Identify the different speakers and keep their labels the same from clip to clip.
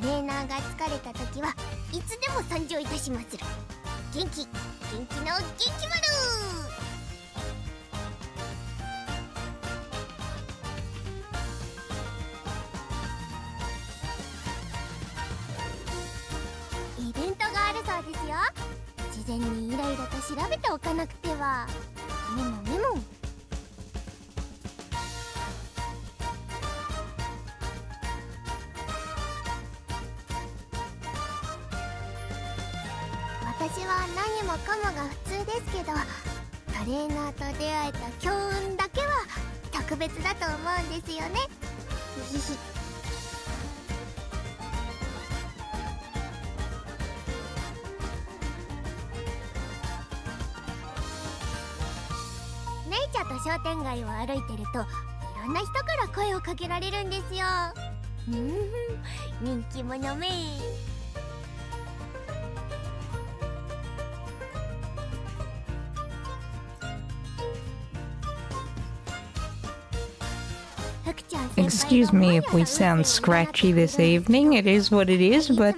Speaker 1: トレーナーが疲れた時はいつでも参上いたしまする。元気の元気丸。イベントがあるそうですよ。事前にいろいろと調べておかなくては。メモメモ。私は何もかもが普通ですけど、トレーナーと出会えた強運だけは特別だと思うんですよね。ひひひ。姉ちゃんと商店街を歩いてるといろんな人から声をかけられるんですよ。人気者め。
Speaker 2: Excuse me if we sound scratchy this evening, it is what it is, but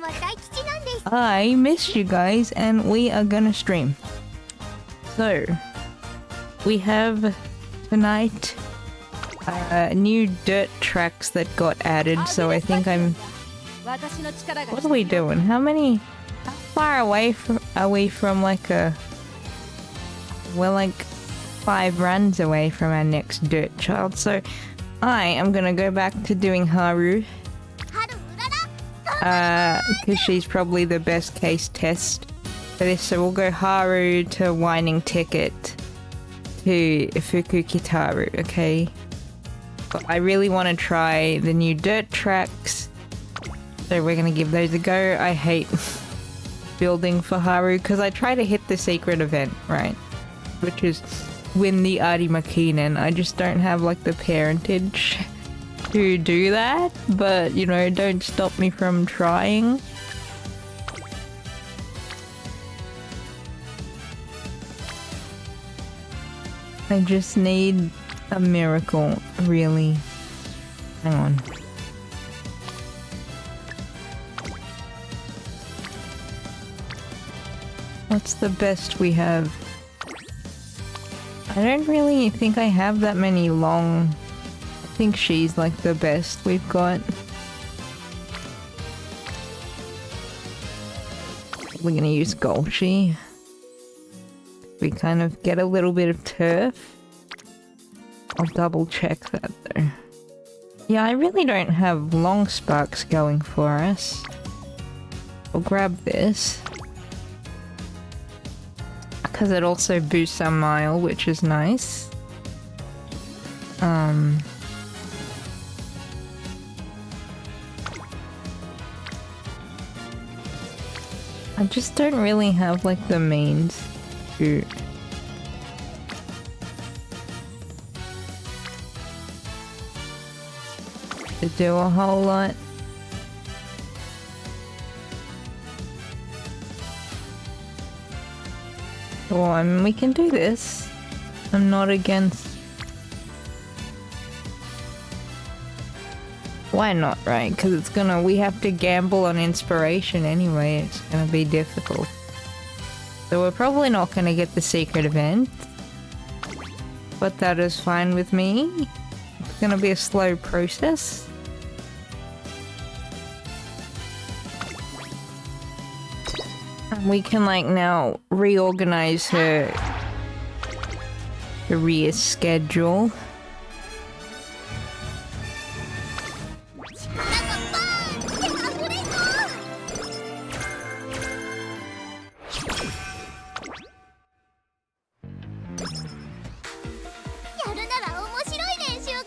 Speaker 2: I missed you guys and we are gonna stream. So, we have tonight new dirt tracks that got added, so I think what are we doing? How far away are we from like we're like 5 runs away from our next dirt child, so I am gonna go back to doing Haru, because she's probably the best case test for this, so we'll go Haru to Whining Ticket to Fuku Kitaru, okay? But I really want to try the new dirt tracks, so we're gonna give those a go. I hate building for Haru, because I try to hit the secret event, right? Which is win the Arimakinen. I just don't have like the parentage to do that, but you know, don't stop me from trying. I just need a miracle, really. Hang on. What's the best we have? I don't really think I have that many long. I think she's like the best we've got. We're gonna use Golchi. We kind of get a little bit of turf. I'll double check that though. Yeah, I really don't have long sparks going for us. We'll grab this. Because it also boosts our mile, which is nice. I just don't really have like the means to do a whole lot. Well, I mean, we can do this. I'm not against. Why not, right? Because we have to gamble on inspiration anyway. It's gonna be difficult. So we're probably not gonna get the secret event. But that is fine with me. It's gonna be a slow process. And we can like now reorganize her career schedule.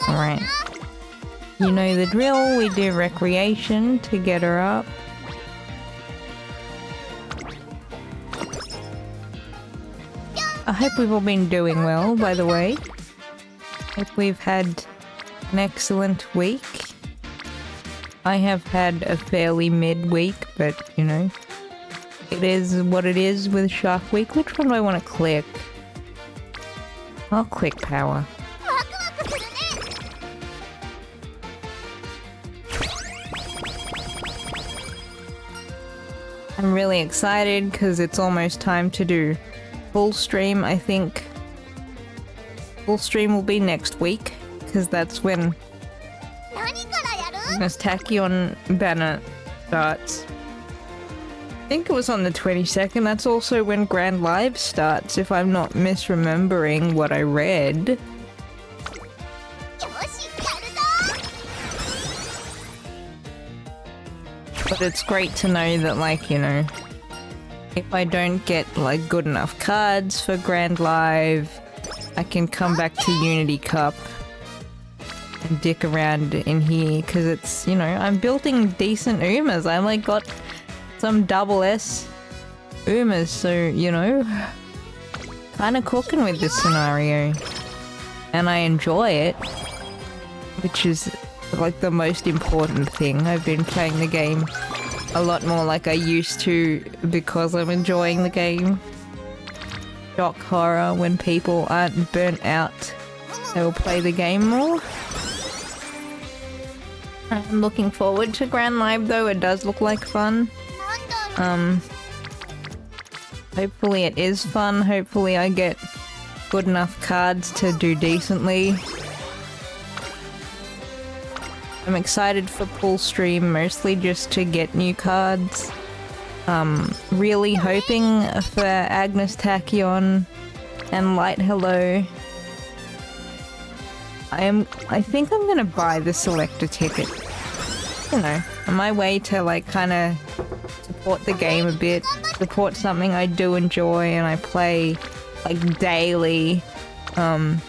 Speaker 2: Alright. You know the drill, we do recreation to get her up. I hope we've all been doing well, by the way. Hope we've had an excellent week. I have had a fairly mid-week, but, you know, it is what it is with Shark Week. Which one do I want to click? I'll click Power. I'm really excited because it's almost time to do full stream. I think full stream will be next week because that's when Agnes Tachyon banner starts. I think it was on the 22nd. That's also when Grand Live starts, if I'm not misremembering what I read. But it's great to know that, like, you know, if I don't get, like, good enough cards for Grand Live, I can come back to Unity Cup and dick around in here, because it's, you know, I'm building decent Umas. I, like, got some double S Umas, so, you know, kinda cooking with this scenario. And I enjoy it, which is like the most important thing. I've been playing the game a lot more like I used to because I'm enjoying the game. Shock horror, when people aren't burnt out, they will play the game more. I'm looking forward to Grand Live though, it does look like fun. Hopefully it is fun, hopefully I get good enough cards to do decently. I'm excited for Pool Stream, mostly just to get new cards. Really hoping for Agnes Tachyon and Light Hello. I think I'm gonna buy the selector ticket. You know, on my way to like kinda support the game a bit, support something I do enjoy and I play like daily. So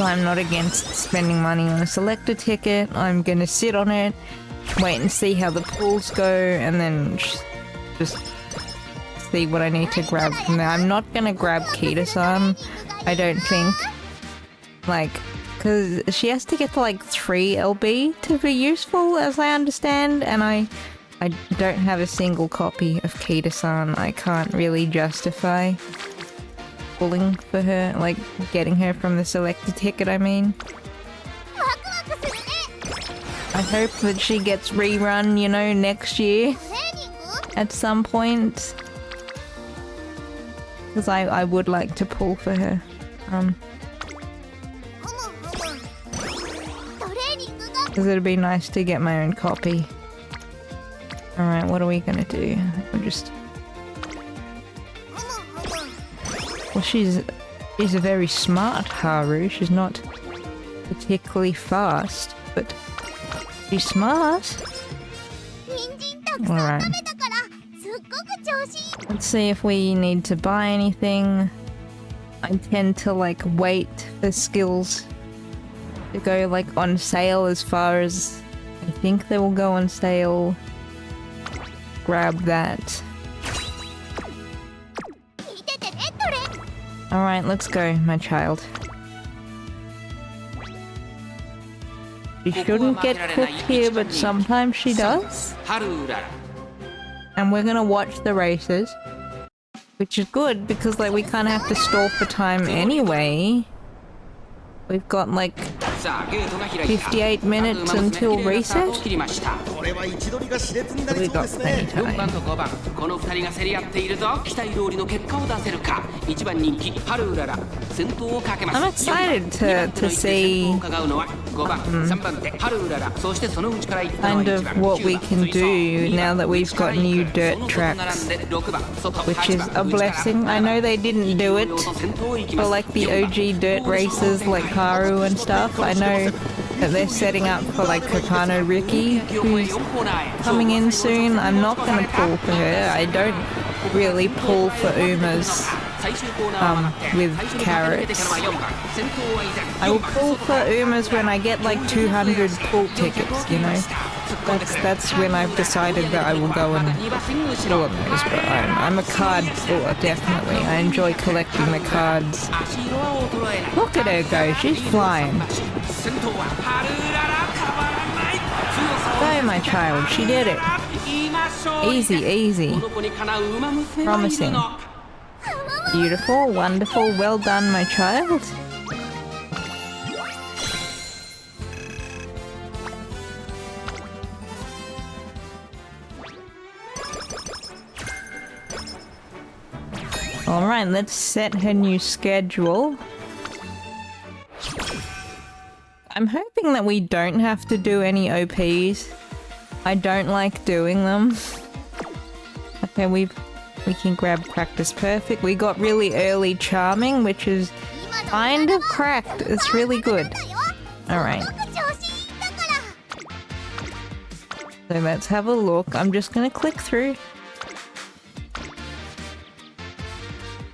Speaker 2: I'm not against spending money on a selector ticket. I'm gonna sit on it, wait and see how the pools go, and then just see what I need to grab from there. I'm not gonna grab Kita-san, I don't think. Like, because she has to get to like 3 LB to be useful, as I understand, and I don't have a single copy of Kita-san. I can't really justify pulling for her, like getting her from the selector ticket, I mean. I hope that she gets rerun, you know, next year at some point. Because I would like to pull for her. Because it'd be nice to get my own copy. Alright, what are we gonna do? We'll just... Well, she's a very smart Haru. She's not particularly fast, but she's smart. Alright. Let's see if we need to buy anything. I tend to like wait for skills to go like on sale, as far as I think they will go on sale. Grab that. Alright, let's go, my child. She shouldn't get cooked here, but sometimes she does. And we're gonna watch the races. Which is good, because like we kinda have to stall for time anyway. We've got like 58 minutes until reset. So we got plenty of time. I'm excited to see kind of what we can do now that we've got new dirt tracks, which is a blessing. I know they didn't do it for like the OG dirt races like Haru and stuff. I know that they're setting up for like Kakano Riki, who's coming in soon. I'm not gonna pull for her. I don't really pull for Umas with carrots. I will pull for Umas when I get like 200 pull tickets, you know. That's when I've decided that I will go and pull on those, but I'm a card puller, definitely. I enjoy collecting the cards. Look at her go, she's flying. Go, my child, she did it. Easy, easy. Promising. Beautiful, wonderful, well done, my child. Alright, let's set her new schedule. I'm hoping that we don't have to do any OPs. I don't like doing them. Okay, we can grab Practice Perfect. We got really early Charming, which is kind of cracked. It's really good. Alright. So let's have a look. I'm just gonna click through.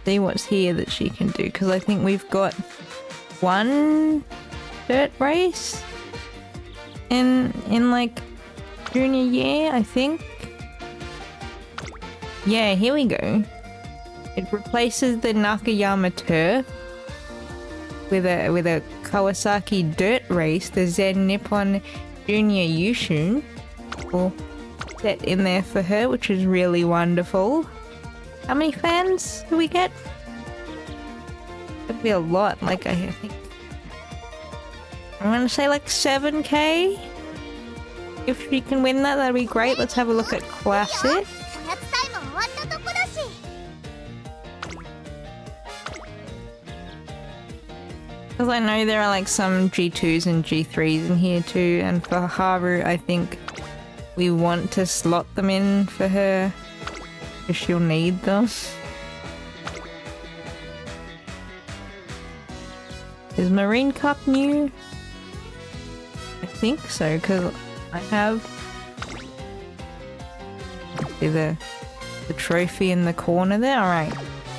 Speaker 2: See what's here that she can do, because I think we've got one dirt race in like junior year, I think. Yeah, here we go. It replaces the Nakayama turf with a Kawasaki dirt race, the Zen Nippon Junior Yushun. All set in there for her, which is really wonderful. How many fans do we get? Could be a lot, like I think I'm gonna say like 7k. If she can win that, that'd be great. Let's have a look at Classic. Because I know there are like some G2s and G3s in here too, and for Haru I think we want to slot them in for her because she'll need them. Is Marine Cup new? I think so, because I have the trophy in the corner there. Alright,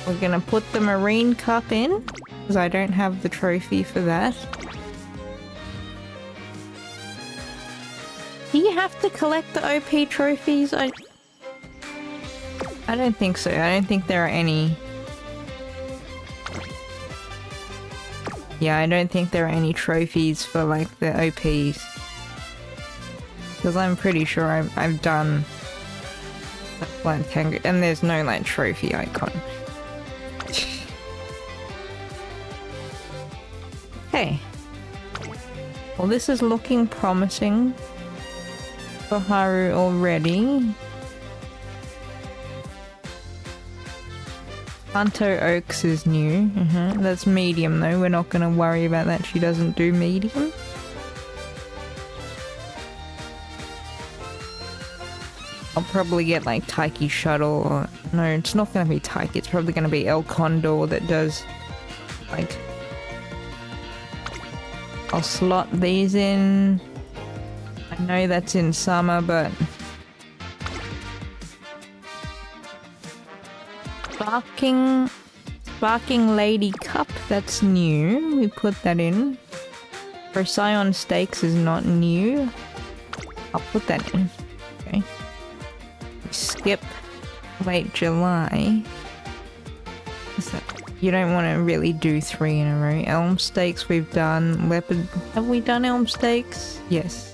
Speaker 2: we're gonna put the Marine Cup in, because I don't have the trophy for that. Do you have to collect the OP trophies? I don't think so. I don't think there are any. Yeah, I don't think there are any trophies for like the OPs. Because I'm pretty sure I've done the Flight Tango, and there's no like trophy icon. Okay. Well, this is looking promising for Haru already. Kanto Oaks is new. That's medium though. We're not going to worry about that. She doesn't do medium. I'll probably get like Taiki Shuttle. Or, no, it's not going to be Taiki. It's probably going to be El Condor that does like... I'll slot these in. I know that's in summer, but... Sparking Lady Cup, that's new. We put that in. Procyon Stakes is not new. I'll put that in. Okay. Skip late July. So you don't want to really do 3 in a row. Elm Stakes we've done. Leopard... Have we done Elm Stakes? Yes.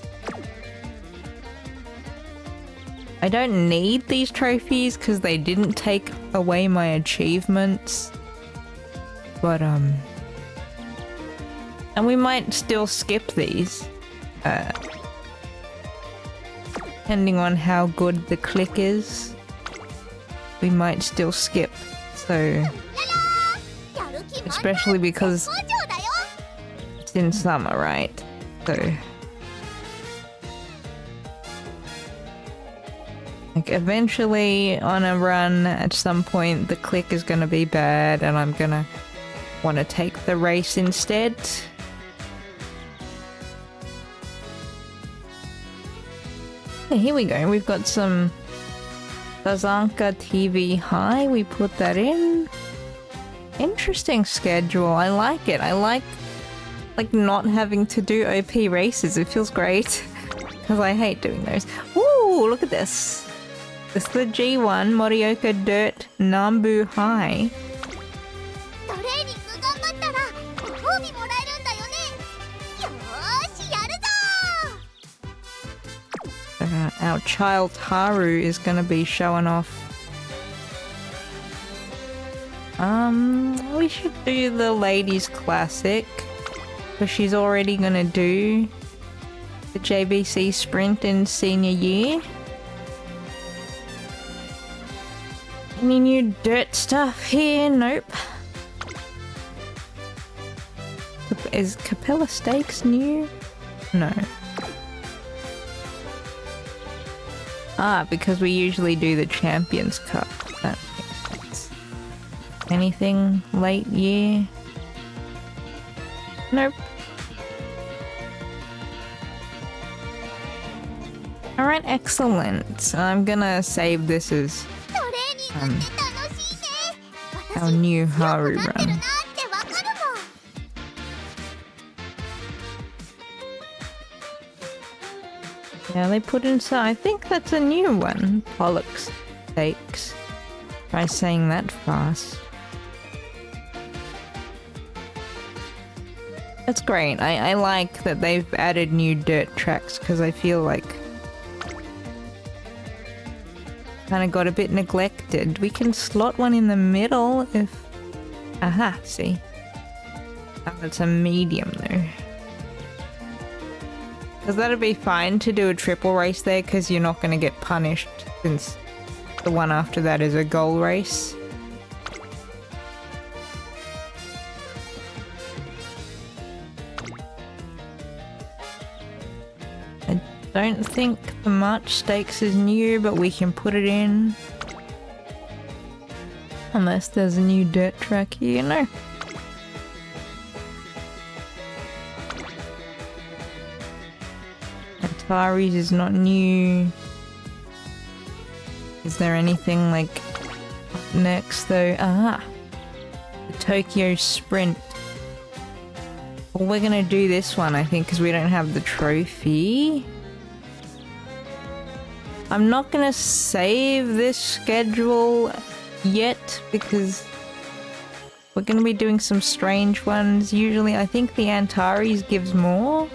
Speaker 2: I don't need these trophies because they didn't take away my achievements. But, and we might still skip these. Depending on how good the click is. We might still skip. So... Especially because it's in summer, right? So... Like, eventually, on a run, at some point, the click is gonna be bad, and I'm gonna want to take the race instead. Yeah, here we go. We've got some Sazanka TV High. We put that in. Interesting schedule. I like it. I like not having to do OP races. It feels great. Because I hate doing those. Ooh, look at this. This is the G1 Morioka Dirt Nambu High. Our child Haru is going to be showing off. We should do the Ladies Classic. Because she's already going to do the JBC Sprint in senior year. Any new dirt stuff here? Nope. Is Capella Stakes new? No. Ah, because we usually do the Champions Cup. That makes sense. Anything late year? Nope. Alright, excellent. I'm gonna save this as our new Haru run. Yeah, they put in some, I think that's a new one. Pollux Stakes. Try saying that fast. That's great. I like that they've added new dirt tracks because I feel like kind of got a bit neglected. We can slot one in the middle if... Aha, see? Oh, that's a medium though. Because that'd be fine to do a triple race there because you're not going to get punished since the one after that is a goal race. I don't think the March Stakes is new, but we can put it in. Unless there's a new dirt track here, no. Atari's is not new. Is there anything like up next though? Ah! The Tokyo Sprint. Well, we're gonna do this one, I think, because we don't have the trophy. I'm not gonna save this schedule yet because we're gonna be doing some strange ones. Usually, I think the Antares gives more.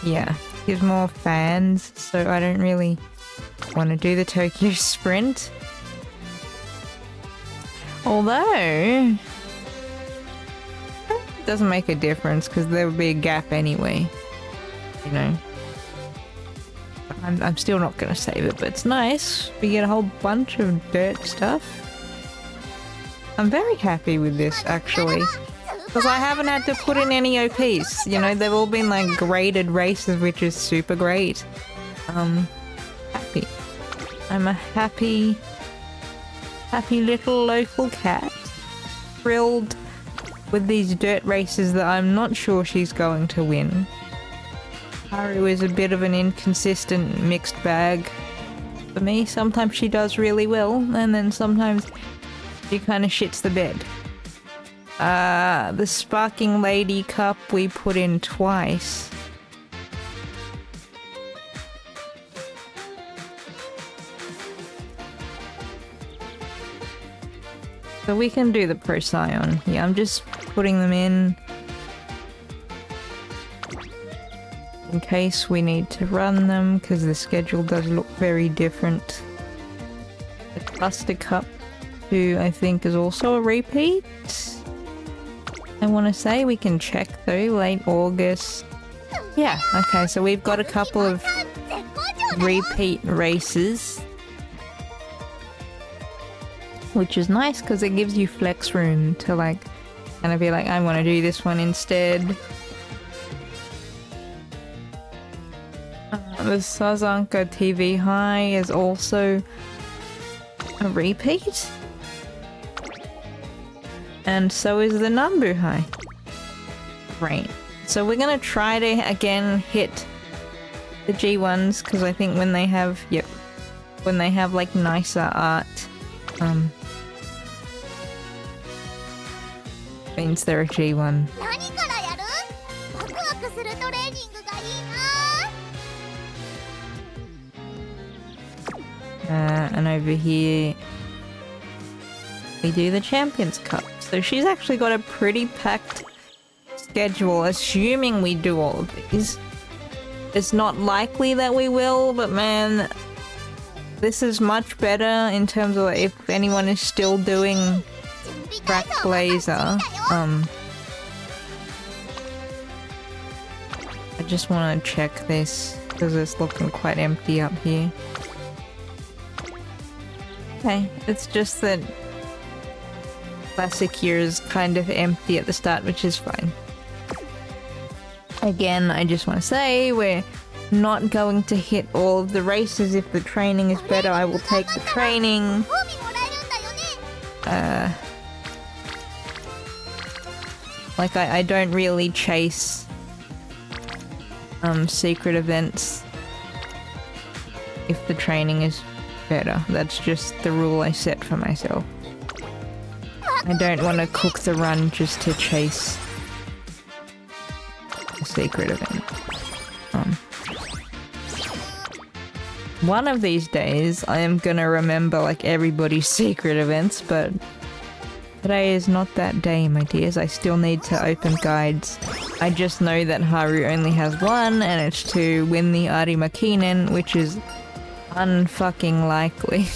Speaker 2: Yeah, gives more fans, so I don't really want to do the Tokyo Sprint. Although, it doesn't make a difference because there would be a gap anyway, you know. I'm still not going to save it, but it's nice. We get a whole bunch of dirt stuff. I'm very happy with this, actually. Because I haven't had to put in any OPs. You know, they've all been like graded races, which is super great. Happy. I'm a happy little local cat. Thrilled with these dirt races that I'm not sure she's going to win. Haru is a bit of an inconsistent mixed bag for me. Sometimes she does really well, and then sometimes she kind of shits the bed. The Sparking Lady Cup we put in twice. So we can do the Procyon. Yeah, I'm just putting them in case we need to run them, because the schedule does look very different. The Cluster Cup 2, I think, is also a repeat. I want to say we can check though, late August. Yeah, okay, so we've got a couple of repeat races. Which is nice because it gives you flex room to like kind of be like, I want to do this one instead. The Sazanka TV High is also a repeat. And so is the Nambu High. Great. So we're gonna try to again hit the G1s because I think when they have, yep, when they have like nicer art, means they're a G1. And over here we do the Champions Cup. So she's actually got a pretty packed schedule, assuming we do all of these. It's not likely that we will, but man, this is much better in terms of if anyone is still doing Track Blazer. I just want to check this because it's looking quite empty up here. Okay, it's just that classic year is kind of empty at the start, which is fine. Again, I just want to say we're not going to hit all of the races. If the training is better, I will take the training. Like I don't really chase secret events if the training is better. That's just the rule I set for myself. I don't want to cook the run just to chase a secret event. One of these days I am gonna remember like everybody's secret events, but today is not that day, my dears. I still need to open guides. I just know that Haru only has one, and it's to win the Arimakinen, which is unfucking likely.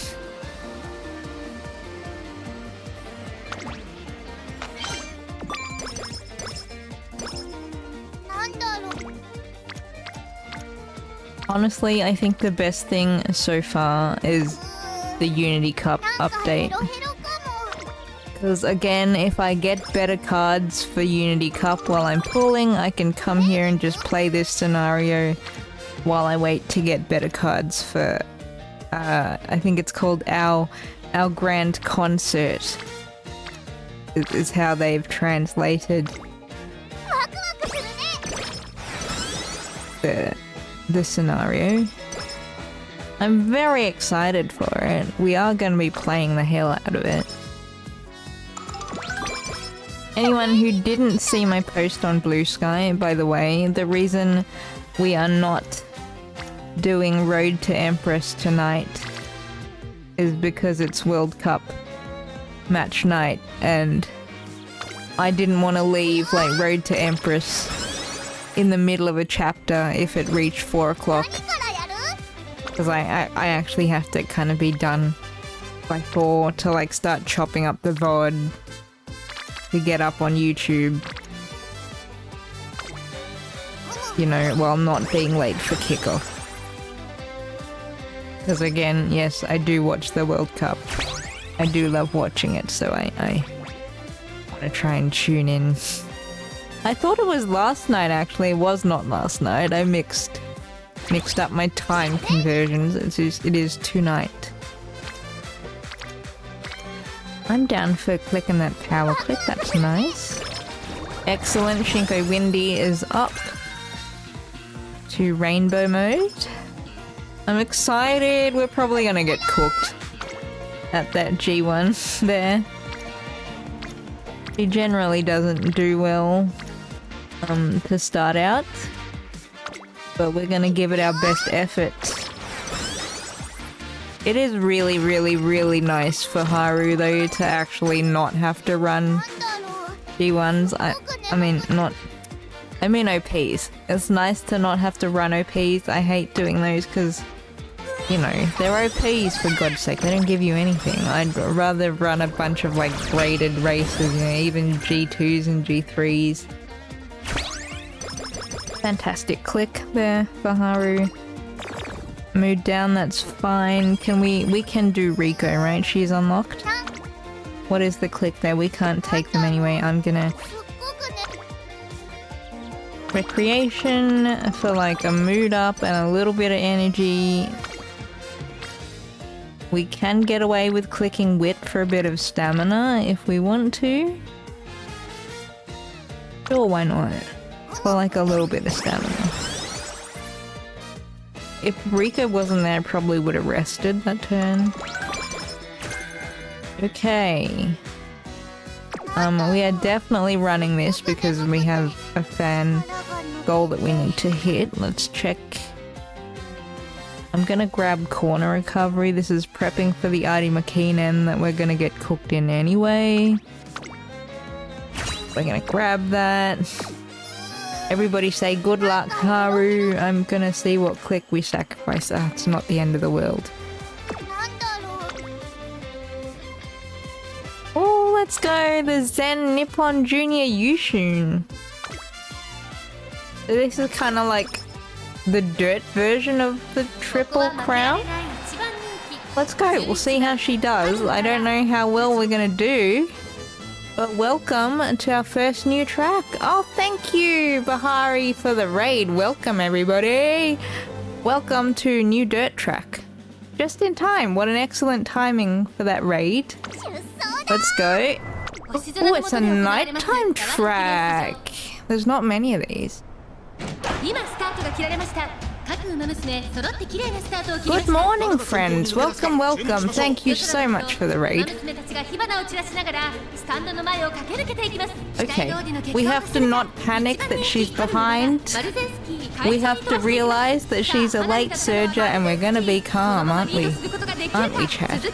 Speaker 2: Honestly, I think the best thing so far is the Unity Cup update. Because again, if I get better cards for Unity Cup while I'm pulling, I can come here and just play this scenario while I wait to get better cards for, I think it's called our Grand Concert, is how they've translated the scenario. I'm very excited for it. We are going to be playing the hell out of it. Anyone who didn't see my post on Blue Sky, by the way, the reason we are not doing Road to Empress tonight is because it's World Cup match night, and I didn't want to leave like Road to Empress in the middle of a chapter if it reached 4 o'clock, because I actually have to kind of be done by 4 to like start chopping up the VOD to get up on YouTube, you know, while not being late for kickoff. Because again, yes, I do watch the World Cup. I do love watching it, so I want to try and tune in. I thought it was last night, actually. It was not last night. I mixed up my time conversions. It is tonight. I'm down for clicking that power click. That's nice. Excellent. Shinko Windy is up to rainbow mode. I'm excited. We're probably gonna get cooked at that G1 there. He generally doesn't do well to start out, but we're gonna give it our best effort. It is really, really, really nice for Haru though to actually not have to run G1s. I mean OPs. It's nice to not have to run OPs. I hate doing those because, you know, they're OPs for God's sake. They don't give you anything. I'd rather run a bunch of like graded races, you know, even G2s and G3s. Fantastic click there for Haru. Mood down, that's fine. Can we can do Rico, right? She's unlocked. What is the click there? We can't take them anyway. I'm gonna recreation for like a mood up and a little bit of energy. We can get away with clicking wit for a bit of stamina if we want to. Sure, why not? For like a little bit of stamina. If Rika wasn't there, I probably would have rested that turn. Okay. We are definitely running this because we have a fan goal that we need to hit. Let's check. I'm gonna grab corner recovery. This is prepping for the Arimakinen that we're gonna get cooked in anyway. We're gonna grab that. Everybody say good luck, Haru. I'm gonna see what click we sacrifice. It's not the end of the world. Oh, let's go! The Zen Nippon Junior Yushun. So this is kind of like the dirt version of the Triple Crown. Let's go. We'll see how she does. I don't know how well we're gonna do. But welcome to our first new track. Oh, thank you, Bahari, for the raid. Welcome, everybody. Welcome to new dirt track. Just in time. What an excellent timing for that raid. Let's go. Oh, it's a nighttime track. There's not many of these. Good morning, friends. Welcome, welcome. Thank you so much for the raid. Okay, we have to not panic that she's behind. We have to realize that she's a late surger and we're gonna be calm, aren't we? Aren't we, Chad?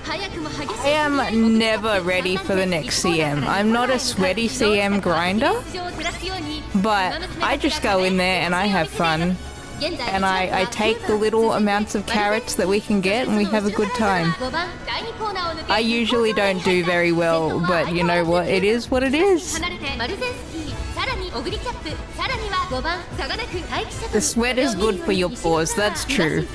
Speaker 2: I am never ready for the next CM. I'm not a sweaty CM grinder, but I just go in there and I have fun. And I take the little amounts of carrots that we can get and we have a good time. I usually don't do very well, but you know what? It is what it is. The sweat is good for your paws, that's true.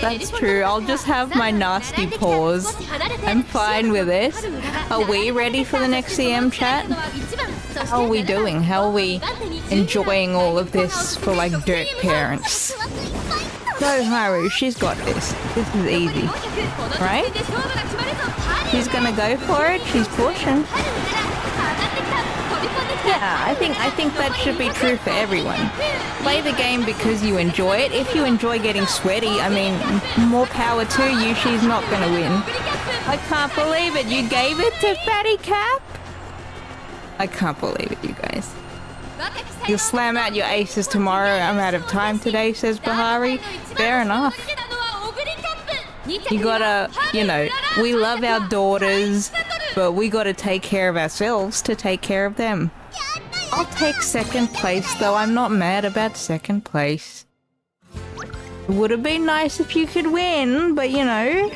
Speaker 2: That's true, I'll just have my nasty paws. I'm fine with it. Are we ready for the next CM, chat? How are we doing? How are we enjoying all of this for like dirt parents? Go Haru, she's got this. This is easy. Right? She's gonna go for it, she's pushing. Yeah, I think that should be true for everyone. Play the game because you enjoy it. If you enjoy getting sweaty, I mean, more power to you, she's not gonna win. I can't believe it, you gave it to Fatty Cap? I can't believe it, you guys. You'll slam out your aces tomorrow. I'm out of time today, says Bahari. Fair enough. You gotta, you know, we love our daughters, but we gotta take care of ourselves to take care of them. I'll take second place, though I'm not mad about second place. It would have been nice if you could win, but you know,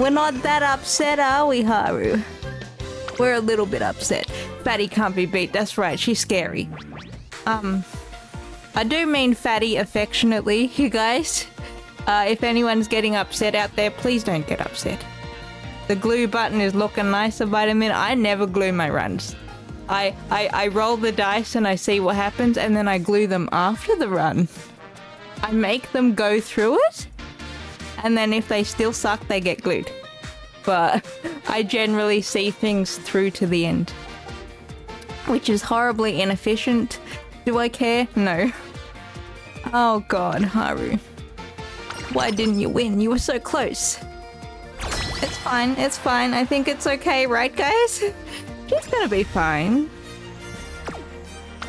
Speaker 2: we're not that upset, are we, Haru? We're a little bit upset. Fatty can't be beat, that's right, she's scary. I do mean Fatty affectionately, you guys. If anyone's getting upset out there, please don't get upset. The glue button is looking nicer by the minute. I never glue my runs. I roll the dice and I see what happens and then I glue them after the run. I make them go through it and then if they still suck, they get glued. But I generally see things through to the end, which is horribly inefficient. Do I care? No. Oh god, Haru. Why didn't you win? You were so close. It's fine, it's fine. I think it's okay, right guys? She's gonna be fine.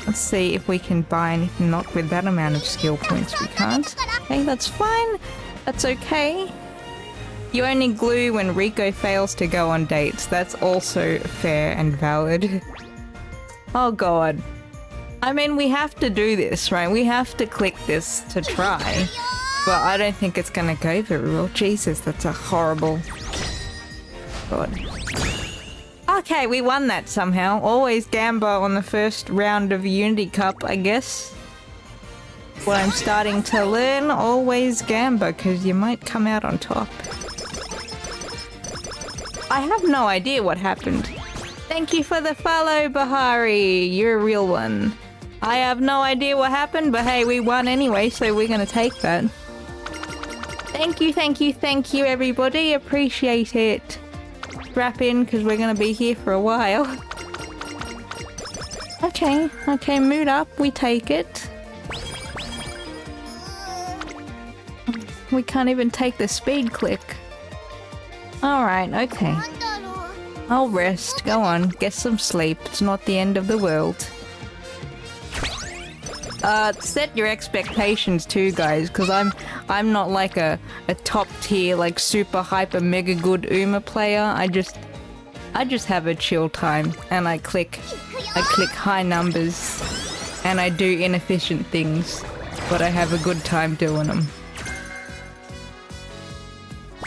Speaker 2: Let's see if we can buy anything. Not with that amount of skill points, we can't. Okay, that's fine. That's okay. You only glue when Rico fails to go on dates. That's also fair and valid. Oh god. I mean, we have to do this, right? We have to click this to try. But I don't think it's gonna go very well. Jesus, that's a horrible... God. Okay, we won that somehow. Always Gamba on the first round of Unity Cup, I guess. What I'm starting to learn, always Gamba, because you might come out on top. I have no idea what happened. Thank you for the follow, Bahari. You're a real one. I have no idea what happened, but hey, we won anyway, so we're gonna take that. Thank you, thank you, thank you, everybody. Appreciate it. Strap in, because we're gonna be here for a while. Okay, okay, mood up. We take it. We can't even take the speed click. Alright, okay. I'll rest. Go on, get some sleep. It's not the end of the world. Set your expectations too, guys, because I'm not like a top tier, like super hyper mega good Uma player. I just have a chill time and I click high numbers and I do inefficient things, but I have a good time doing them.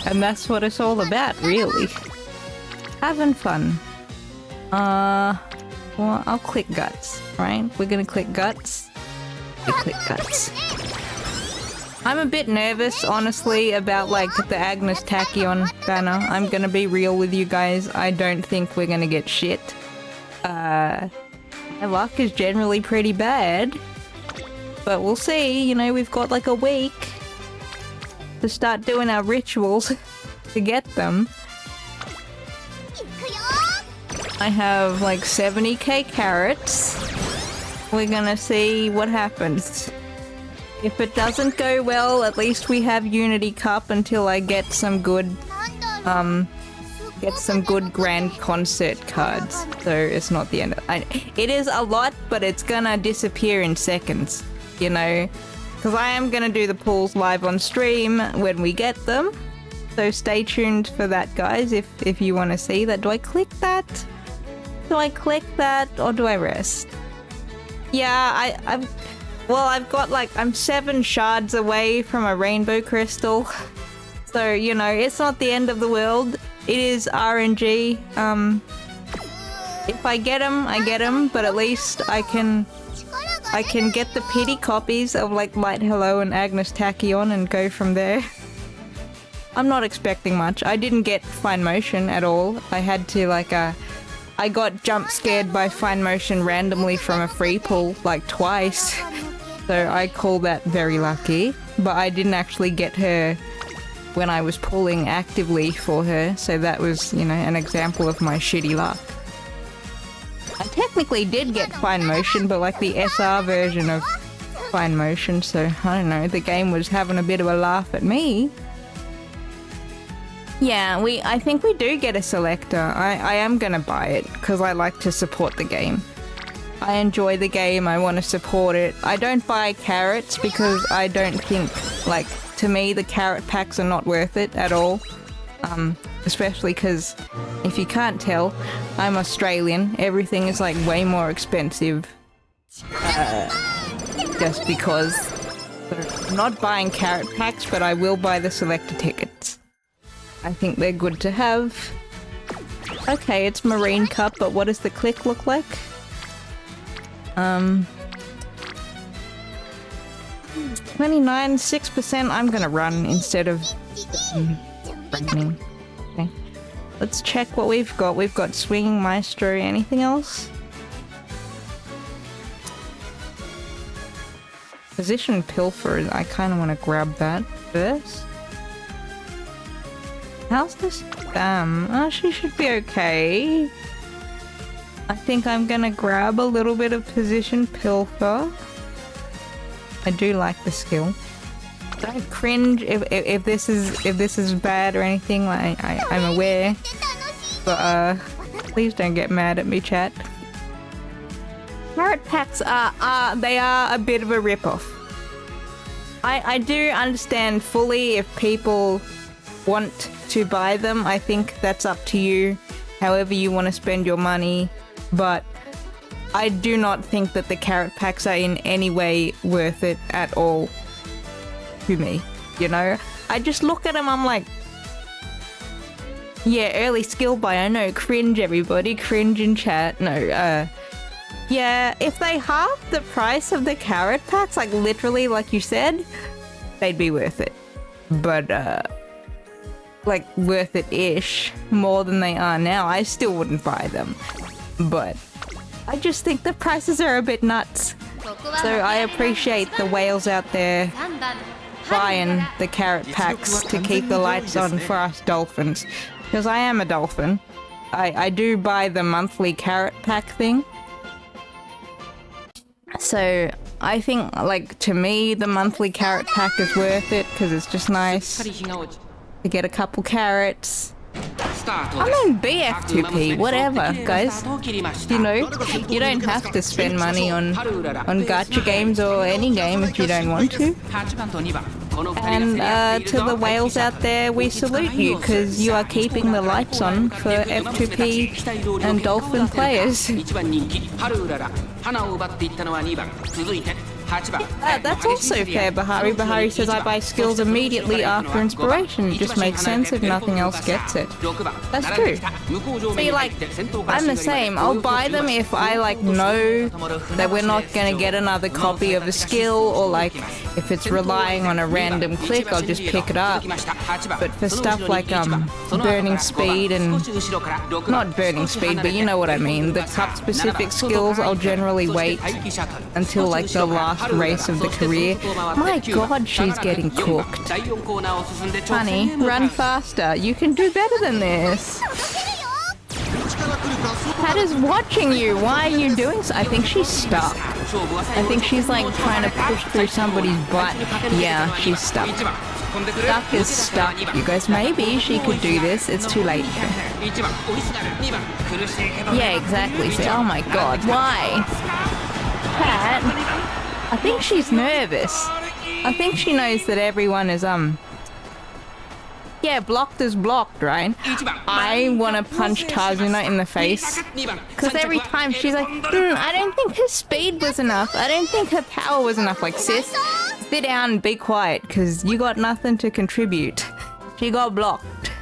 Speaker 2: And that's what it's all about, really. Having fun. Well, I'll click guts, right? We're gonna click guts. We click guts. I'm a bit nervous, honestly, about like the Agnes Tachyon banner. I'm gonna be real with you guys. I don't think we're gonna get shit. My luck is generally pretty bad. But we'll see, you know, we've got like a week to start doing our rituals to get them. I have like 70k carrots. We're gonna see what happens. If it doesn't go well, at least we have Unity Cup until I get some good grand concert cards. So it's not the end of it is a lot, but it's gonna disappear in seconds, you know? Because I am gonna do the pools live on stream when we get them. So stay tuned for that, guys, if you want to see that. Do I click that? Do I click that or do I rest? Yeah, I've got like, I'm 7 shards away from a rainbow crystal. So, you know, it's not the end of the world. It is RNG. If I get them, I get them, but at least I can get the pity copies of like Light Hello and Agnes Tachyon and go from there. I'm not expecting much. I didn't get Fine Motion at all. I had to like I got jump scared by Fine Motion randomly from a free pull like twice. So I call that very lucky. But I didn't actually get her when I was pulling actively for her. So that was, you know, an example of my shitty luck. I technically did get Fine Motion, but like the SR version of Fine Motion. So I don't know, the game was having a bit of a laugh at me. Yeah, I think we do get a selector. I am gonna buy it because I like to support the game. I enjoy the game, I want to support it. I don't buy carrots because I don't think, like, to me the carrot packs are not worth it at all. Especially because, if you can't tell, I'm Australian. Everything is like way more expensive. Just because. So, I'm not buying carrot packs, but I will buy the selector tickets. I think they're good to have. Okay, it's Marine Cup, but what does the click look like? 29, 6%. I'm gonna run instead of running. Okay. Let's check what we've got. We've got Swinging Maestro. Anything else? Position Pilfer. I kind of want to grab that first. How's this? Oh, she should be okay. I think I'm gonna grab a little bit of Position Pilfer. I do like the skill. Don't cringe if this is bad or anything. Like I'm aware, but please don't get mad at me, chat. Carrot packs they are a bit of a rip-off. I do understand fully if people want to buy them. I think that's up to you, however you want to spend your money, but I do not think that the carrot packs are in any way worth it at all to me, you know? I just look at them, I'm like, yeah, early skill buy, I know, cringe everybody, cringe in chat, no, yeah, if they halved the price of the carrot packs, like literally, like you said, they'd be worth it, but, like worth it-ish, more than they are now, I still wouldn't buy them, but I just think the prices are a bit nuts. So I appreciate the whales out there buying the carrot packs to keep the lights on for us dolphins. Because I am a dolphin. I do buy the monthly carrot pack thing. So I think, like, to me, the monthly carrot pack is worth it because it's just nice to get a couple carrots. I'm in BF2P, whatever, guys. You know, you don't have to spend money on gacha games or any game if you don't want to. And to the whales out there, we salute you because you are keeping the lights on for F2P and dolphin players. That's also fair, Bahari. Bahari says I buy skills immediately after inspiration. It just makes sense if nothing else gets it. That's true. See, like, I'm the same. I'll buy them if I, like, know that we're not gonna get another copy of a skill, or, like, if it's relying on a random click, I'll just pick it up. But for stuff like, burning speed and... not burning speed, but you know what I mean. The cup-specific skills, I'll generally wait until, like, the last race of the career. My god, she's getting cooked. Honey, run faster. You can do better than this. Cat is watching you. Why are you doing so? I think she's stuck. I think she's like trying to push through somebody's butt. Yeah, she's stuck. Stuck is stuck. You guys, maybe she could do this. It's too late. Yeah, exactly. So, oh my god, why? Cat, I think she's nervous. I think she knows that everyone is, yeah, blocked is blocked, right? I want to punch Tazuna in the face. Because every time she's like, I don't think her speed was enough. I don't think her power was enough. Like, sis, sit down and be quiet, because you got nothing to contribute. She got blocked.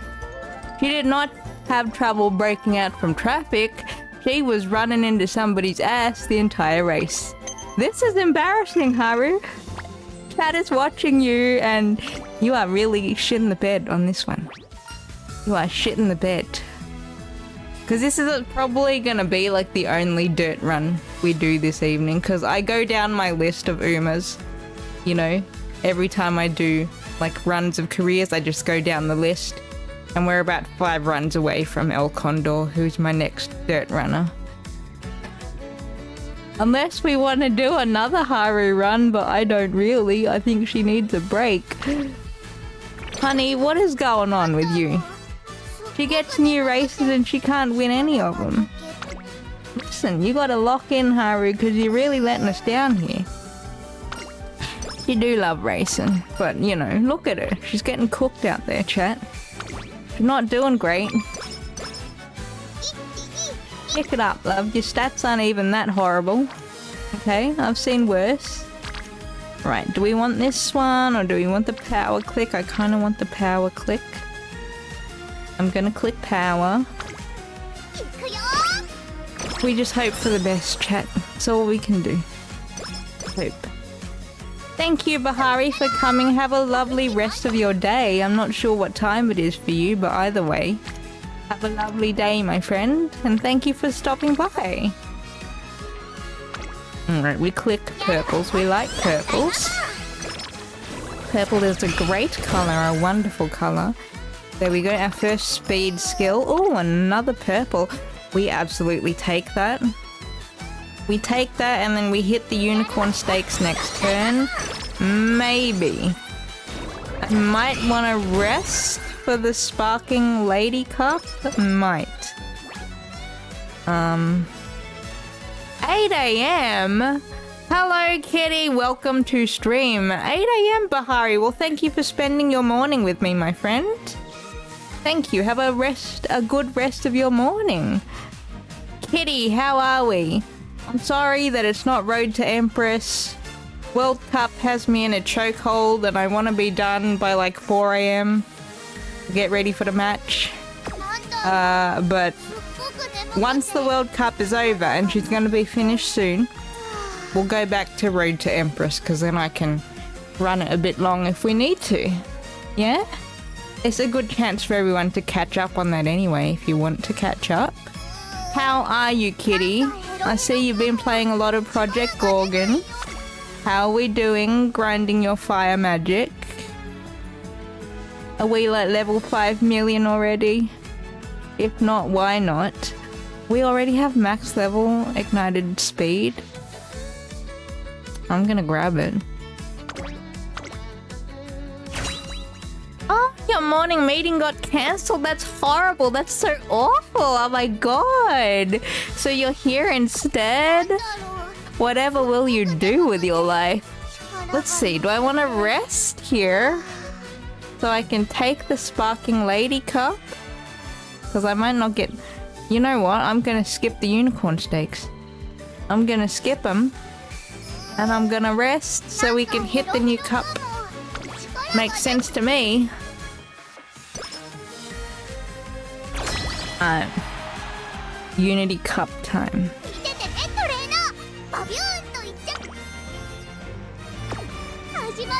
Speaker 2: She did not have trouble breaking out from traffic. She was running into somebody's ass the entire race. This is embarrassing, Haru. Chat is watching you, and you are really shitting the bed on this one. You are shitting the bed. Because this is probably gonna be like the only dirt run we do this evening, because I go down my list of Umas, you know, every time I do like runs of careers, I just go down the list, and we're about 5 runs away from El Condor, who's my next dirt runner. Unless we want to do another Haru run, but I don't really. I think she needs a break. Honey, what is going on with you? She gets new races and she can't win any of them. Listen, you gotta lock in, Haru, because you're really letting us down here. You do love racing, but, you know, look at her. She's getting cooked out there, chat. She's not doing great. Pick it up, love. Your stats aren't even that horrible. Okay, I've seen worse. Right, do we want this one or do we want the power click? I kind of want the power click. I'm gonna click power. We just hope for the best, chat. That's all we can do. Hope. Thank you, Bahari, for coming. Have a lovely rest of your day. I'm not sure what time it is for you, but either way, have a lovely day, my friend, and thank you for stopping by. Alright, we click purples. We like purples. Purple is a great colour, a wonderful colour. There we go, our first speed skill. Oh, another purple. We absolutely take that. We take that and then we hit the unicorn stakes next turn. Maybe. I might want to rest for the sparking lady cup. Might. 8 AM? Hello, Kitty. Welcome to stream. 8 AM, Bahari. Well, thank you for spending your morning with me, my friend. Thank you. Have a good rest of your morning. Kitty, how are we? I'm sorry that it's not Road to Empress. World Cup has me in a chokehold and I want to be done by like 4 AM. Get ready for the match. But once the World Cup is over and she's going to be finished soon, we'll go back to Road to Empress because then I can run it a bit long if we need to. Yeah? It's a good chance for everyone to catch up on that anyway if you want to catch up. How are you, Kitty? I see you've been playing a lot of Project Gorgon. How are we doing grinding your fire magic? Are we like level 5 million already? If not, why not? We already have max level ignited speed. I'm gonna grab it. Oh, your morning meeting got cancelled. That's horrible. That's so awful. Oh my god. So you're here instead? Whatever will you do with your life? Let's see. Do I want to rest here so I can take the sparking lady cup? Because I might not get... You know what? I'm going to skip the unicorn stakes. I'm gonna skip them. And I'm gonna rest so we can hit the new cup. Makes sense to me. Unity Cup time.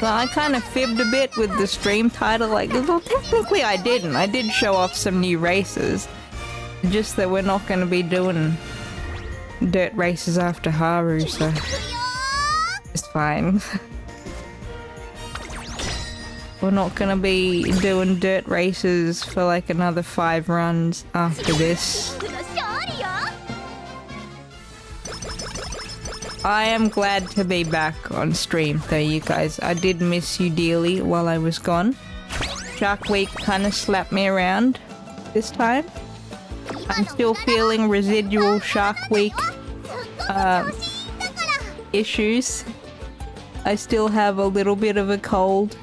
Speaker 2: Well, I kind of fibbed a bit with the stream title. Like, well, technically I didn't. I did show off some new races. Just that we're not going to be doing dirt races after Haru, so it's fine. We're not going to be doing dirt races for like another 5 runs after this. I am glad to be back on stream though, you guys. I did miss you dearly while I was gone. Shark Week kind of slapped me around this time. I'm still feeling residual Shark Week issues. I still have a little bit of a cold.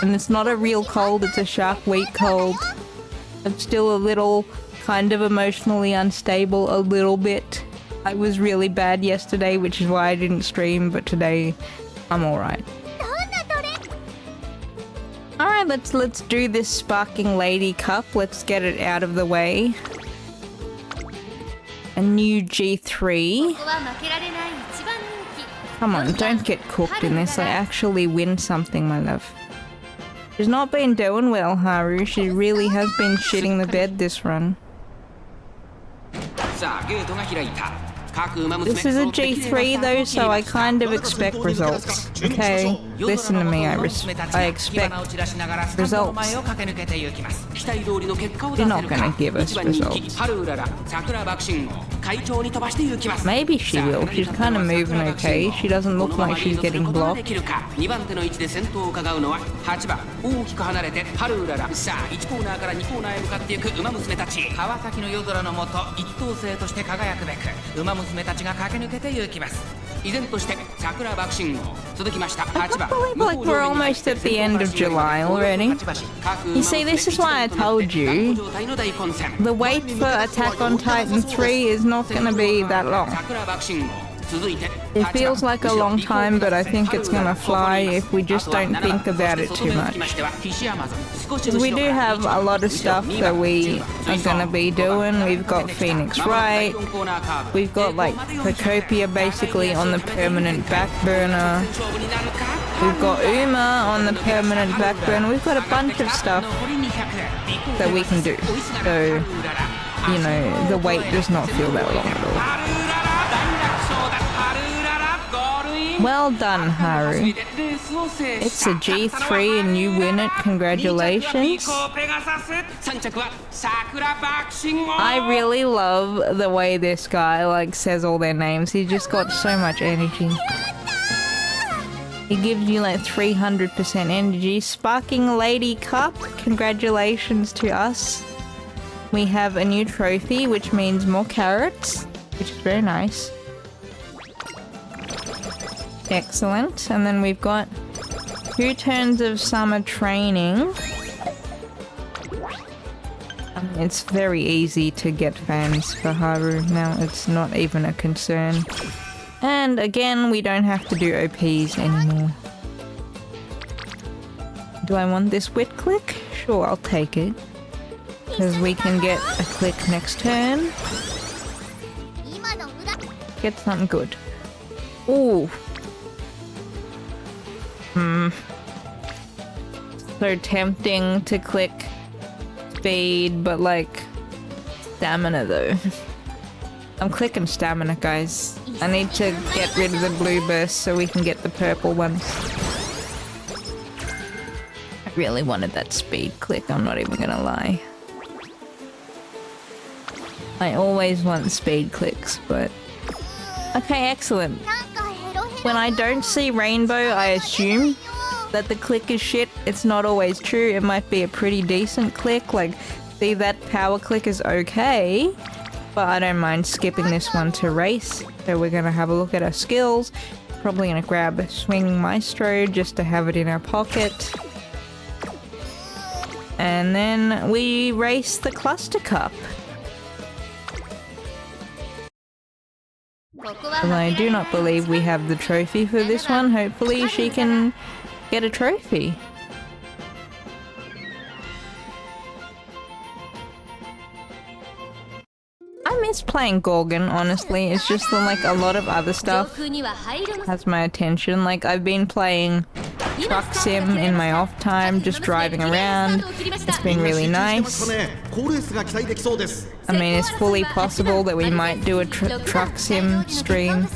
Speaker 2: And it's not a real cold, it's a Shark Week cold. I'm still a little kind of emotionally unstable, a little bit. I was really bad yesterday, which is why I didn't stream, but today I'm alright. Alright, let's do this Sparking Lady Cup. Let's get it out of the way. A new G3. Come on, don't get cooked in this. I actually win something, my love. She's not been doing well, Haru. She really has been shitting the bed this run. This is a G3 though, so I kind of expect results. Okay? Listen to me, I expect results. You're not gonna give us results. Maybe she will. She's kind of moving okay. She doesn't look like she's getting blocked. Like we're almost at the end of July already. You see, this is why I told you the wait for Attack on Titan 3 is not going to be that long. It feels like a long time, but I think it's gonna fly if we just don't think about it too much. We do have a lot of stuff that we are gonna be doing. We've got Phoenix Wright, we've got like Procopia basically on the permanent back burner, we've got Uma on the permanent back burner. We've got a bunch of stuff that we can do. So, you know, the wait does not feel that long at all. Well done, Haru. It's a G3 and you win it. Congratulations. I really love the way this guy like says all their names. He's just got so much energy. He gives you like 300% energy. Sparking Lady Cup. Congratulations to us. We have a new trophy, which means more carrots, which is very nice. Excellent. And then we've got 2 turns of summer training. It's very easy to get fans for Haru now. It's not even a concern. And again, we don't have to do OPs anymore. Do I want this wit click? Sure, I'll take it. Because we can get a click next turn. Get something good. Ooh. So tempting to click speed, but like stamina though. I'm clicking stamina, guys. I need to get rid of the blue burst so we can get the purple ones. I really wanted that speed click, I'm not even gonna lie. I always want speed clicks, but... Okay, excellent. When I don't see rainbow, I assume that the click is shit. It's not always true. It might be a pretty decent click. Like, see, that power click is okay, but I don't mind skipping this one to race. So we're gonna have a look at our skills. Probably gonna grab a Swing Maestro just to have it in our pocket. And then we race the Cluster Cup. And I do not believe we have the trophy for this one. Hopefully she can get a trophy. I miss playing Gorgon, honestly. It's just that, like, a lot of other stuff has my attention. Like, I've been playing truck sim in my off time, just driving around. It's been really nice. I mean, it's fully possible that we might do a truck sim stream.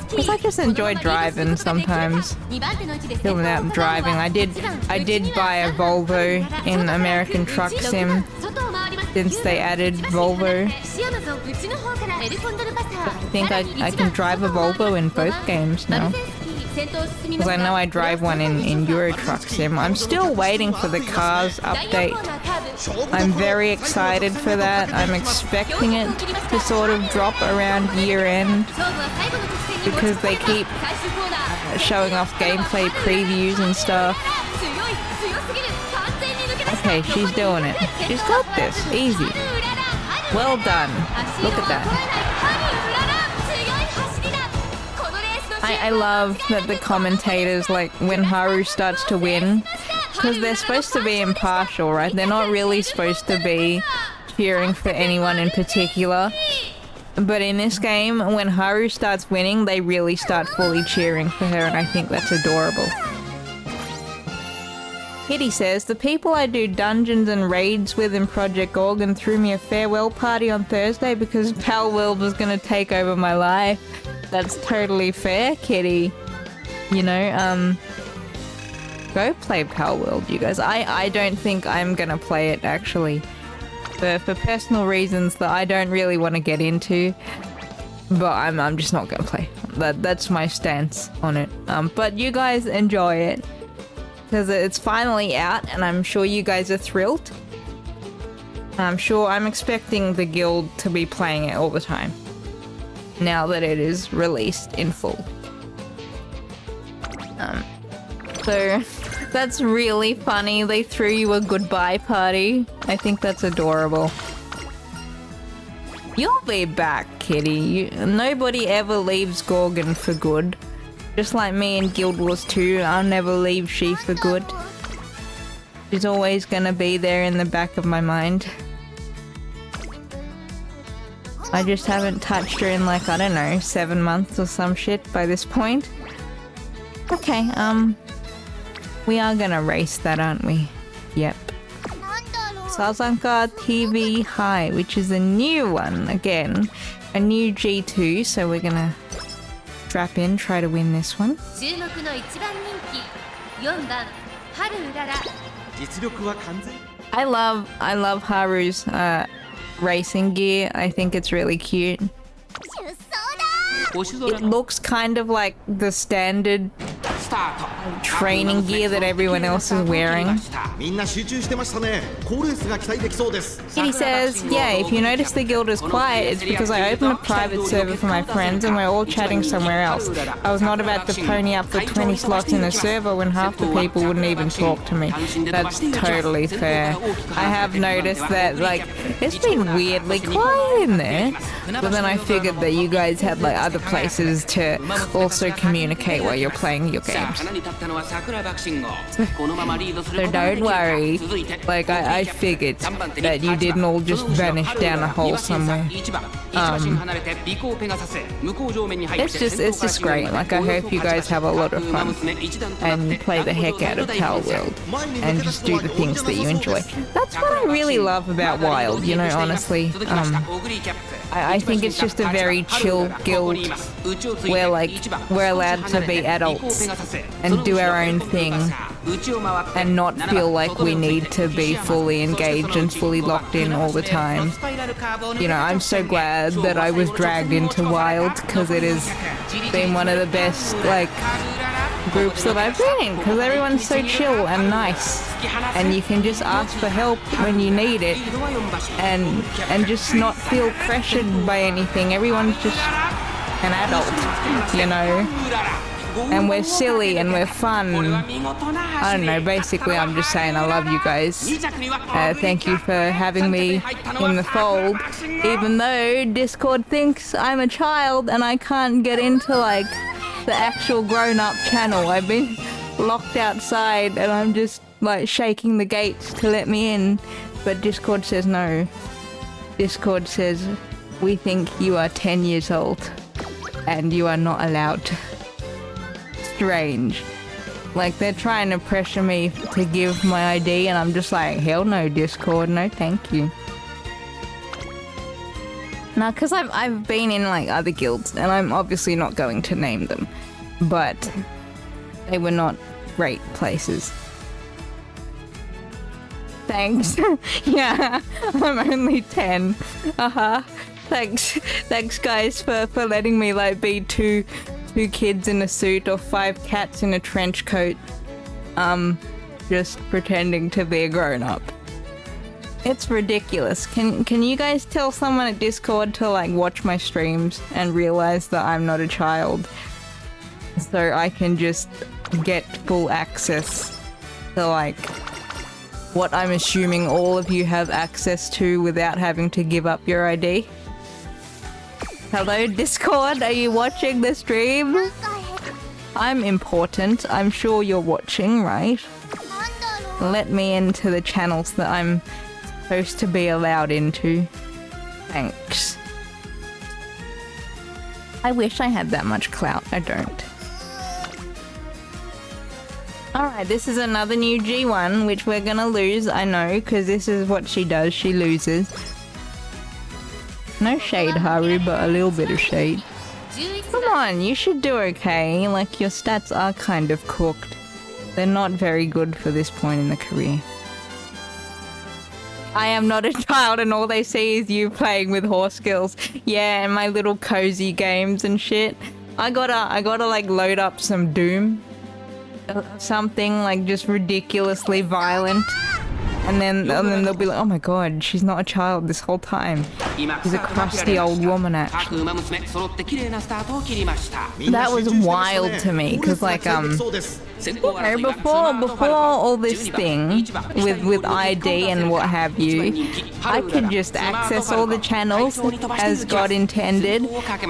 Speaker 2: Because I just enjoy driving sometimes. Feeling out and driving. I did buy a Volvo in American Truck Sim since they added Volvo. I think I can drive a Volvo in both games now. Because I know I drive one in Euro Truck Sim. I'm still waiting for the Cars update. I'm very excited for that. I'm expecting it to sort of drop around year end. Because they keep showing off gameplay previews and stuff. Okay, she's doing it. She's got this. Easy. Well done. Look at that. I love that the commentators, like, when Haru starts to win, because they're supposed to be impartial, right? They're not really supposed to be cheering for anyone in particular. But in this game, when Haru starts winning, they really start fully cheering for her, and I think that's adorable. Kitty says, the people I do dungeons and raids with in Project Gorgon threw me a farewell party on Thursday because Pal World was gonna take over my life. That's totally fair, Kitty. You know, go play Pal World, you guys. I don't think I'm gonna play it, actually. For personal reasons that I don't really want to get into. But I'm just not gonna play. That's my stance on it. But you guys enjoy it. Because it's finally out, and I'm sure you guys are thrilled. I'm expecting the guild to be playing it all the time. Now that it is released in full. So that's really funny. They threw you a goodbye party. I think that's adorable. You'll be back, Kitty. Nobody ever leaves Gorgon for good. Just like me in Guild Wars 2, I'll never leave she for good. She's always gonna be there in the back of my mind. I just haven't touched her in, like, I don't know, 7 months or some shit by this point. Okay, we are gonna race that, aren't we? Yep. Sazanka TV High, which is a new one, again. A new G2, so we're gonna strap in, try to win this one. I love Haru's racing gear. I think it's really cute. It looks kind of like the standard training gear that everyone else is wearing. Kitty says, yeah, if you notice the guild is quiet, it's because I opened a private server for my friends and we're all chatting somewhere else. I was not about to pony up for 20 slots in a server when half the people wouldn't even talk to me. That's totally fair. I have noticed that, like, it's been weirdly quiet in there. But then I figured that you guys had, like, other places to also communicate while you're playing your games. So don't worry, like I figured that you didn't all just vanish down a hole somewhere. It's just great. Like, I hope you guys have a lot of fun and play the heck out of Pal World and just do the things that you enjoy. That's what I really love about Wild, you know, honestly. I think it's just a very chill guild where, like, we're allowed to be adults and do our own thing and not feel like we need to be fully engaged and fully locked in all the time. You know, I'm so glad that I was dragged into Wild because it has been one of the best, like, groups that I've been in, because everyone's so chill and nice and you can just ask for help when you need it and just not feel pressured by anything. Everyone's just an adult, you know. and we're silly and we're fun. I don't know, basically I'm just saying I love you guys. Thank you for having me in the fold, even though Discord thinks I'm a child and I can't get into like the actual grown-up channel. I've been locked outside and I'm just like shaking the gates to let me in, but Discord says no. Discord says we think you are 10 years old and you are not allowed. Strange. Like they're trying to pressure me to give my ID and I'm just like, hell no, Discord, no thank you. Now, because I've been in like other guilds and I'm obviously not going to name them, but they were not great places. Thanks. Yeah, I'm only 10. Thanks guys for letting me like be two kids in a suit or 5 cats in a trench coat, just pretending to be a grown-up. It's ridiculous. Can you guys tell someone at Discord to like watch my streams and realize that I'm not a child, so I can just get full access to like what I'm assuming all of you have access to without having to give up your ID? Hello Discord, are you watching the stream? I'm important, I'm sure you're watching, right? Let me into the channels that I'm supposed to be allowed into. Thanks. I wish I had that much clout, I don't. Alright, this is another new G1, which we're gonna lose, I know, because this is what she does, she loses. No shade, Haru, but a little bit of shade. Come on, you should do okay, like your stats are kind of cooked. They're not very good for this point in the career. I am not a child and all they see is you playing with horse skills. Yeah, and my little cozy games and shit. I gotta like load up some Doom. Something like just ridiculously violent, and then they'll be like, oh my god, she's not a child this whole time. She's a crusty old woman actually. That was wild to me, because like before all this thing with ID and what have you, I could just access all the channels as God intended,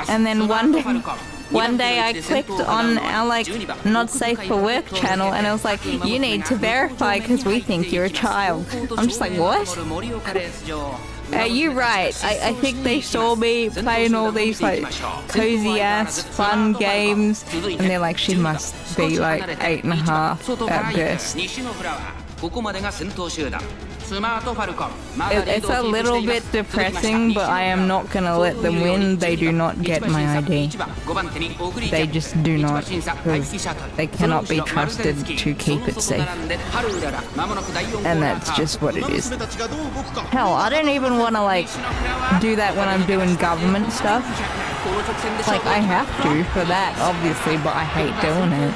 Speaker 2: and then one day I clicked on our like not safe for work channel and it was like, you need to verify because we think you're a child. I'm just like, what? You're right. I think they saw me playing all these like cozy ass fun games and they're like, she must be like 8.5 at best. It's a little bit depressing, but I am not gonna let them win. They do not get my ID. They just do not, because they cannot be trusted to keep it safe. And that's just what it is. Hell, I don't even want to like do that when I'm doing government stuff. Like, I have to for that, obviously, but I hate doing it.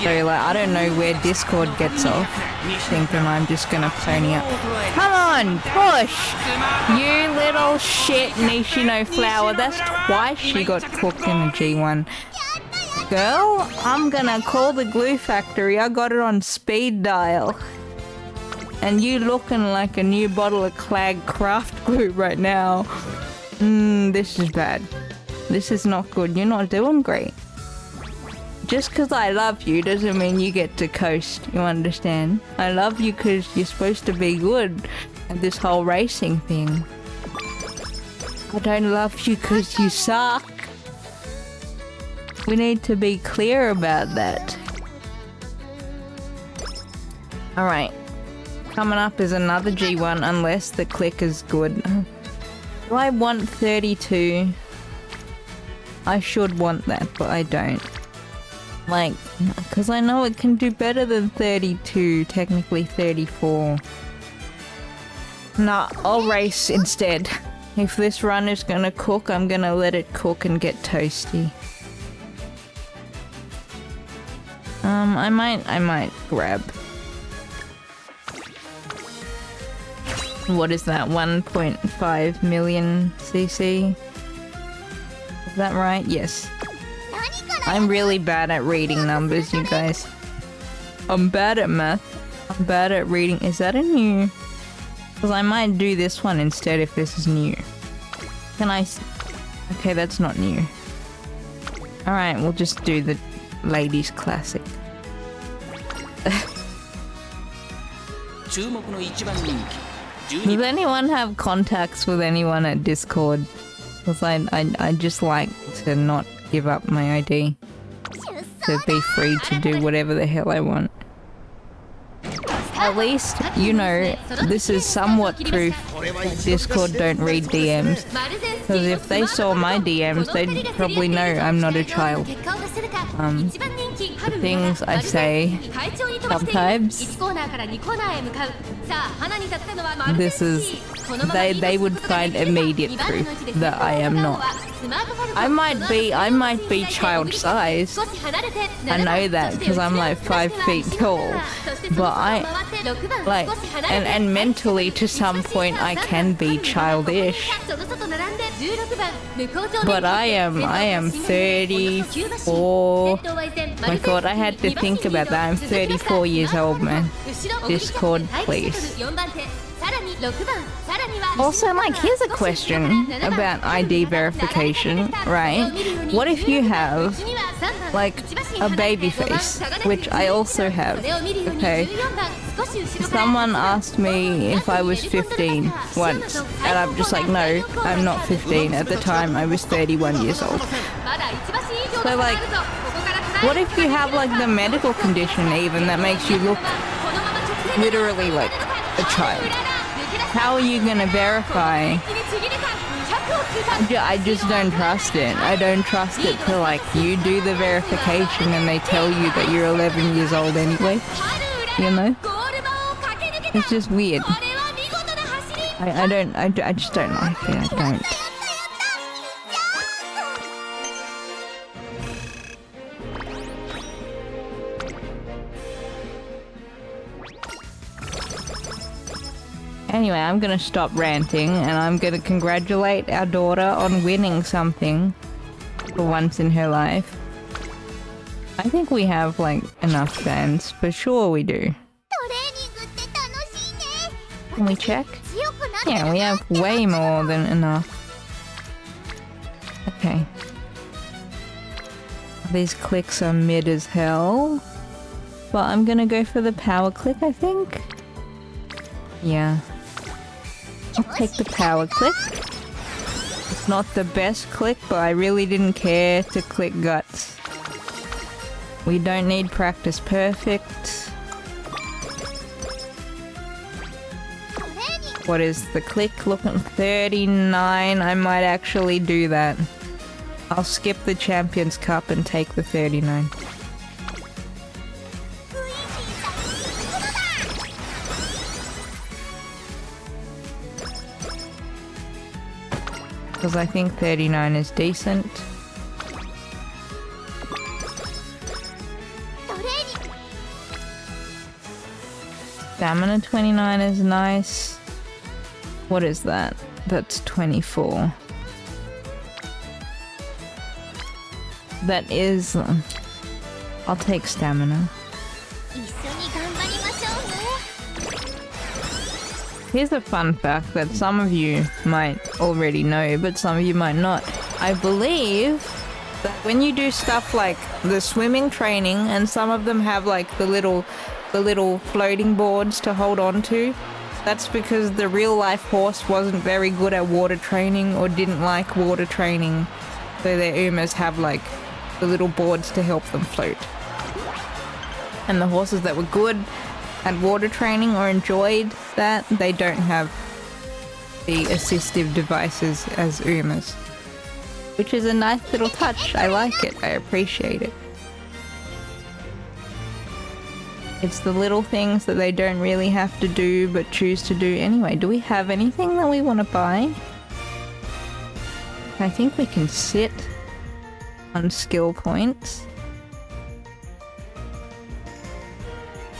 Speaker 2: So like, I don't know where Discord gets off thinking I'm just gonna pony up. Come on, push! You little shit Nishino flower. That's twice she got cooked in the G1. Girl, I'm gonna call the glue factory. I got it on speed dial. And you looking like a new bottle of Clag craft glue right now. This is bad. This is not good. You're not doing great. Just because I love you doesn't mean you get to coast, you understand? I love you because you're supposed to be good at this whole racing thing. I don't love you because you suck. We need to be clear about that. Alright. Coming up is another G1 unless the click is good. Do I want 32? I should want that, but I don't. Like, because I know it can do better than 32, technically 34. Nah, I'll race instead. If this run is gonna cook, I'm gonna let it cook and get toasty. I might grab. What is that, 1.5 million cc? Is that right? Yes. I'm really bad at reading numbers, you guys. I'm bad at math. I'm bad at reading. Is that a new? Because I might do this one instead if this is new. Can I? Okay, that's not new. Alright, we'll just do the ladies classic. Does anyone have contacts with anyone at Discord? Because I just like to not give up my ID. To be free to do whatever the hell I want. At least, you know, this is somewhat proof that Discord don't read DMs. Because if they saw my DMs, they'd probably know I'm not a child. The things I say sometimes, this is, they would find immediate proof that I am not. I might be child size. I know that because I'm like 5 feet tall. But and mentally to some point I can be childish. But I am 34. My god, I had to think about that. I'm 34 years old, man. Discord, please. Also, like, here's a question about ID verification, right? What if you have, like, a baby face, which I also have, okay? Someone asked me if I was 15 once, and I'm just like, no, I'm not 15. At the time, I was 31 years old. So, like, what if you have, like, the medical condition even that makes you look literally like a child? How are you gonna verify? I just don't trust it. I don't trust it to, like, you do the verification and they tell you that you're 11 years old anyway. You know? It's just weird. I just don't like it. I don't. Anyway, I'm gonna stop ranting and I'm gonna congratulate our daughter on winning something for once in her life. I think we have, like, enough fans. For sure we do. Can we check? Yeah, we have way more than enough. Okay. These clicks are mid as hell. But I'm gonna go for the power click, I think. Yeah. I'll take the power click. It's not the best click, but I really didn't care to click guts. We don't need practice perfect. What is the click looking? 39. I might actually do that. I'll skip the Champions Cup and take the 39. Because I think 39 is decent. Stamina 29 is nice. What is that? That's 24. That is... I'll take stamina. Here's a fun fact that some of you might already know, but some of you might not. I believe that when you do stuff like the swimming training, and some of them have like the little floating boards to hold on to, that's because the real life horse wasn't very good at water training or didn't like water training. So their Umas have like the little boards to help them float. And the horses that were good at water training or enjoyed that, they don't have the assistive devices as Umas. Which is a nice little touch. I like it. I appreciate it. It's the little things that they don't really have to do but choose to do anyway. Do we have anything that we want to buy? I think we can sit on skill points.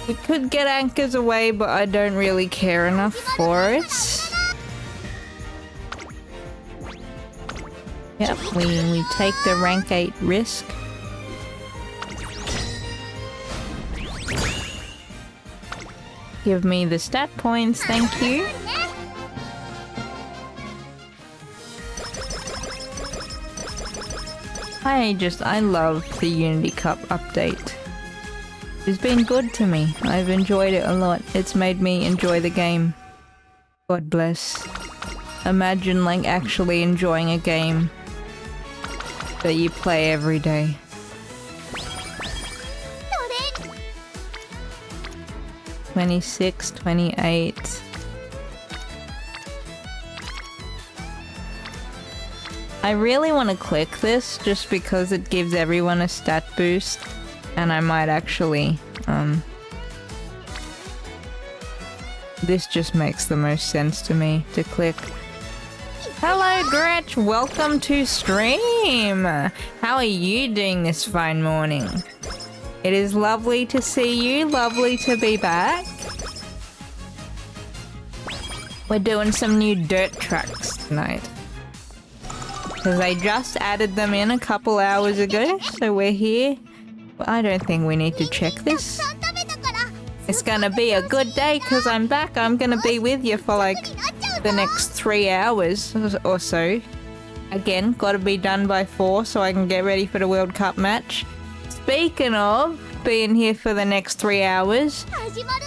Speaker 2: We could get anchors away, but I don't really care enough for it. Yep, we take the rank 8 risk. Give me the stat points, thank you. I love the Unity Cup update. It's been good to me. I've enjoyed it a lot. It's made me enjoy the game. God bless. Imagine like actually enjoying a game that you play every day.
Speaker 1: Tore.
Speaker 2: 26, 28. I really want to click this just because it gives everyone a stat boost, and I might actually, this just makes the most sense to me to click. Hello Gretch, welcome to stream! How are you doing this fine morning? It is lovely to see you, lovely to be back. We're doing some new dirt tracks tonight. Because I just added them in a couple hours ago, so we're here. But I don't think we need to check this. It's gonna be a good day because I'm back. I'm gonna be with you for like the next 3 hours or so. Again, gotta be done by 4 so I can get ready for the World Cup match. Speaking of being here for the next 3 hours,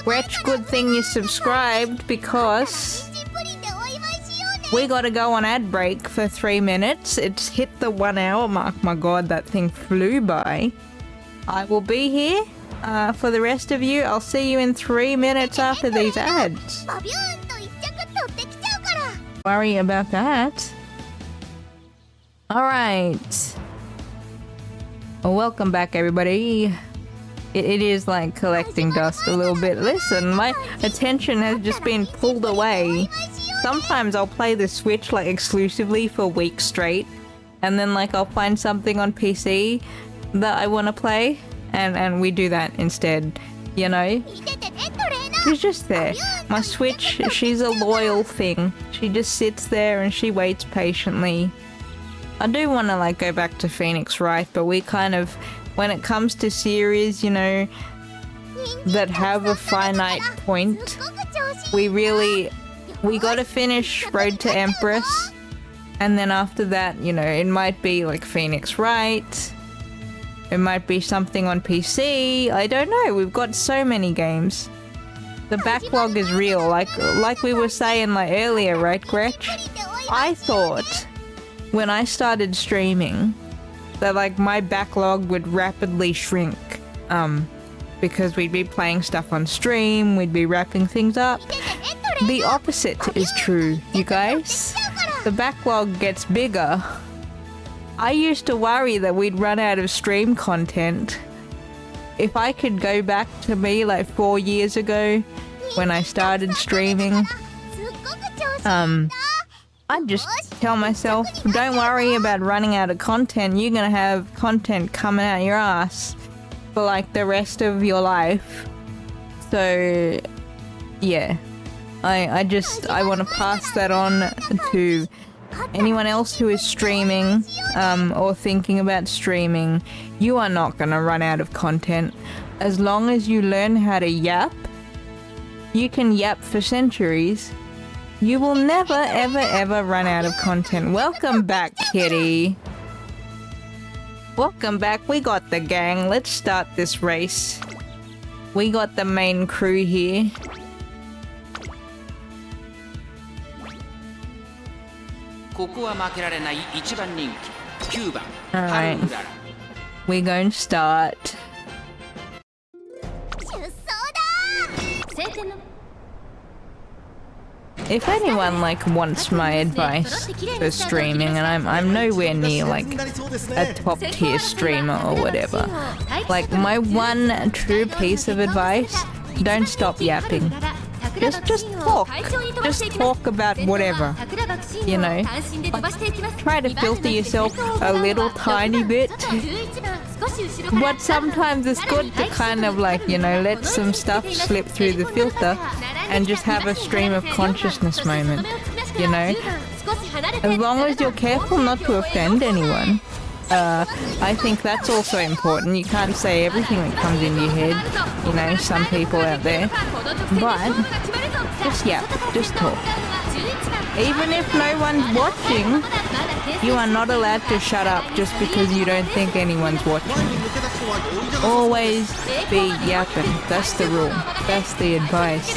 Speaker 2: Gretch, good thing you subscribed because we gotta go on ad break for 3 minutes. It's hit the 1 hour mark. My god, that thing flew by. I will be here for the rest of you. I'll see you in 3 minutes after these ads. Worry about that. Alright. Well, welcome back everybody. It is like collecting dust a little bit. Listen, my attention has just been pulled away. Sometimes I'll play the Switch like exclusively for weeks straight, and then like I'll find something on PC that I want to play, and we do that instead, you know? She's just there. My Switch, she's a loyal thing. She just sits there and she waits patiently. I do want to like go back to Phoenix Wright, but we kind of, when it comes to series, you know, that have a finite point, we gotta finish Road to Empress, and then after that, you know, it might be like Phoenix Wright, it might be something on PC, I don't know, we've got so many games. The backlog is real, like we were saying like earlier, right Gretch? I thought when I started streaming that like my backlog would rapidly shrink, because we'd be playing stuff on stream, we'd be wrapping things up. The opposite is true, you guys. The backlog gets bigger. I used to worry that we'd run out of stream content. If I could go back to me like 4 years ago when I started streaming, I'd just tell myself, don't worry about running out of content. You're gonna have content coming out your ass for like the rest of your life. So, yeah. I want to pass that on to anyone else who is streaming or thinking about streaming. You are not going to run out of content. As long as you learn how to yap, you can yap for centuries. You will never, ever, ever run out of content. Welcome back, kitty. Welcome back. We got the gang. Let's start this race. We got the main crew here. Alright, we're going to start. If anyone like wants my advice for streaming, and I'm nowhere near like a top tier streamer or whatever, like my one true piece of advice, don't stop yapping. Just talk about whatever, you know. Try to filter yourself a little tiny bit, but sometimes it's good to kind of like, you know, let some stuff slip through the filter and just have a stream of consciousness moment, you know. As long as you're careful not to offend anyone. I think that's also important. You can't say everything that comes into your head. You know, some people out there. But, just talk. Even if no one's watching, you are not allowed to shut up just because you don't think anyone's watching. Always be yapping. That's the rule. That's the advice.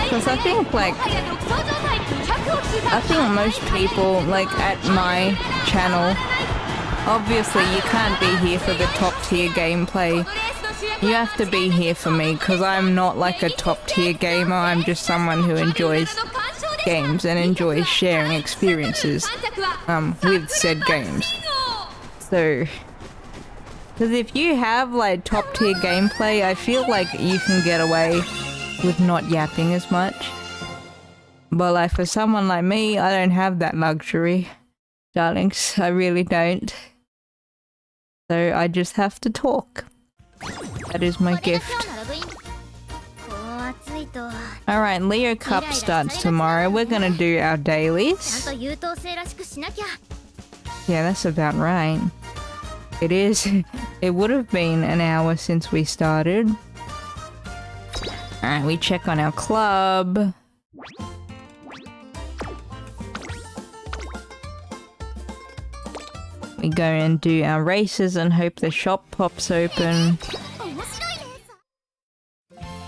Speaker 2: Because I think most people, like at my channel, obviously you can't be here for the top tier gameplay. You have to be here for me because I'm not like a top tier gamer. I'm just someone who enjoys games and enjoys sharing experiences with said games. So, because if you have like top tier gameplay, I feel like you can get away with not yapping as much. But like for someone like me, I don't have that luxury, darlings. I really don't. So I just have to talk. That is my gift. Alright, Leo Cup starts tomorrow. We're gonna do our dailies. Yeah, that's about right. It is. It would have been an hour since we started. Alright, we check on our club. We go and do our races and hope the shop pops open.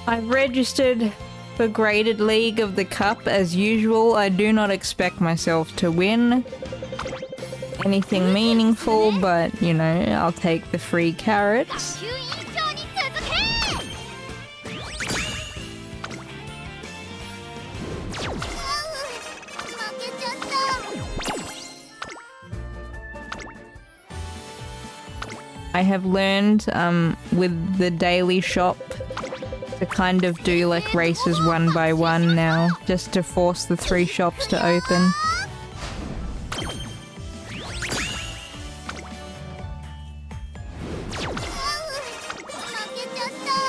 Speaker 2: I've registered for Graded League of the Cup as usual. I do not expect myself to win anything meaningful, but you know, I'll take the free carrots. I have learned with the daily shop to kind of do like races one by one now, just to force the 3 shops to open.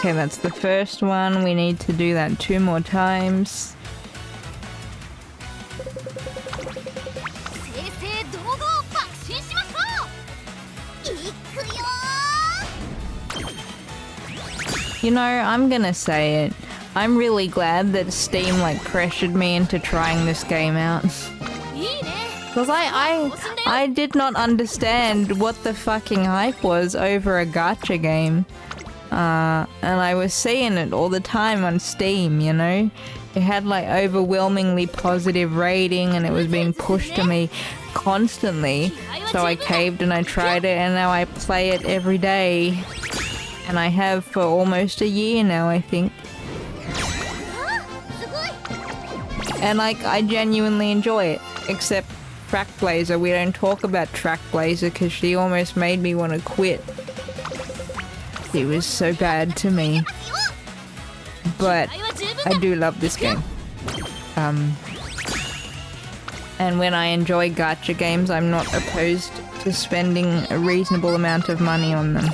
Speaker 2: Okay, that's the first one. We need to do that 2 more times. You know, I'm gonna say it. I'm really glad that Steam like pressured me into trying this game out. Because I did not understand what the fucking hype was over a gacha game. And I was seeing it all the time on Steam, you know? It had like overwhelmingly positive rating and it was being pushed to me constantly. So I caved and I tried it and now I play it every day. And I have for almost a year now, I think. And like, I genuinely enjoy it. Except Track Blazer. We don't talk about Track Blazer because she almost made me want to quit. She was so bad to me. But I do love this game. And when I enjoy gacha games, I'm not opposed to spending a reasonable amount of money on them.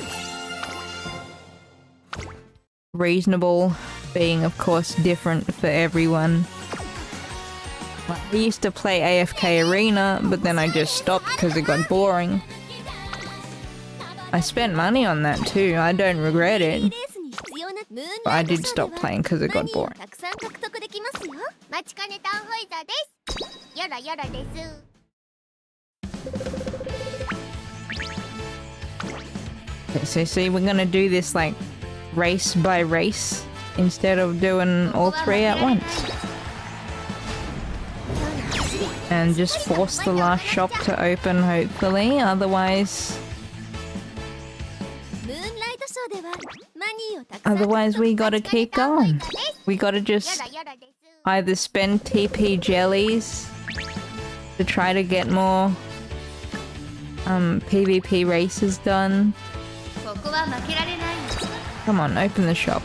Speaker 2: Reasonable being, of course, different for everyone. I used to play AFK Arena, but then I just stopped because it got boring. I spent money on that too, I don't regret it. But I did stop playing because it got boring. Okay, so see, we're gonna do this like race by race instead of doing all 3 at once. And just force the last shop to open, hopefully, otherwise we gotta keep going. We gotta just either spend TP jellies to try to get more PvP races done. Come on, open the shop.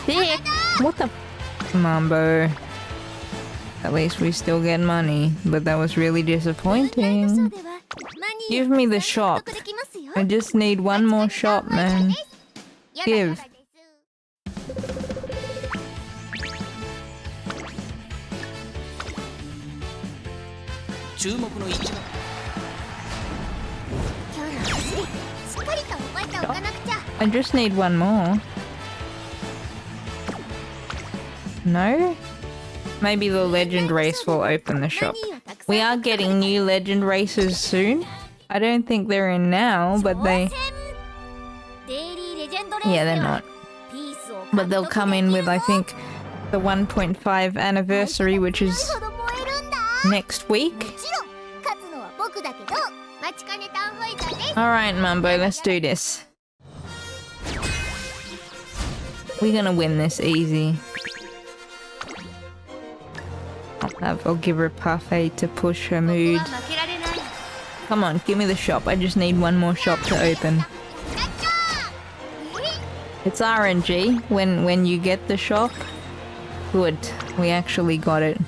Speaker 2: Dick! What the Mambo? At least we still get money, but that was really disappointing. Give me the shop. I just need one more shop, man. Give.
Speaker 3: 注目の一番。
Speaker 1: 今日の走りしっかりと覚えておかなくちゃ。
Speaker 2: I just need one more. No? Maybe the legend race will open the shop. We are getting new legend races soon. I don't think they're in now, but they... Yeah, they're not. But they'll come in with, I think, the 1.5 anniversary, which is next week. Alright, Mumbo, let's do this. We're gonna win this easy. I'll give her a parfait to push her mood. Come on, give me the shop. I just need one more shop to open. It's RNG when you get the shop. Good, we actually got it.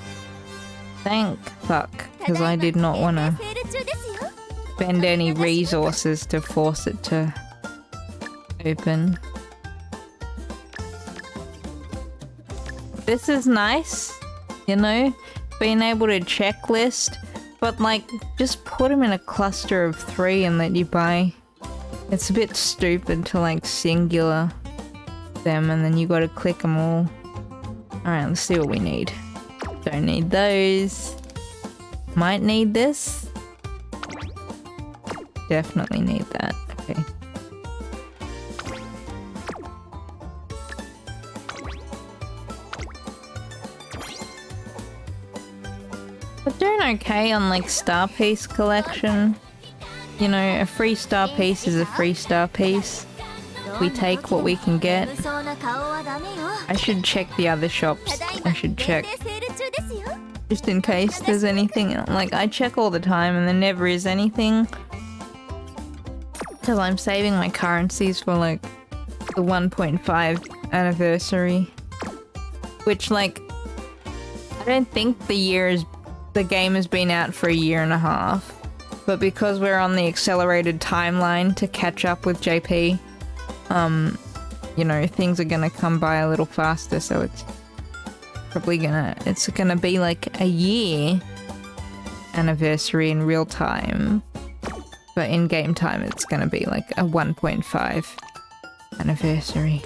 Speaker 2: Thank fuck, because I did not want to spend any resources to force it to open. This is nice, you know, being able to checklist, but like, just put them in a cluster of 3 and let you buy. It's a bit stupid to like singular them and then you gotta click them all. Alright, let's see what we need. Don't need those. Might need this. Definitely need that. Okay. We're doing okay on like star piece collection. You know, a free star piece is a free star piece. We take what we can get. I should check the other shops. I should check. Just in case there's anything. Like, I check all the time and there never is anything. Because I'm saving my currencies for like the 1.5 anniversary. Which, like, I don't think the game has been out for 1.5 years. But because we're on the accelerated timeline to catch up with JP, you know, things are gonna come by a little faster, so it's probably it's gonna be like a 1 year anniversary in real time. But in game time, it's gonna be like a 1.5 anniversary.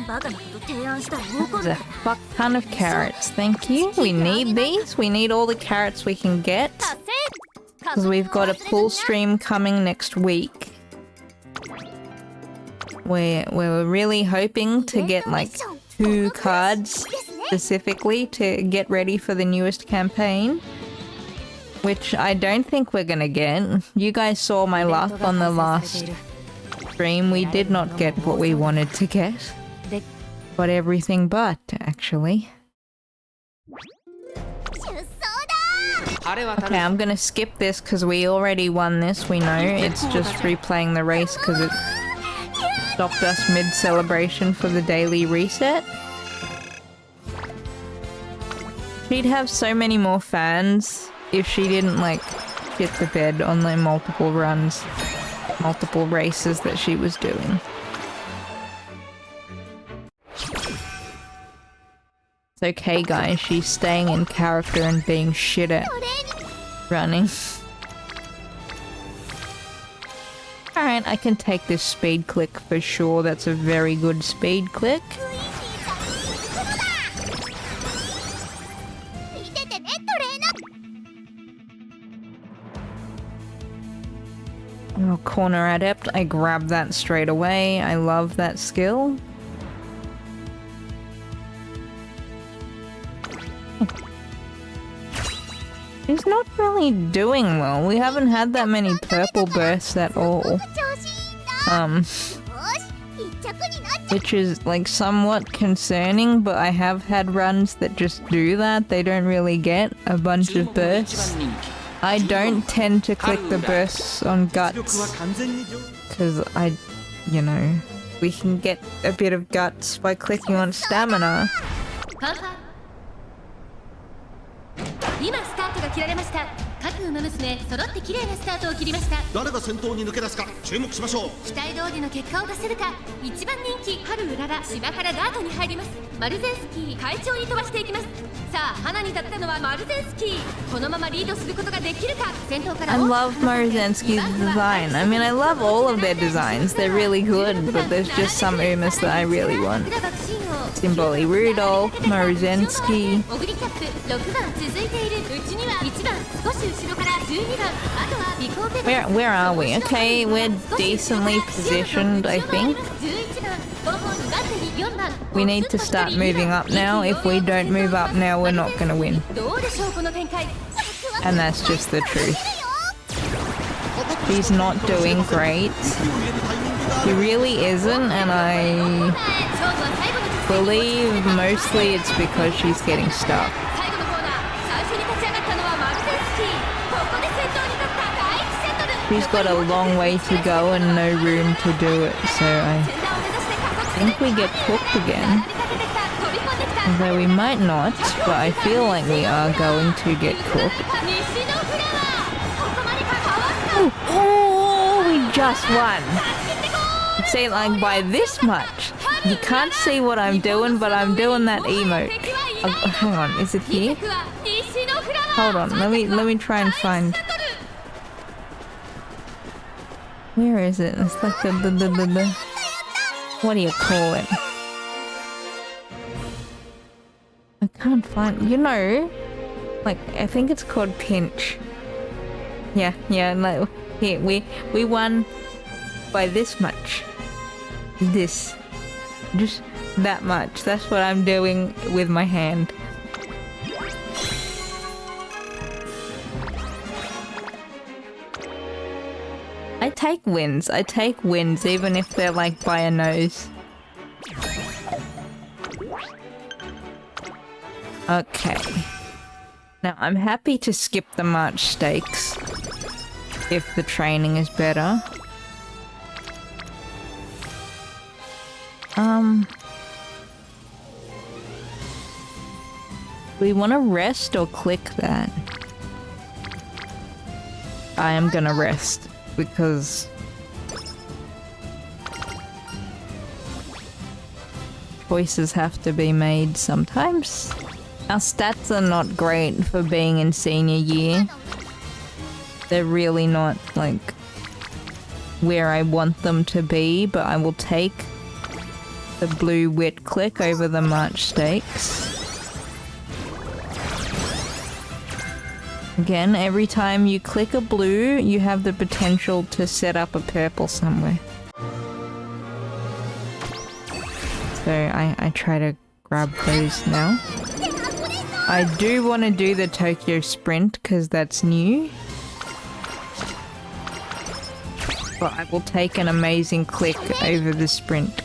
Speaker 2: There's a fuck ton of carrots, thank you. We need these. We need all the carrots we can get. Because we've got a pull stream coming next week. We're really hoping to get like 2 cards specifically to get ready for the newest campaign. Which I don't think we're gonna get. You guys saw my luck on the last stream. We did not get what we wanted to get. Got everything but, actually. Okay, I'm gonna skip this because we already won this, we know. It's just replaying the race because it stopped us mid-celebration for the daily reset. She'd have so many more fans if she didn't, like, shit the bed on the multiple runs, multiple races that she was doing. It's okay, guys, she's staying in character and being shit at running. Alright, I can take this speed click for sure. That's a very good speed click. Oh, corner adept, I grab that straight away. I love that skill. She's not really doing well. We haven't had that many purple bursts at all. Which is like somewhat concerning, but I have had runs that just do that. They don't really get a bunch of bursts. I don't tend to click the bursts on guts because you know, we can get a bit of guts by clicking on stamina.
Speaker 3: 各馬娘揃って綺麗なスタートを切りました。
Speaker 4: 誰が先頭に抜け出すか注目しましょう。
Speaker 3: 期待通りの結果を出せるか。一番人気春うらら芝からガードに入ります。マルゼンスキー快調に飛ばしていきます。さあ花に立ったのはマルゼンスキー。このままリードすることができるか。先頭から
Speaker 2: I love Maruzensky's design. I mean, I love all of their designs. They're really good, but there's just some Umas that I really want. Simboli Rudolph, Maruzensky.
Speaker 3: オグリキャップ6番続いている。うちには1番少し後ろから12番。あとはリコーペ
Speaker 2: Where are we? Okay, we're decently positioned, I think.
Speaker 3: 11番5本バッテリー4番。
Speaker 2: We need to start moving up now. If we don't move up now, we're not gonna win.
Speaker 3: どうでしょうこの展開。
Speaker 2: And that's just the truth. She's not doing great. She really isn't, and I
Speaker 3: 勝負は最後の直線。
Speaker 2: believe mostly it's because she's getting stuck.
Speaker 3: 最後のコーナー最初に立ち上がったのはマルゼンスキー。ここで先頭に立った第1セットル。
Speaker 2: She's got a long way to go and no room to do it, so I
Speaker 3: 先端を目指して加速する。
Speaker 2: think we get cooked again.
Speaker 3: 並びかけてきた飛び込んできた。
Speaker 2: Although we might not, but I feel like we are going to get cooked.
Speaker 3: 西のフラワーここまでかかわすか。
Speaker 2: Oh, we just won. See, like by this much. You can't see what I'm doing, but I'm doing that emote. Oh, hang on, is it here?
Speaker 3: 敵は西のフラワー。
Speaker 2: Hold on, let me try and find. Where is it? It's like the what do you call it? I can't find. You know, like I think it's called pinch. Yeah, like here we won by this much. This, just that much. That's what I'm doing with my hand. I take wins. I take wins even if they're like by a nose. Okay. Now I'm happy to skip the March stakes if the training is better. We want to rest or click that? I am gonna rest because choices have to be made sometimes. Our stats are not great for being in senior year. They're really not like where I want them to be, but I will take the blue wit click over the March stakes. Again, every time you click a blue, you have the potential to set up a purple somewhere. So I try to grab those now. I do want to do the Tokyo Sprint because that's new. But I will take an amazing click over the sprint.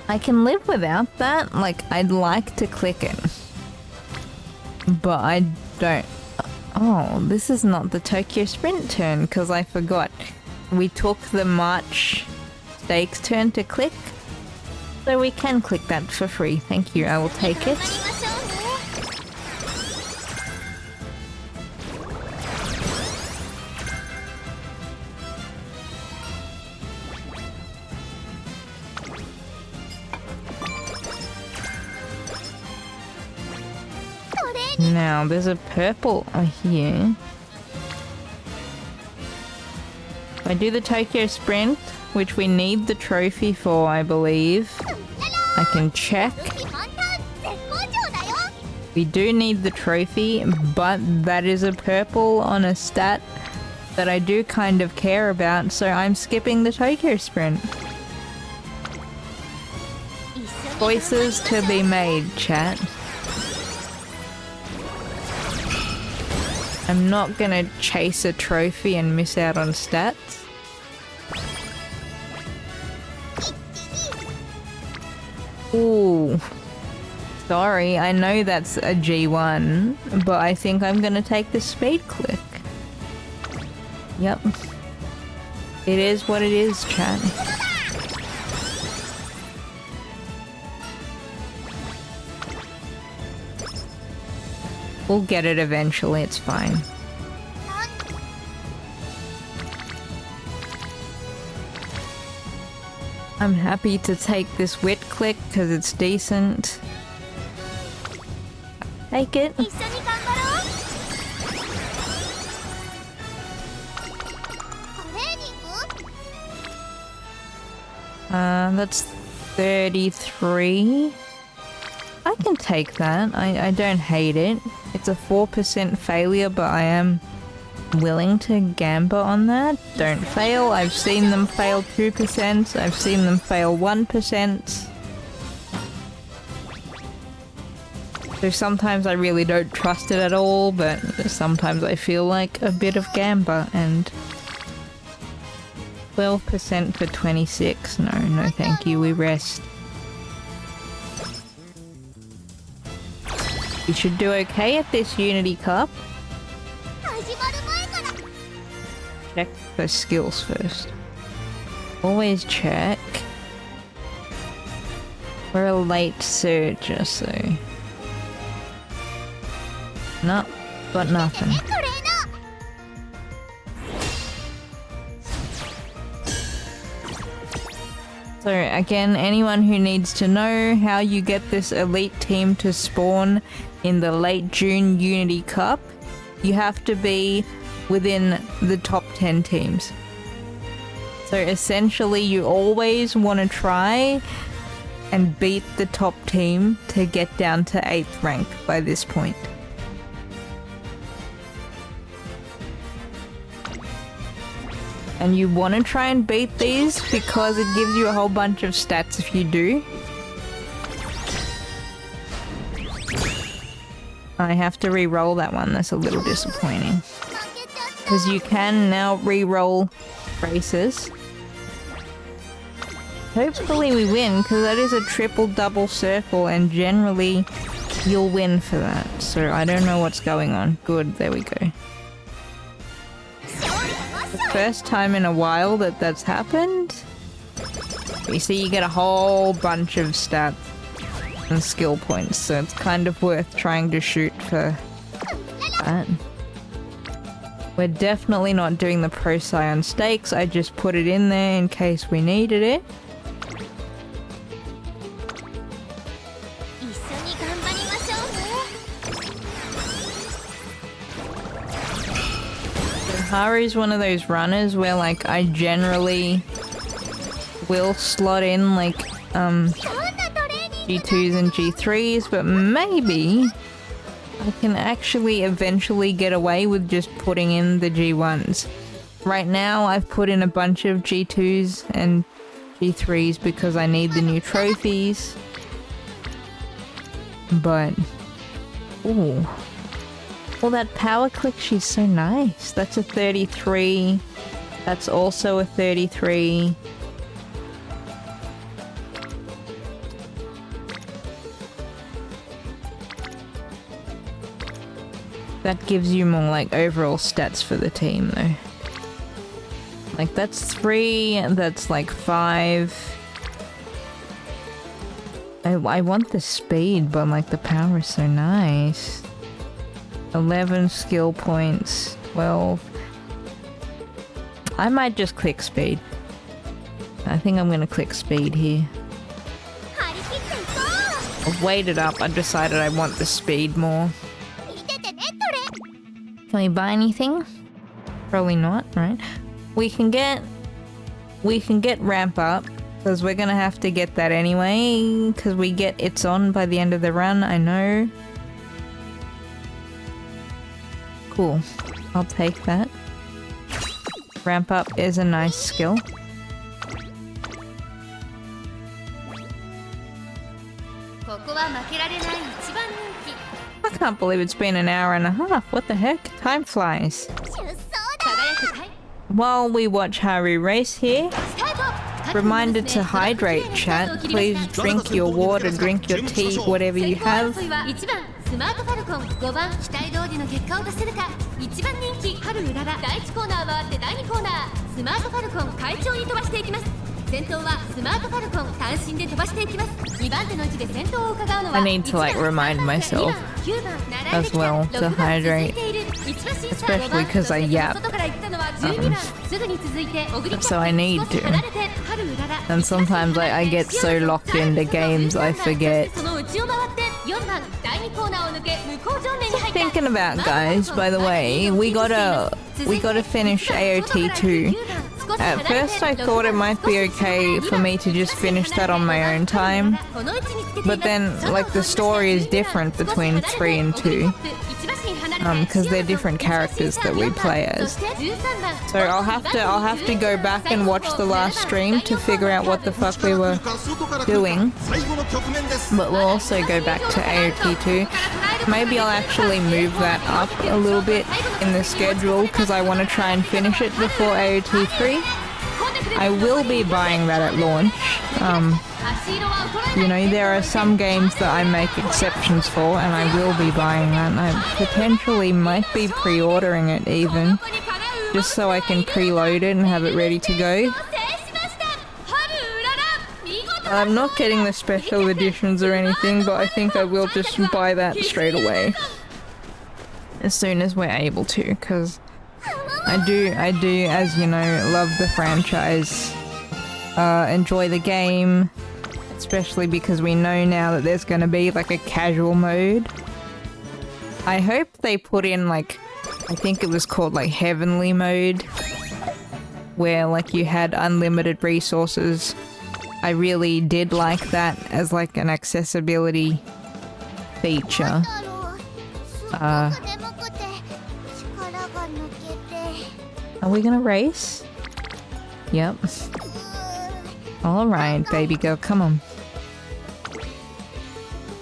Speaker 2: I can live without that. Like, I'd like to click it. But I don't. Oh, this is not the Tokyo Sprint turn because I forgot. We took the March stakes turn to click. So we can click that for free. Thank you, I will take it. Now, there's a purple here. If I do the Tokyo Sprint, which we need the trophy for, I believe, I can check. We do need the trophy, but that is a purple on a stat that I do kind of care about, so I'm skipping the Tokyo Sprint. Choices to be made, chat. I'm not gonna chase a trophy and miss out on stats. Ooh. Sorry, I know that's a G1, but I think I'm gonna take the speed click. Yep. It is what it is, chat. We'll get it eventually, it's fine. I'm happy to take this wit click because it's decent. Take it.
Speaker 1: 一緒に頑張ろう。トレーニング？
Speaker 2: That's 33. I can take that. I don't hate it. It's a 4% failure, but I am willing to gamble on that. Don't fail. I've seen them fail 2%. I've seen them fail 1%. So sometimes I really don't trust it at all, but sometimes I feel like a bit of gamba, and 12% for 26. No thank you, we rest. We should do okay at this Unity Cup.
Speaker 1: 始まる前から。
Speaker 2: Check for skills first. Always check. We're a late searcher, so... No, got nothing.
Speaker 1: トレーナー。
Speaker 2: So again, anyone who needs to know how you get this elite team to spawn in the late June Unity Cup, you have to be within the top 10 teams. So essentially you always want to try and beat the top team to get down to 8th rank by this point. And you want to try and beat these because it gives you a whole bunch of stats if you do. I have to re-roll that one, that's a little disappointing. Because you can now re-roll races. Hopefully we win, because that is a triple double circle and generally you'll win for that. So I don't know what's going on. Good, there we go. The first time in a while that that's happened. You see, you get a whole bunch of stats and skill points, so it's kind of worth trying to shoot for that. We're definitely not doing the Pro Scion stakes, I just put it in there in case we needed it.
Speaker 1: 一緒に頑張りましょうね。
Speaker 2: Haru's one of those runners where like I generally will slot in like G2s and G3s, but maybe I can actually eventually get away with just putting in the G1s. Right now I've put in a bunch of G2s and G3s because I need the new trophies. But ooh. Well, that power click, she's so nice. That's a 33. That's also a 33. That gives you more like overall stats for the team though. Like that's 3, that's like 5. I want the speed, but like the power is so nice. 11 skill points, 12. I might just click speed. I think I'm gonna click speed here.
Speaker 1: 張り切っていこ
Speaker 2: I've weighed it up, I decided I want the speed more.
Speaker 1: う。見ててね、トレ。
Speaker 2: Can we buy anything? Probably not, right? We can get ramp up, because we're gonna have to get that anyway, because we get it's on by the end of the run, I know. Cool. I'll take that. Ramp up is a nice skill. I can't believe it's been an hour and a half. What the heck? Time flies.
Speaker 1: 出走だ。
Speaker 2: While we watch Haru race here, reminder to hydrate, chat. Please drink your water, drink your tea, whatever you have.
Speaker 3: 1番スマートファルコン、5番期待通りの結果を出せるか。1番人気春うらら、第1コーナー回って第2コーナースマートファルコン快調に飛ばしていきます。先頭はスマートファルコン単身で飛ばしていきます。2番手の位置で先頭を伺うのは
Speaker 2: I need to like remind myself as well to hydrate, especially because I yap. So I need to. And sometimes I get so locked into games I forget. Thinking about guys, by the way, we gotta finish AOT 2. At first I thought it might be okay for me to just finish that on my own time, but then like the story is different between 3 and 2. Because they're different characters that we play as. So I'll have to go back and watch the last stream to figure out what the fuck we were doing. But we'll also go back to AOT 2. Maybe I'll actually move that up a little bit in the schedule because I want to try and finish it before AOT 3. I will be buying that at launch. You know, there are some games that I make exceptions for, and I will be buying that. I potentially might be pre-ordering it even, just so I can preload it and have it ready to go. I'm not getting the special editions or anything, but I think I will just buy that straight away as soon as we're able to, because I do, as you know, love the franchise, enjoy the game. Especially because we know now that there's gonna be like a casual mode. I hope they put in like, I think it was called like heavenly mode, where like you had unlimited resources. I really did like that as like an accessibility feature. Are we gonna race? Yep. Alright, baby girl, come on.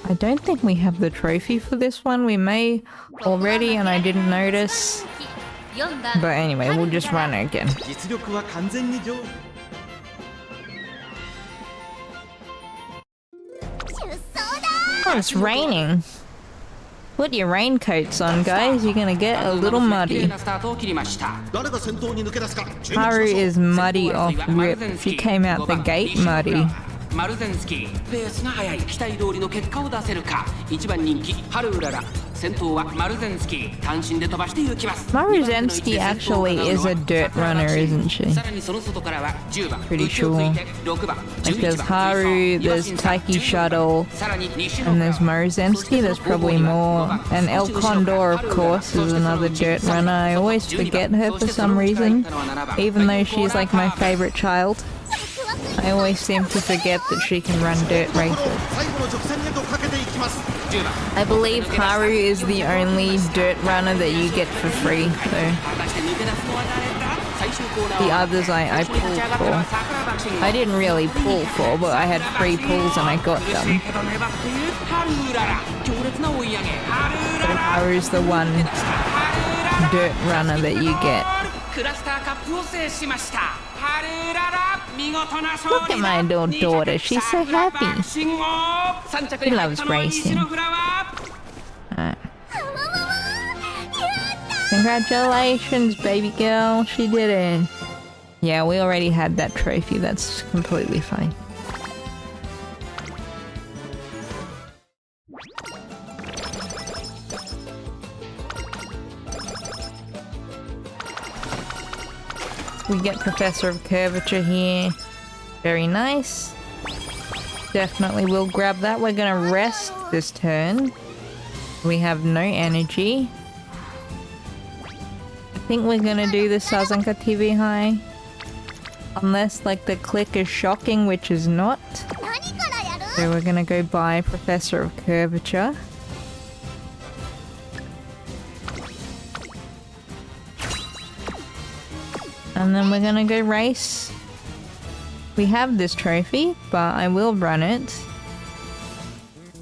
Speaker 2: I don't think we have the trophy for this one. We may already and I didn't notice. But anyway, we'll just run it again. Oh, it's raining. Put your raincoats on, guys. You're gonna get a little muddy. Haru is muddy off rip. She came out the gate muddy. Maruzenski actually is a dirt runner, isn't she? Pretty sure. Like there's Haru, there's Taiki Shuttle, and there's Maruzenski. There's probably more. And El Condor, of course, is another dirt runner. I always forget her for some reason, even though she's like my favorite child. I always seem to forget that she can run dirt races. I believe Haru is the only dirt runner that you get for free, so the others I pulled for. I didn't really pull for, but I had free pulls and I got them. So Haru's the one dirt runner that you get. Look at my little daughter, she's so happy. She loves racing. Alright. Congratulations, baby girl, she did it. Yeah, we already had that trophy, that's completely fine. We get Professor of Curvature here. Very nice. Definitely will grab that. We're gonna rest this turn. We have no energy. I think we're gonna do the Sazanka TV High. Unless like the click is shocking, which is not. So we're gonna go buy Professor of Curvature. And then we're gonna go race. We have this trophy, but I will run it.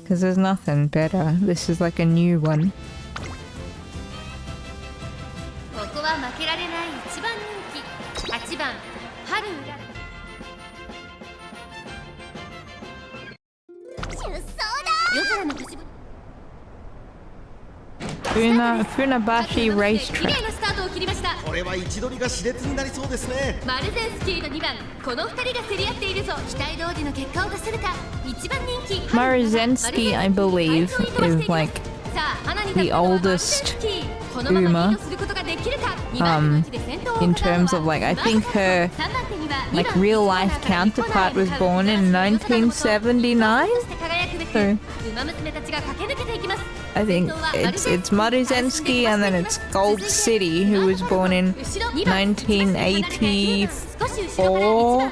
Speaker 2: Because there's nothing better. This is like a new one. Funabashi Racetrack.
Speaker 3: 切りました。
Speaker 4: これは位置取りが熾烈になりそうですね。
Speaker 3: マルゼンスキーの2番、この2人が競り合っているぞ。期待通りの結果を出せるか。1番人気
Speaker 2: Maruzensky, I believe, is like
Speaker 3: さあ、花に
Speaker 2: the oldest
Speaker 3: このままリードすることができるか。
Speaker 2: in terms of like, I think her like real life counterpart was born in 1979. So I think it's Maruzensky and then it's Gold City, who was born in 1984.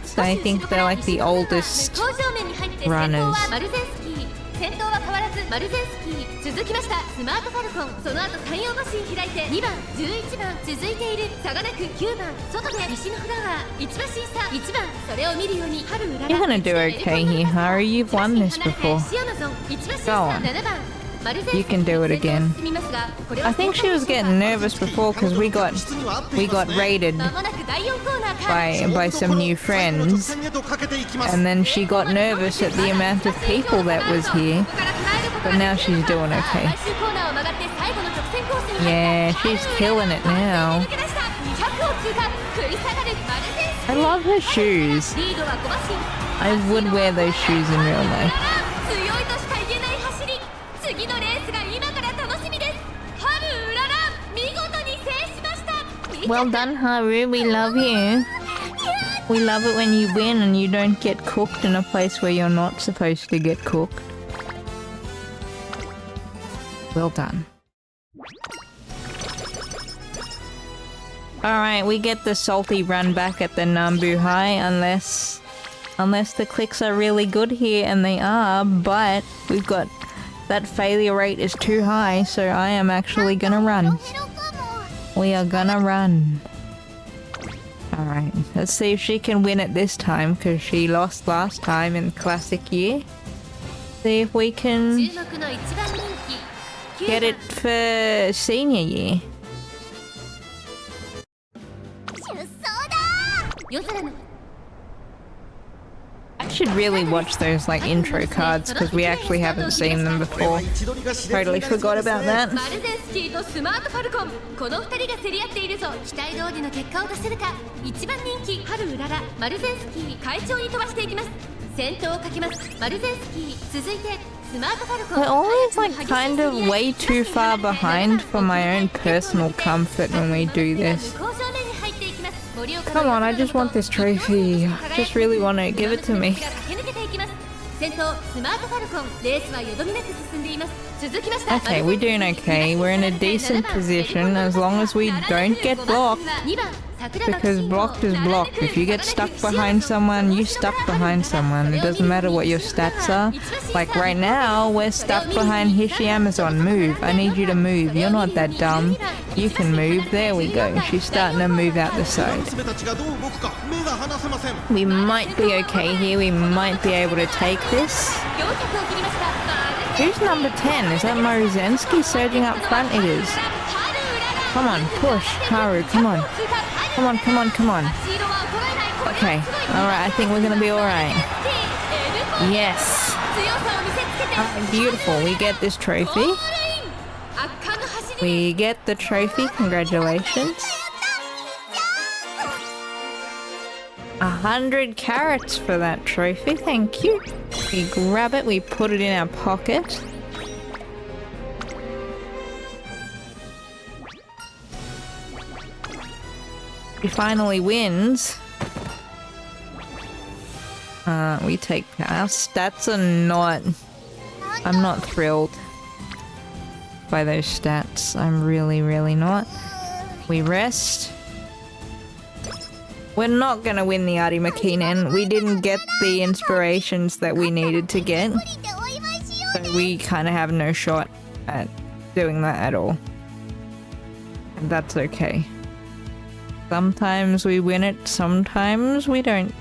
Speaker 2: So I think they're like the oldest runners.
Speaker 3: 先頭は変わらずマルゼンスキー。続きましたスマートファルコン。その後太陽マシン開いて2番11番続いている。差がなく9番外で石のフラワー。1馬身差1番。それを見るように春うらら。
Speaker 2: You're gonna do okay here, Haru. You've won this before. Go on. You can do it again. I think she was getting nervous before because we got raided by some new friends, and then she got nervous at the amount of people that was here. But now she's doing okay. Yeah, she's killing it now. I love her shoes. I would wear those shoes in real life.
Speaker 3: 次のレースが今から楽しみです。春うらら見事に制しました。
Speaker 2: Well done, Haru. We love you. We love it when you win and you don't get cooked in a place where you're not supposed to get cooked. Well done. Alright, we get the salty run back at the Nambu High unless the clicks are really good here, and they are, but we've got that failure rate is too high, so I am actually gonna run. We are gonna run. Alright, let's see if she can win it this time, because she lost last time in Classic Year. See if we can get it for Senior Year. I should really watch those like intro cards because we actually haven't seen them before. Totally forgot about that.
Speaker 3: マルゼンスキーとスマートファルコン、この2人が競り合っているぞ。期待通りの結果を出せるか。1番人気春うらら、マルゼンスキー快調に飛ばしていきます。先頭をかけますマルゼンスキー。続いてスマートファルコン。
Speaker 2: We're always like kind of way too far behind for my own personal comfort when we do this. Come on, I just want this trophy. I just really want to give it to me. Okay, we're doing okay. We're in a decent position as long as we don't get blocked. Because blocked is blocked. If you get stuck behind someone, you stuck behind someone. It doesn't matter what your stats are. Like right now, we're stuck behind Hishi Amazon. Move. I need you to move. You're not that dumb. You can move. There we go. She's starting to move out the side. We might be okay here. We might be able to take this. Who's number 10? Is that Maruzensky surging up front? It is. Come on, push. Haru, come on. Come on, come on, come on. Okay, alright, I think we're gonna be alright. Yes! Alright, beautiful. We get this trophy. We get the trophy, congratulations. 100 carrots for that trophy, thank you. We grab it, we put it in our pocket. He finally wins. We take our stats are not. I'm not thrilled by those stats. I'm really, really not. We rest. We're not gonna win the Arimakinen. We didn't get the inspirations that we needed to get. So we kind of have no shot at doing that at all. And that's okay. Sometimes we win it, sometimes we don't.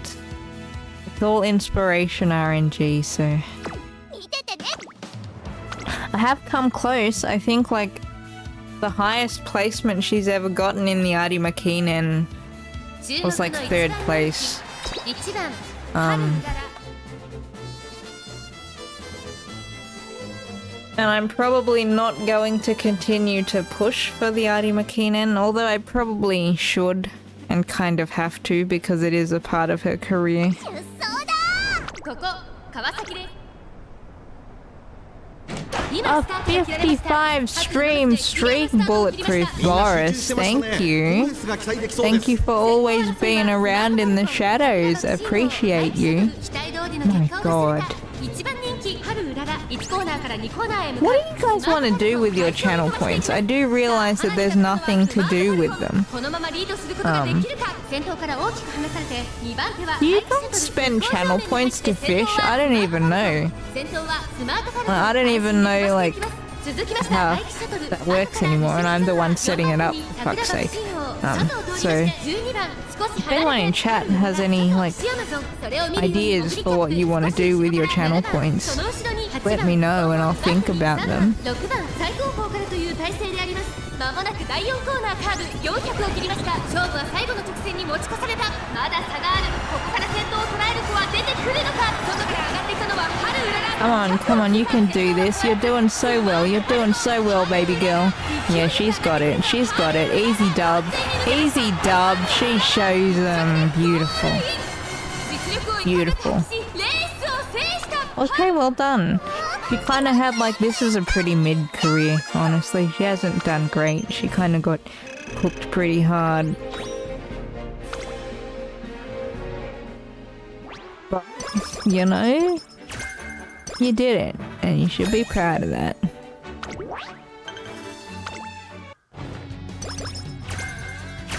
Speaker 2: It's all inspiration RNG, so... I have come close. I think like the highest placement she's ever gotten in the Arimakinen was like 3rd place. And I'm probably not going to continue to push for the Arima Kinen, although I probably should and kind of have to because it is a part of her career.
Speaker 3: ここ川崎です
Speaker 2: A 55 stream streak, Bulletproof Boris. Thank you. Thank you for always being around in the shadows. Appreciate you. My god. What do you guys want to do with your channel points? I do realize that there's nothing to do with them. You don't spend channel points to fish? I don't even know. I don't even know like how that works anymore, and I'm the one setting it up, for fuck's sake. So if anyone in chat has any like ideas for what you want to do with your channel points, let me know and I'll think about them.
Speaker 3: まもなく第4コーナーカーブ400を切りました。勝負は最後の直線に持ち越された。まだ差がある。ここから先頭を捉える子は出てくるのか。外から上がってきたのは春うらら。
Speaker 2: Come on, come on, you can do this. You're doing so well. You're doing so well, baby girl. Yeah, she's got it. She's got it. Easy dub. Easy dub. She shows them. Beautiful. Beautiful. Okay, well done. She kind of had like this is a pretty mid-career, honestly. She hasn't done great. She kind of got cooked pretty hard. But, you know, you did it, and you should be proud of that.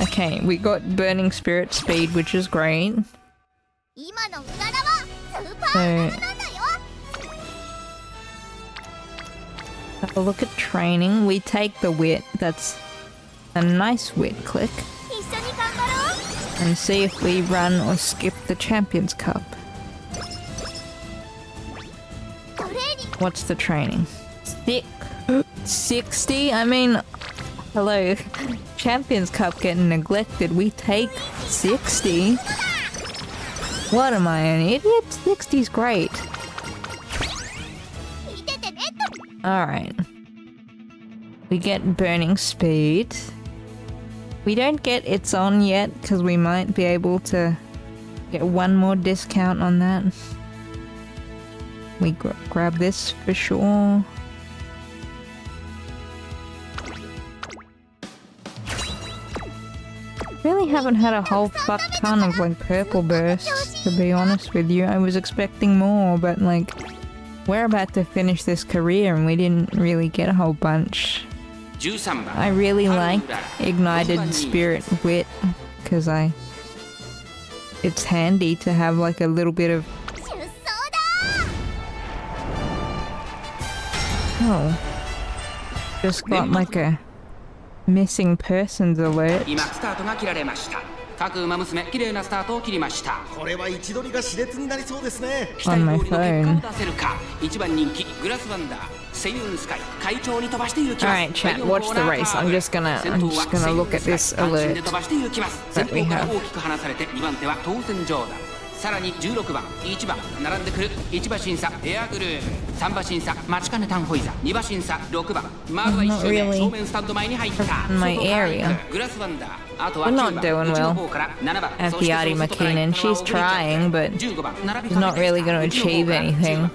Speaker 2: Okay, we got Burning Spirit speed, which is great. So, have a look at training. We take the wit. That's a nice wit click. And see if we run or skip the Champions Cup. What's the training? 60? I mean, hello. Champions Cup getting neglected. We take 60? What am I, an idiot? 60's great. Alright. We get Burning Speed. We don't get It's On yet, because we might be able to get one more discount on that. We grab this for sure. Really haven't had a whole fuck ton of like purple bursts, to be honest with you. I was expecting more, but like we're about to finish this career and we didn't really get a whole bunch. I really like Ignited Spirit Wit because it's handy to have like a little bit of... Oh. Just got like a missing persons alert.
Speaker 5: 各馬娘綺麗なスタートを切りました。
Speaker 4: これは位置取りが熾烈になりそうですね。
Speaker 5: 期待通りの結果を出せるか。1番人気グラスワンダー、セイウンスカイ、会長に飛ばして行きます。
Speaker 2: Alright, chat, watch the race. I'm just gonna look at this alert
Speaker 5: 先頭から大きく離されて2番手は当選上段。さらに16番、1番並んでくる1馬審査エアグルーム、3馬審査待ちかねタンホイザ、2馬審査6番、まずは1周目正面スタンド前に入った。
Speaker 2: my area.
Speaker 5: グラスワンダー。
Speaker 2: We're not doing well at the Arima Kinen. She's trying, but she's not really going to achieve anything.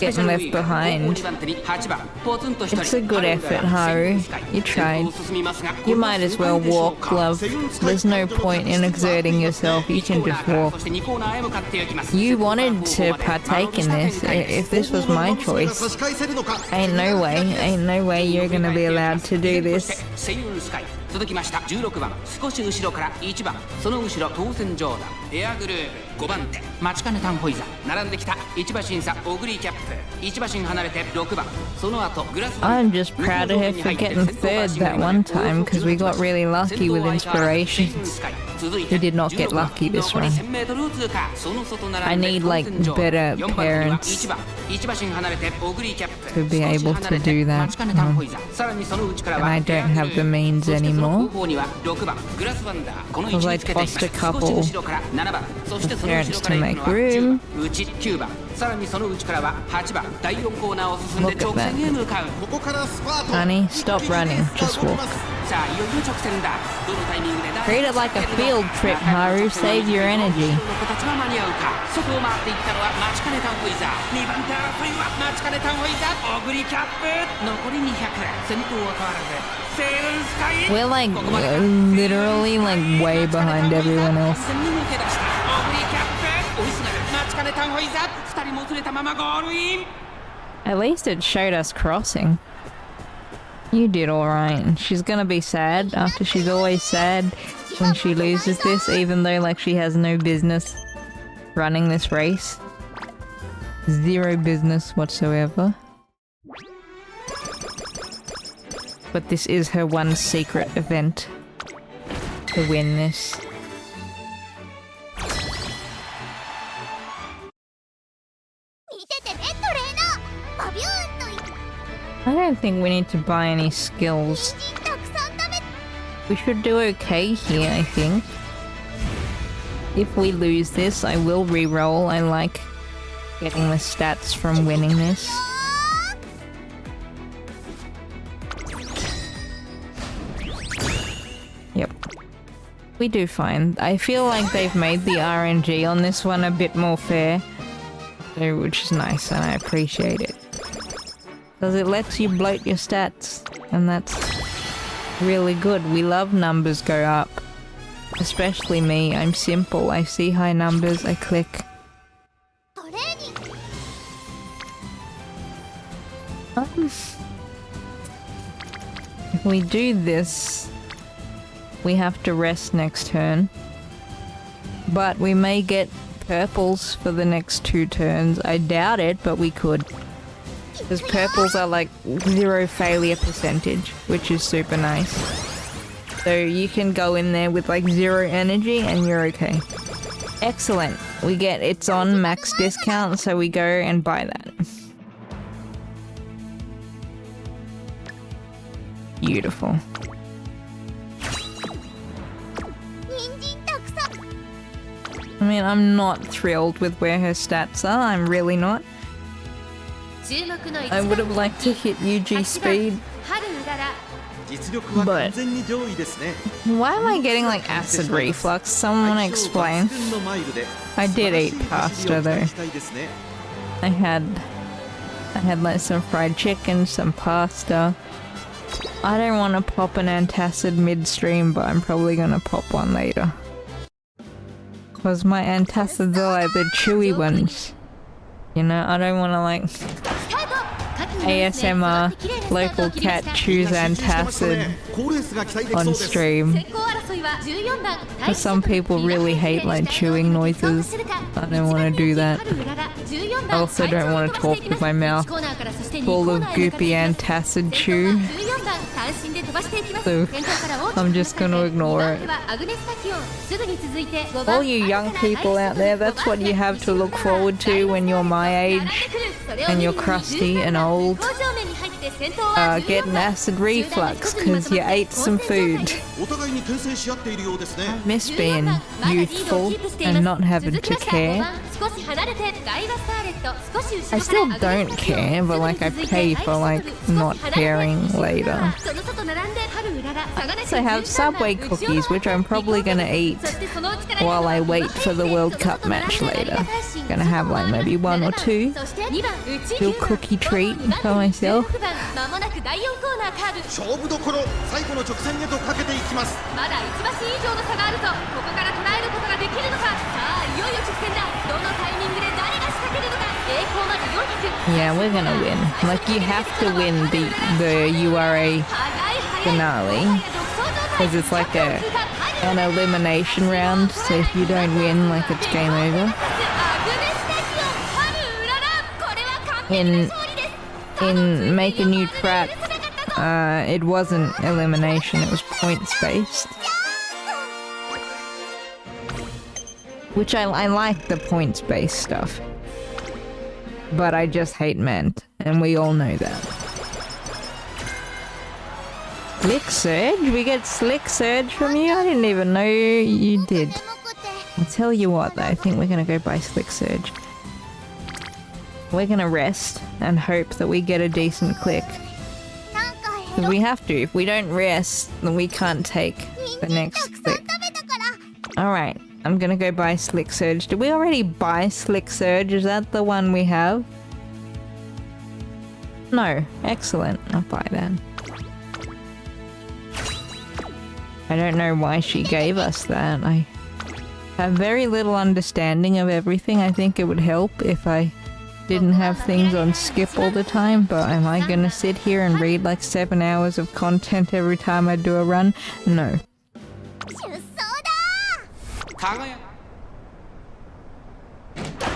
Speaker 2: Getting left behind. It's a good effort, Haru. You tried. You might as well walk, love. There's no point in exerting yourself. You can just walk. You wanted to partake in this. If this was my choice, ain't no way you're going to be allowed to do this.
Speaker 5: 続きました16番、少し後ろから1番、その後ろ当選上段エアグルーヴ、5番手待ちかねタンホイザ、並んできた1馬審査オグリーキャップ、1馬審離れて6番、その後グラス。
Speaker 2: I'm just proud of her for getting third that one time because we got really lucky with inspirations. We did not get lucky this run. I need like better parents to be able to do that. And I don't have the means anymore. Because I'd lost a couple parents to make room.
Speaker 5: 内9番、さらにその内からは8番、第4コーナーを進んで
Speaker 2: Look at
Speaker 5: 直線へ向かう。
Speaker 4: ここからスパート。
Speaker 2: Honey, stop running. Just walk.
Speaker 5: さあいよいよ直線だ。どのタイミングで
Speaker 2: Treat it like a field trip, Haru. Save your energy.
Speaker 5: 後ろの子たちは間に合うか。外を回っていったのはマチカネタンホイザー。2番手争いはマチカネタンホイザー。オグリキャップ。残り200。先頭は変わらず。セールスカイ。
Speaker 2: We're like literally like way behind everyone else.
Speaker 5: 先に抜け出した。オグリキャップ。追いすがるマチカネタンホイザー。2人もつれたままゴールイン。
Speaker 2: At least it showed us crossing. You did alright. She's gonna be sad after she's always sad when she loses this, even though like she has no business running this race. Zero business whatsoever. But this is her one secret event to win this. I don't think we need to buy any skills. We should do okay here, I think. If we lose this, I will re-roll. I like getting the stats from winning this. Yep. We do fine. I feel like they've made the RNG on this one a bit more fair, so, which is nice and I appreciate it. Because it lets you bloat your stats, and that's really good. We love numbers go up. Especially me, I'm simple. I see high numbers, I click. If we do this, we have to rest next turn. But we may get purples for the next 2 turns. I doubt it, but we could. Because purples are like 0 failure percentage, which is super nice. So you can go in there with like 0 energy and you're okay. Excellent. We get it's on max discount, so we go and buy that. Beautiful. I mean, I'm not thrilled with where her stats are. I'm really not. I would have liked to hit UG speed. But why am I getting like acid reflux? Someone wanna explain? I did eat pasta though. I had like some fried chicken, some pasta. I don't want to pop an antacid midstream, but I'm probably gonna pop one later. Cause my antacids are like the chewy ones. You know, I don't want to like ASMR local cat chews antacid on stream. Because some people really hate like chewing noises. I don't want to do that. I also don't want to talk with my mouth full of goopy antacid chew. So I'm just gonna ignore it. All you young people out there, that's what you have to look forward to when you're my age and you're crusty and old. Getting acid reflux because you ate some food. Miss being youthful and not having to care. I still don't care, but like I pay for like not caring later. I also have Subway cookies, which I'm probably gonna eat while I wait for the World Cup match later. Gonna have like maybe 1 or 2. Little cookie treat for myself.
Speaker 4: 勝負どころ最後の直線へとかけていきます。
Speaker 3: まだ1馬身以上の差があるぞ。ここから捉えることができるのか。さあいよいよ直線だ。どのタイミングで誰が仕掛けるのか。栄光まで400。
Speaker 2: Yeah, we're gonna win. Like you have to win the URA finale because it's like an elimination round. So if you don't win, like it's game over. In Make a New Track, it wasn't elimination, it was points based. Which I like the points based stuff. But I just hate Ment, and we all know that. Slick Surge? We get Slick Surge from you? I didn't even know you did. I'll tell you what though, I think we're gonna go buy Slick Surge. We're gonna rest and hope that we get a decent click.
Speaker 1: なんかヘ
Speaker 2: 'Cause
Speaker 1: ロ
Speaker 2: we have to. If we don't rest, then we can't take
Speaker 1: 人
Speaker 2: the
Speaker 1: 参
Speaker 2: next
Speaker 1: たくさん
Speaker 2: click.
Speaker 1: 食べたから
Speaker 2: Alright, I'm gonna go buy Slick Surge. Did we already buy Slick Surge? Is that the one we have? No. Excellent. I'll buy that. I don't know why she gave us that. I have very little understanding of everything. I think it would help if I didn't have things on skip all the time, but am I gonna sit here and read like 7 hours of content every time I do a run? No.
Speaker 1: 出走だ
Speaker 5: 輝く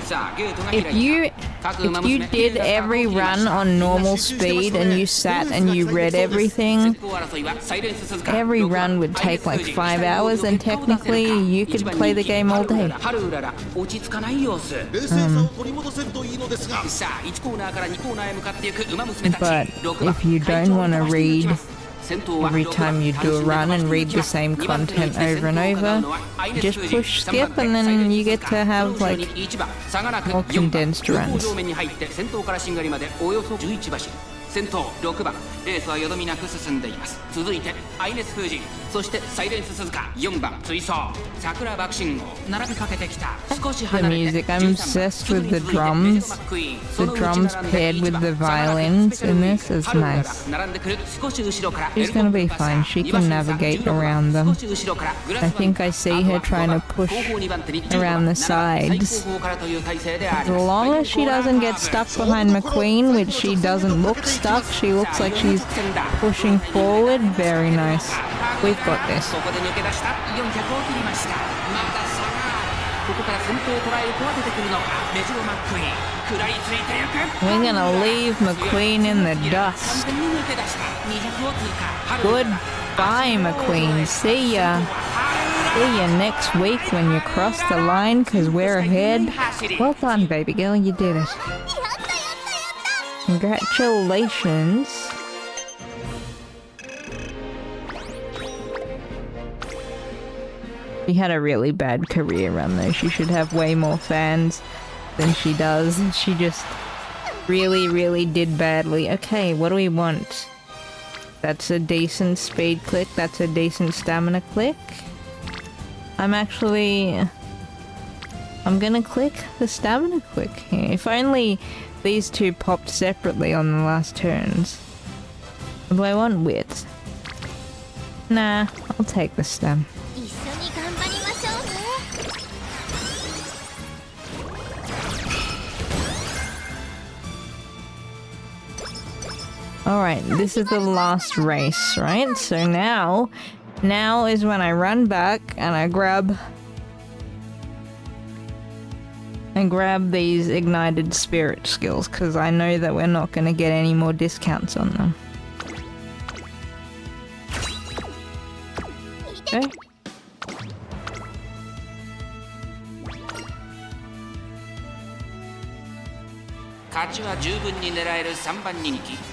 Speaker 5: さあゲートが
Speaker 2: If
Speaker 5: 開い
Speaker 2: you
Speaker 5: た各
Speaker 2: if
Speaker 5: 馬
Speaker 2: you
Speaker 5: 娘
Speaker 2: did every run on normal speed and you sat and you read
Speaker 5: 先
Speaker 2: everything,
Speaker 5: 行争いはサイレンス鈴鹿
Speaker 2: every run would take like 5 hours and technically you could play the game all day.
Speaker 5: 春うらら落ち着かない様子
Speaker 4: 冷静さを取り戻せるといいのですが、
Speaker 5: さあ1コーナーから2コーナーへ向かっていく馬娘たち
Speaker 2: But
Speaker 5: 6番
Speaker 2: if you don't want to read
Speaker 5: 先頭は
Speaker 2: every time you do a run and read the same content over and over, just push skip and then you get to have like more condensed runs.
Speaker 5: 上面に入って先頭からしんがりまでおよそ11馬身先頭6番レースはよどみなく進んでいます。続いてアイネス風神、そしてサイレンス鈴鹿4番追走桜爆心号並びかけてきた。少し
Speaker 2: The
Speaker 5: 離れて
Speaker 2: music, I'm obsessed with the drums. The drums paired with the violins in this is nice.
Speaker 5: 並んでくる少し後ろから
Speaker 2: She's gonna be fine. She can navigate around them.
Speaker 5: 少し後ろからグラス
Speaker 2: I think I see her trying to push around the sides.
Speaker 5: 最後方からという体勢であ
Speaker 2: As
Speaker 5: ります。
Speaker 2: long as she doesn't get stuck behind McQueen, which she doesn't look stuck, she looks like she's pushing forward. Very nice. We've got this.
Speaker 5: ここで抜け出した400を切りました。まだ差がある。ここから先頭を捉える子は出てくるのか。メジロマックイーン食らいついていく。
Speaker 2: We're gonna leave McQueen in the dust.
Speaker 5: 完全に抜け出した200を通過。
Speaker 2: Goodbye, McQueen. See ya. See you next week when you cross the line, cause we're ahead. Well done, baby girl. You did it.
Speaker 1: やったやったやった
Speaker 2: Congratulations. She had a really bad career run though. She should have way more fans than she does. She just really did badly. Okay, what do we want? That's a decent speed click. That's a decent stamina click. I'm gonna click the stamina click here. If only these two popped separately on the last turns. What do I want? Wit. Nah, I'll take the stem.
Speaker 1: 一緒に頑張りましょうね
Speaker 2: Alright, this is the last race, right? So now is when I run back and I grab these ignited spirit skills, because I know that we're not going to get any more discounts on them. Okay.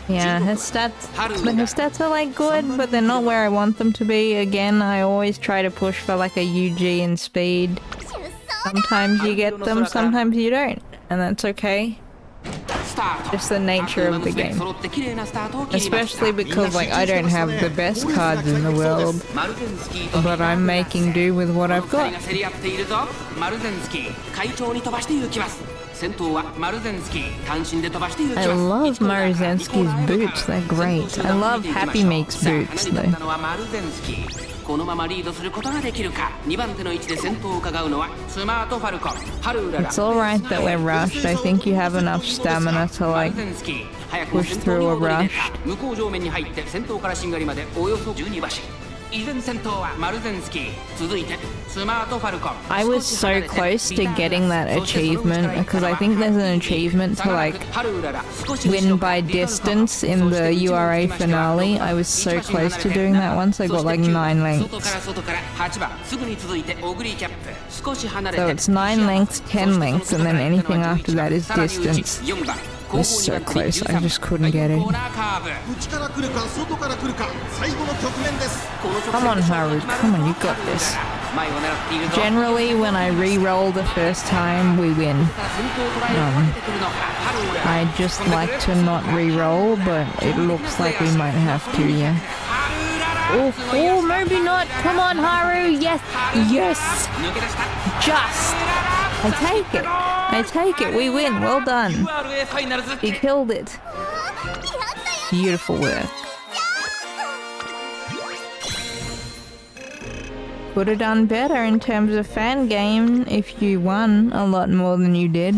Speaker 2: Yeah, her stats are like good, but they're not where I want them to be. Again, I always try to push for like a UG in speed.
Speaker 1: 出走
Speaker 2: Sometimes you get them, sometimes you don't, and that's okay. Just the nature of the game. Especially because like I don't have the best cards in the world, but I'm making do with what I've got. I love Maruzensky's boots, they're great. I love Happy Meek's boots though.
Speaker 5: このままリードすることができるか。2番手の位置で先頭を伺うのはスマートファルコン春うらら
Speaker 2: It's alright that we're rushed. I think you have enough stamina to like push through a rush.
Speaker 5: 向こう上面に入って先頭からしんがりまでおよそ12馬身。依然先頭はマルゼンスキー。続いてスマートファルコン
Speaker 2: I was so close to getting that achievement because I think there's an achievement to like win by distance in the URA finale. I was so close to doing that once. I got like 9 lengths. So it's 9 lengths, 10 lengths, and then anything after that is distance. It was so close, I just couldn't get it.
Speaker 4: 内から来るか外から来るか最後の局面です。
Speaker 2: Come on, Haru, come on, you got this.
Speaker 5: 前を狙っているぞ
Speaker 2: Generally, when I re-roll the first time, we win.
Speaker 5: 先頭を捉えて待ててくるのかハルウラ
Speaker 2: I just like to not re-roll, but it looks like we might have to, yeah.
Speaker 5: ハルウララ
Speaker 2: Oh, oh, maybe not. Come on, Haru. Yes, yes.
Speaker 5: 抜け出した
Speaker 2: Just. I take it. I take it. We win. Well done.
Speaker 5: URA ファイナルズ
Speaker 2: He killed it. Beautiful work. Could have done better in terms of fan game if you won a lot more than you did.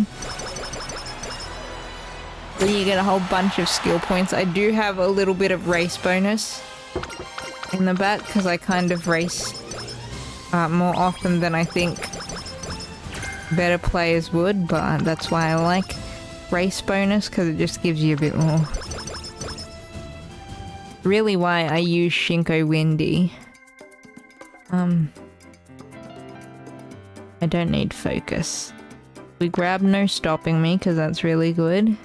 Speaker 2: Then you get a whole bunch of skill points. I do have a little bit of race bonus in the back because I kind of race more often than I think better players would, but that's why I like race bonus because it just gives you a bit more. Really why I use Shinko Windy. I don't need focus. We grab no stopping me because that's really good.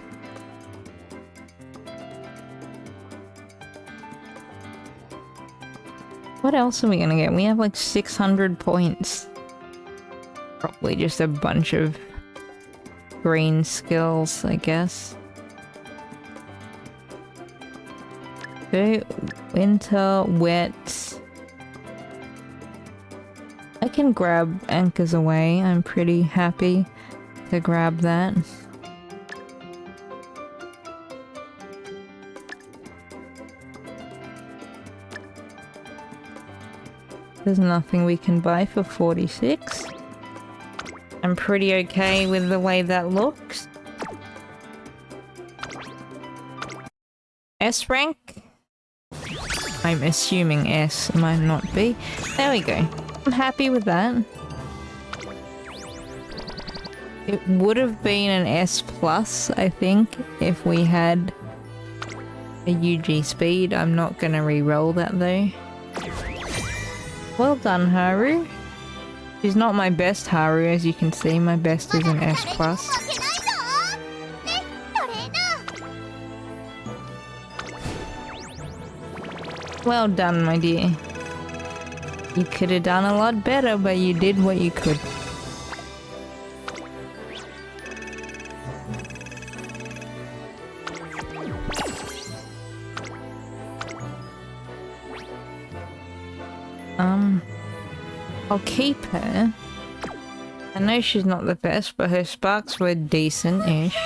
Speaker 2: What else are we gonna get? We have like 600 points. Probably just a bunch of green skills, I guess. Okay, winter, wet. I can grab anchors away. I'm pretty happy to grab that. There's nothing we can buy for 46. I'm pretty okay with the way that looks. S rank? I'm assuming S, it might not be. There we go. I'm happy with that. It would have been an S plus, I think, if we had a UG speed. I'm not gonna re-roll that though. Well done, Haru. She's not my best Haru, as you can see. My best is an S plus. Well done, my dear. You could have done a lot better, but you did what you could. I'll keep her. I know she's not the best, but her sparks were decent-ish.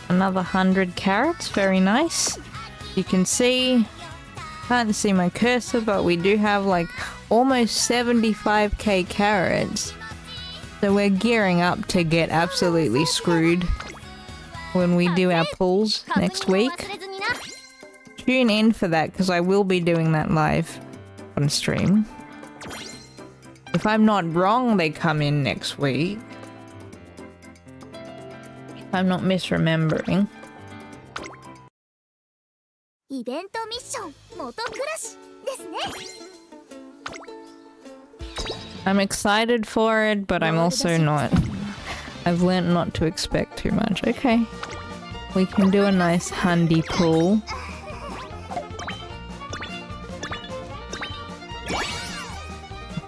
Speaker 2: Another 100 carrots, very nice. You can see, can't see my cursor, but we do have like almost 75k carrots. So we're gearing up to get absolutely screwed when we do our pulls next week. Tune in for that because I will be doing that live on stream. If I'm not wrong, they come in next week. I'm not misremembering. I'm excited for it, but I'm also not. I've learnt not to expect too much. Okay. We can do a nice handy pull.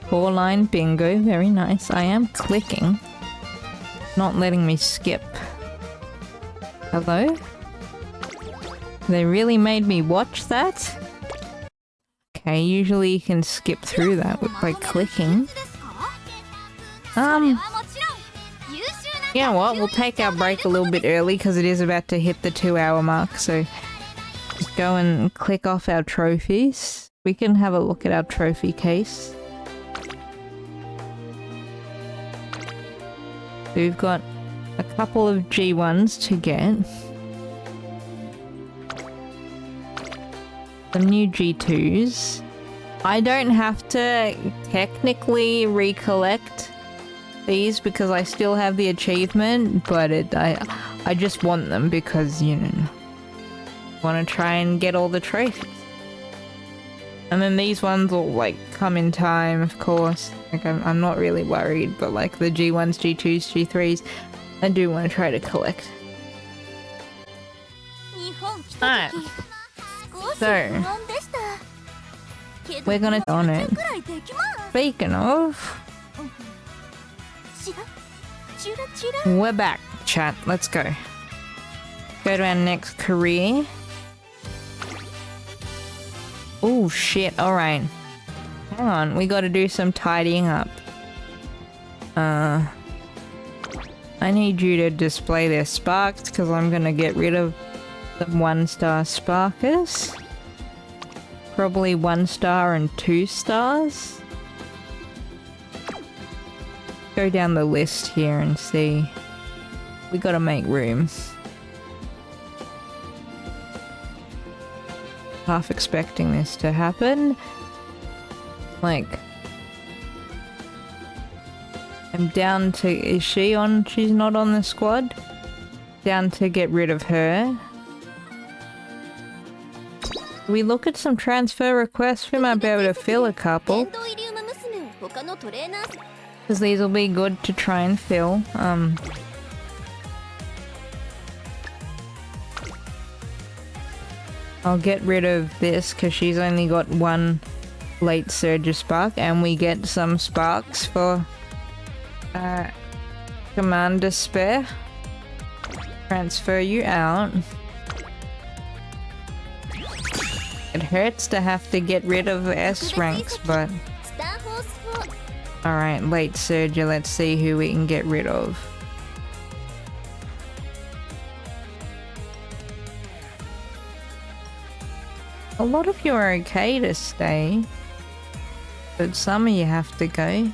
Speaker 2: Four-line bingo, very nice. I am clicking. Not letting me skip. Hello? They really made me watch that? Okay, usually you can skip through that by clicking. You know what? We'll take our break a little bit early because it is about to hit the 2-hour mark, so just go and click off our trophies. We can have a look at our trophy case. We've got a couple of G1s to get. Some new G2s. I don't have to technically recollect these because I still have the achievement, but I just want them because, you know, want to try and get all the trophies. And then these ones will like come in time, of course. Like I'm not really worried, but like the G1s, G2s, G3s, I do want to try to collect. Alright. So, we're gonna on it. Speaking of, we're back, chat. Let's go. Go to our next career. Oh shit, alright. Hang on, we gotta do some tidying up. I need you to display their sparks because I'm gonna get rid of the 1-star sparkers. Probably 1 star and 2 stars. Go down the list here and see. We gotta make room. Half expecting this to happen. Like, I'm down to, is she on? She's not on the squad. Down to get rid of her. We look at some transfer requests. We might be able to fill a couple. Because these will be good to try and fill. I'll get rid of this because she's only got 1 late surge spark, and we get some sparks for Commander Spare. Transfer you out. It hurts to have to get rid of S ranks, but alright, late surger, let's see who we can get rid of. A lot of you are okay to stay, but some of you have to go.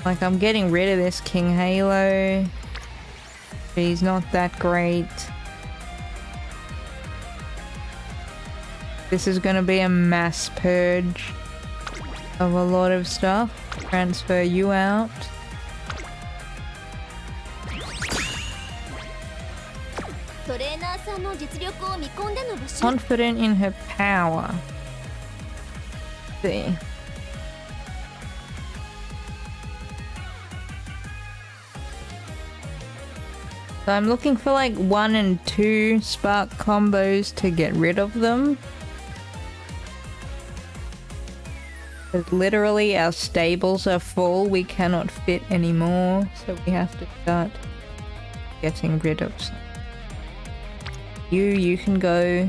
Speaker 2: Like, I'm getting rid of this King Halo. She's not that great. This is gonna be a mass purge of a lot of stuff. Transfer you out. Confident in her power. See. So I'm looking for like 1 and 2 spark combos to get rid of them. Because literally our stables are full, we cannot fit anymore, so we have to start getting rid of some. You can go.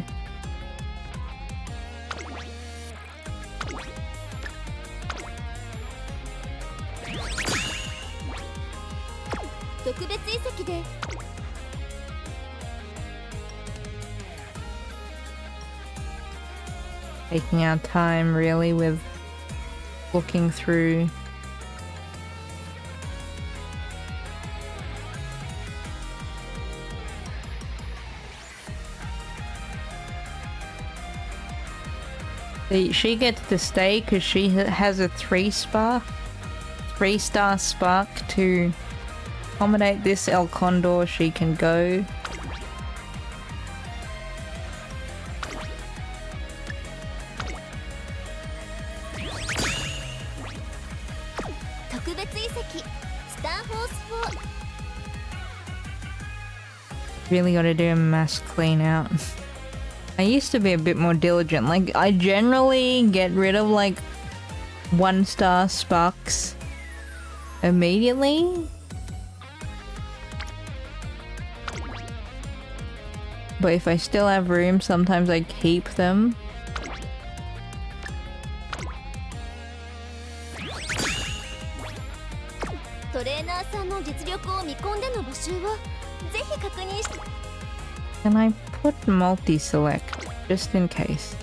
Speaker 2: Taking our time really with looking through. She gets to stay because she has a 3-star spark to accommodate this El Condor. She can go. Really gotta do a mass clean out. I used to be a bit more diligent. Like, I generally get rid of like 1-star sparks immediately. But if I still have room, sometimes I keep them. Can I put multi-select, just in case?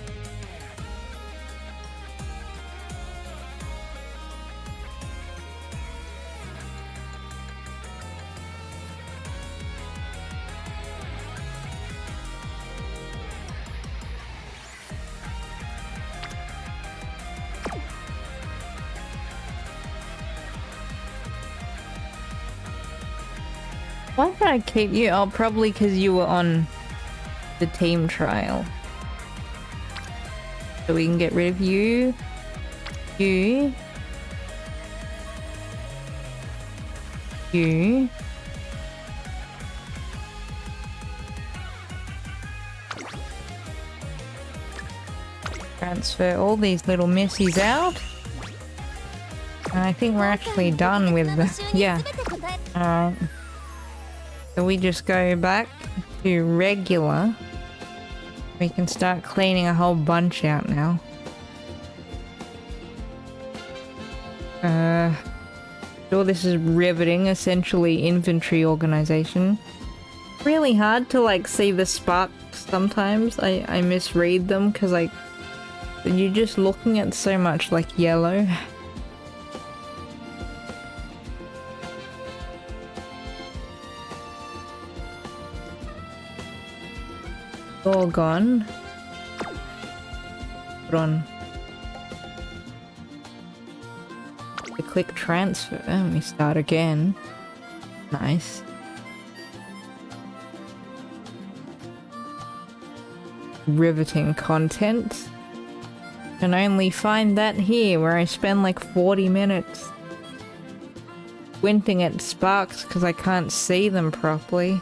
Speaker 2: Why did I keep you? Oh, probably because you were on the team trial. So we can get rid of you. You. transfer all these little missies out. And I think we're actually done with the... Yeah. Alright. So we just go back to regular. We can start cleaning a whole bunch out now. Sure, this is riveting, essentially inventory organization. Really hard to like see the sparks sometimes. I misread them because like you're just looking at so much like yellow. All gone. Put on. We click transfer and we start again. Nice. Riveting content. Can only find that here where I spend like 40 minutes squinting at sparks because I can't see them properly.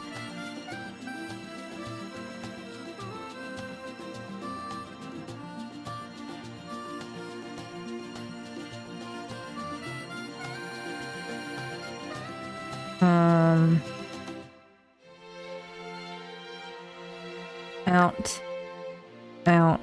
Speaker 2: Out. Out.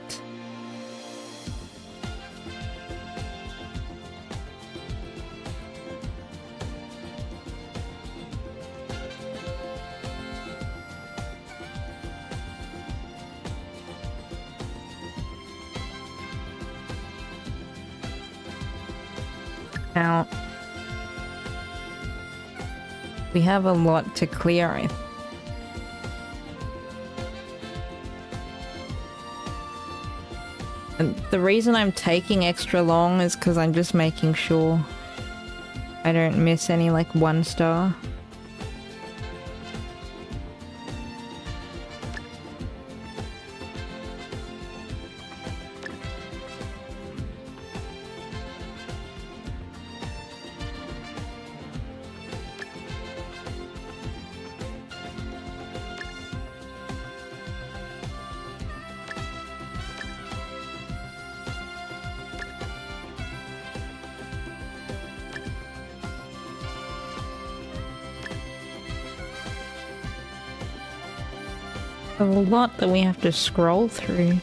Speaker 2: Out. We have a lot to clear, I think. And the reason I'm taking extra long is because I'm just making sure I don't miss any like 1 star. A lot that we have to scroll through.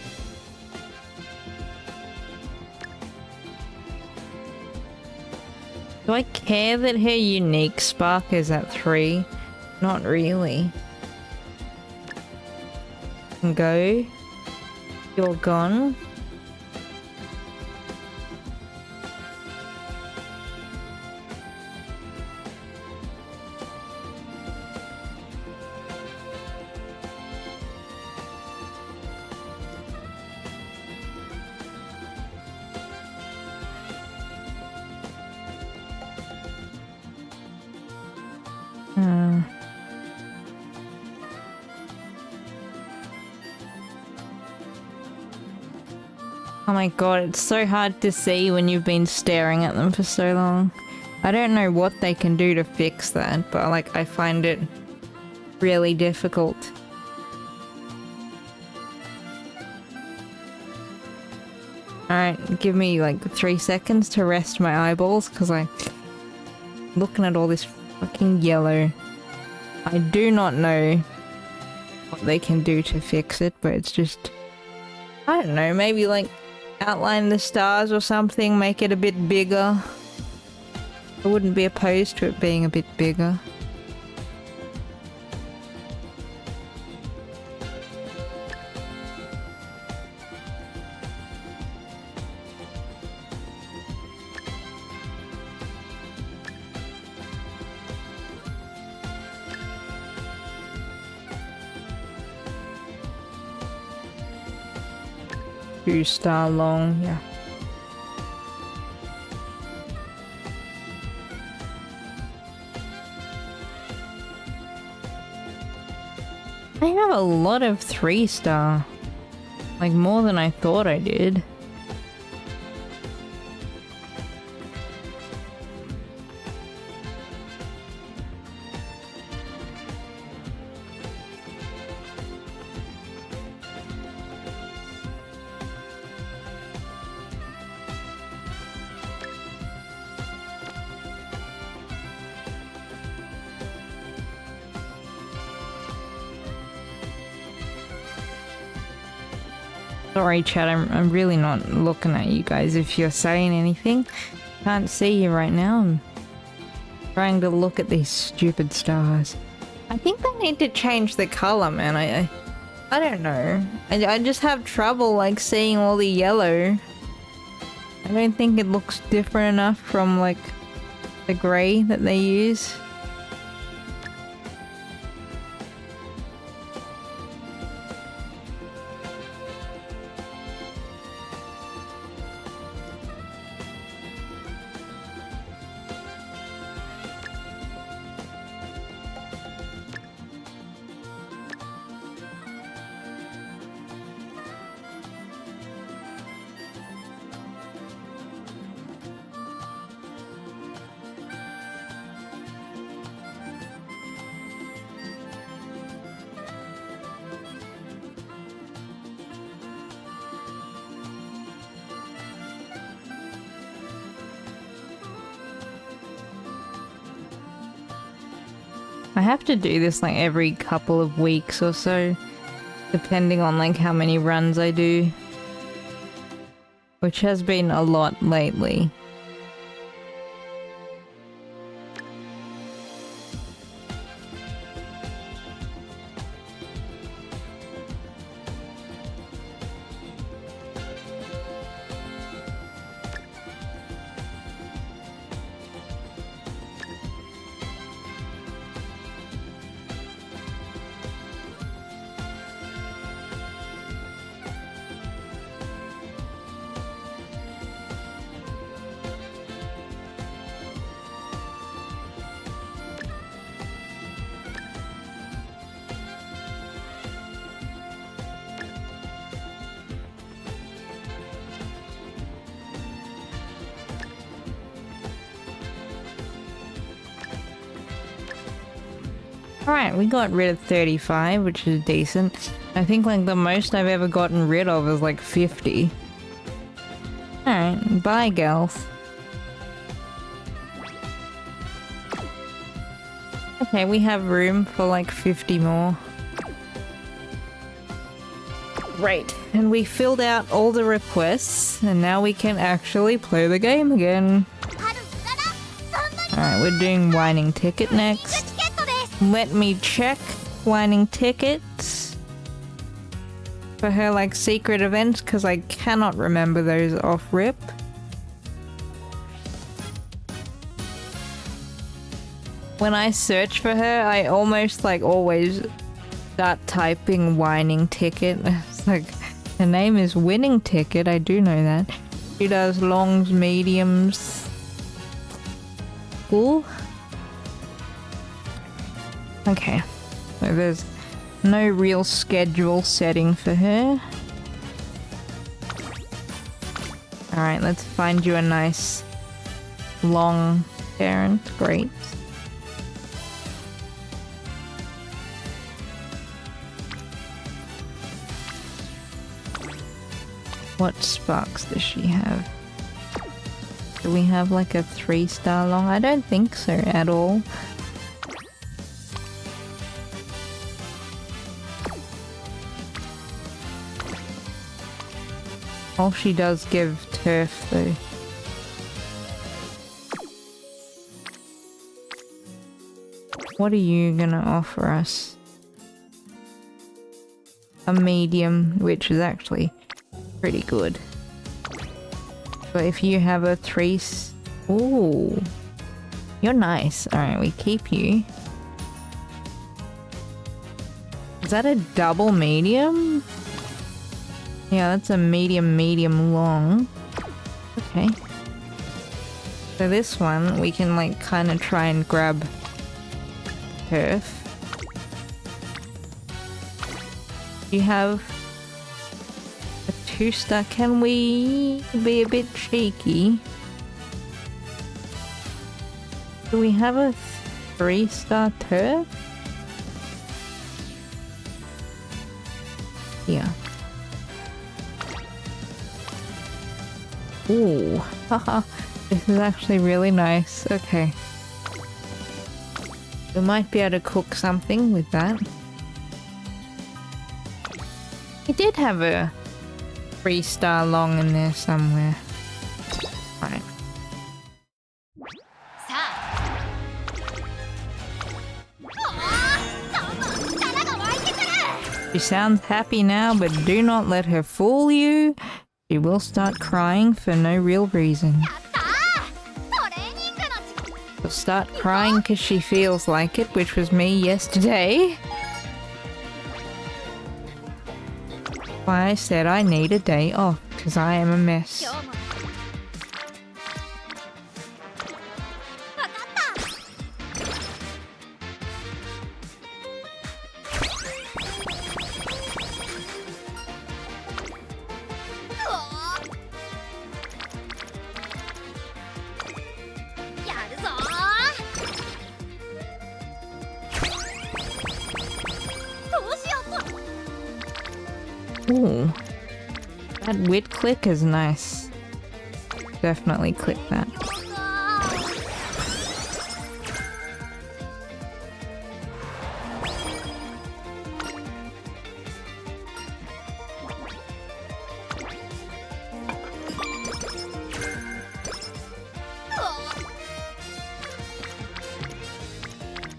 Speaker 2: Do I care that her unique spark is at 3? Not really. Go. You're gone. Oh my god, it's so hard to see when you've been staring at them for so long. I don't know what they can do to fix that, but like I find it really difficult. Alright, give me like 3 seconds to rest my eyeballs because I'm looking at all this fucking yellow. I do not know what they can do to fix it, but it's just... I don't know, maybe like outline the stars or something, make it a bit bigger. I wouldn't be opposed to it being a bit bigger. Two-star long, yeah. I have a lot of 3-star. Like more than I thought I did. Sorry, chat. I'm really not looking at you guys. If you're saying anything, can't see you right now. I'm trying to look at these stupid stars. I think they need to change the color, man. I don't know. I just have trouble like seeing all the yellow. I don't think it looks different enough from like the grey that they use. I have to do this like every couple of weeks or so, depending on like how many runs I do, which has been a lot lately. Alright, we got rid of 35, which is decent. I think like the most I've ever gotten rid of is like 50. Alright, bye gals. Okay, we have room for like 50 more. Great, and we filled out all the requests, and now we can actually play the game again. Alright, we're doing whining ticket next. Let me check whining tickets for her like secret events, because I cannot remember those off rip. When I search for her, I almost like always start typing whining ticket. It's like, her name is Winning Ticket, I do know that. She does longs, mediums. Cool. Okay, so there's no real schedule setting for her. Alright, let's find you a nice long parent. Great. What sparks does she have? Do we have like a 3-star long? I don't think so at all. Oh, she does give turf though. What are you gonna offer us? A medium, which is actually pretty good. But if you have a 3... Ooh. You're nice. Alright, we keep you. Is that a double medium? Yeah, that's a medium long. Okay. So this one, we can like kind of try and grab turf. You have a 2-star. Can we be a bit cheeky? Do we have a 3-star turf? Yeah. Ooh, haha, this is actually really nice. Okay. We might be able to cook something with that. He did have a 3-star long in there somewhere. Right.
Speaker 3: さあ力が湧いてくる
Speaker 2: She sounds happy now, but do not let her fool you. She will start crying for no real reason.
Speaker 3: やったートレーニングの
Speaker 2: She'll start crying because she feels like it, which was me yesterday. Why I said I need a day off, because I am a mess.
Speaker 3: 今日もわかったうおーやるぞーどうしようと
Speaker 2: Ooh. That wit click is nice. Definitely click that.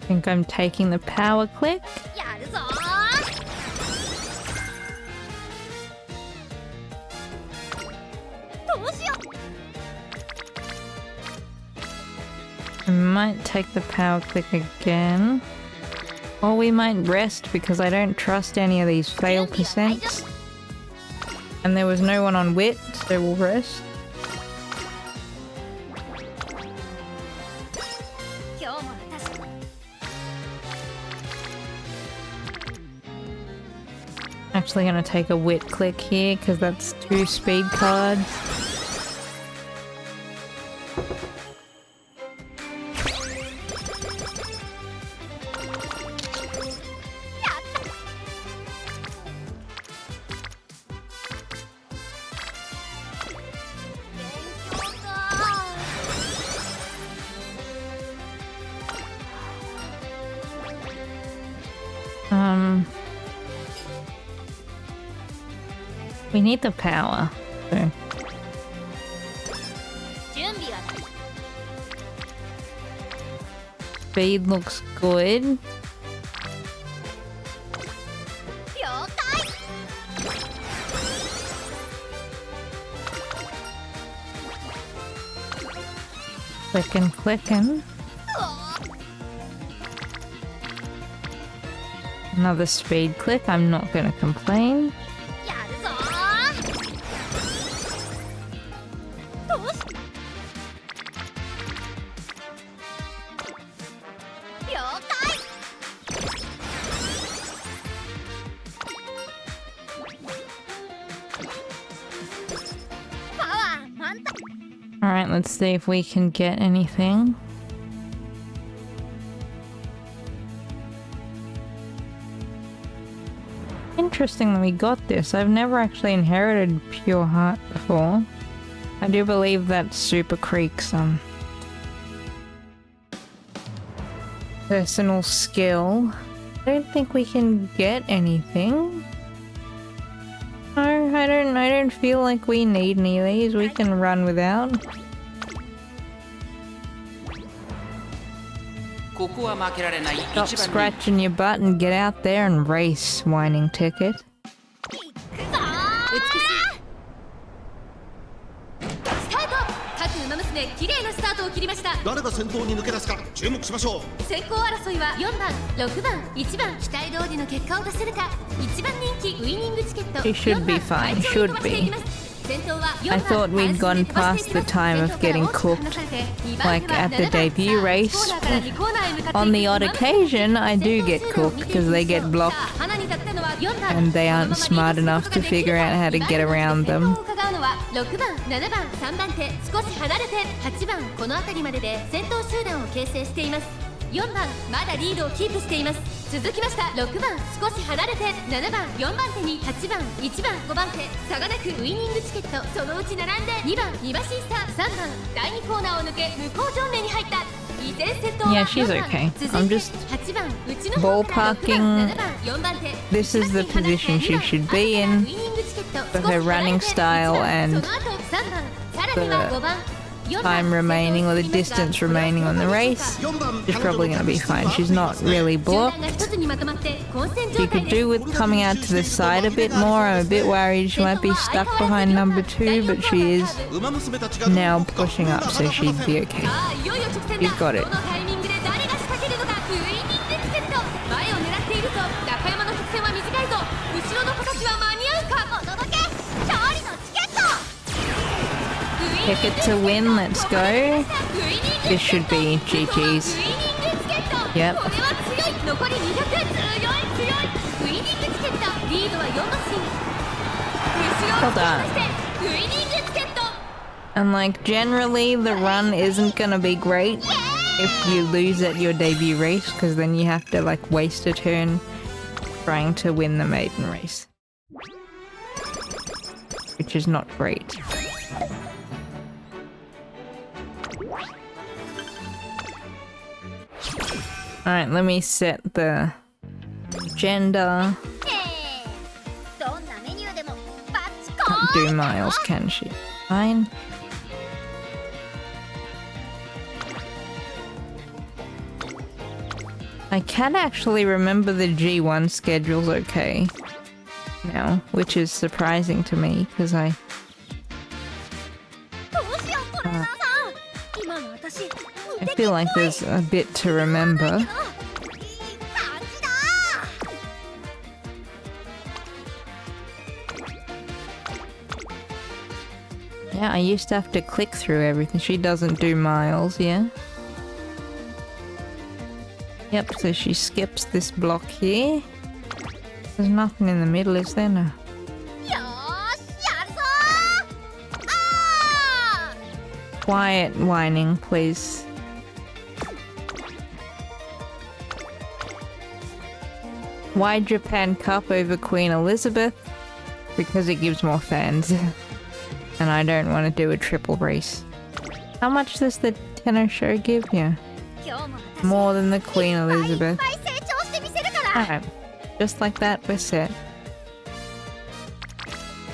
Speaker 2: Think I'm taking the power click?
Speaker 3: やるぞーどうしよう
Speaker 2: I might take the power click again. Or we might rest because I don't trust any of these fail percents. And there was no one on wit, so we'll rest.
Speaker 3: 今日も私
Speaker 2: Actually gonna take a wit click here because that's 2 speed cards. We need the power. So.
Speaker 3: 準備は
Speaker 2: Speed looks good.
Speaker 3: 了解
Speaker 2: Clicking, clicking.
Speaker 3: うおー
Speaker 2: Another speed click. I'm not gonna complain.
Speaker 3: やるぞーどうし了解 パワー満タン
Speaker 2: Alright, let's see if we can get anything. Interesting that we got this. I've never actually inherited Pure Heart before. I do believe that's Super Creek's personal skill. I don't think we can get anything. No, I don't feel like we need any of these. We can run without.
Speaker 5: ここは負けられない
Speaker 2: Stop
Speaker 5: 一番人
Speaker 2: scratching your butt and get out there and race, whining ticket.
Speaker 3: 行くぞー
Speaker 5: 美しい
Speaker 3: スタート各馬娘綺麗なスタートを切りました
Speaker 4: 誰が先頭に抜け出すか注目しましょう。
Speaker 3: 先行争いは4番6番1番期待通りの結果を出せるか1番人気ウイニングチケット
Speaker 2: She should be fine,
Speaker 3: 4番
Speaker 2: should
Speaker 3: 会長に飛ばしていきます先頭は4番
Speaker 2: I thought we'd gone past the time of getting cooked, like at the debut race. On the odd occasion, I do get cooked because they get blocked and they aren't smart enough to figure out how to get around them.
Speaker 3: 6番7番3番手少し離れて8番この辺りまでで先頭集団を形成しています4番まだリードをキープしています続きました6番少し離れて7番4番手に8番1番5番手差がなくウイニングチケットそのうち並んで2番2馬身差3番第2コーナーを抜け向こう正面に入った依然先頭は
Speaker 2: Yeah, she's
Speaker 3: 4番
Speaker 2: okay.
Speaker 3: 続いて
Speaker 2: I'm just
Speaker 3: 8番内の方から6
Speaker 2: ballparking.
Speaker 3: 番7番4番手
Speaker 2: This is the position she should be in. for her running style and the time remaining or the distance remaining on the race, she's probably going to be fine. She's not really blocked. She could do with coming out to the side a bit more. I'm a bit worried she might be stuck behind number 2, but she is now pushing up, so she'd be okay. She's got it. Ticket to win, let's go. This should be GG's. Yep. Well done. And like generally the run isn't gonna be great if you lose at your debut race, because then you have to like waste a turn trying to win the maiden race, which is not great. Alright, let me set the agenda. Can't do miles, can she? Fine. I can actually remember the G1 schedules okay now, which is surprising to me because I feel like there's a bit to remember. Yeah, I used to have to click through everything. She doesn't do miles, yeah? Yep, so she skips this block here. There's nothing in the middle, is there? No. Quiet whining, please. Why Japan Cup over Queen Elizabeth? Because it gives more fans. And I don't want to do a triple race. How much does the Tenno show give you? More than the Queen Elizabeth. Alright, just like that, we're set.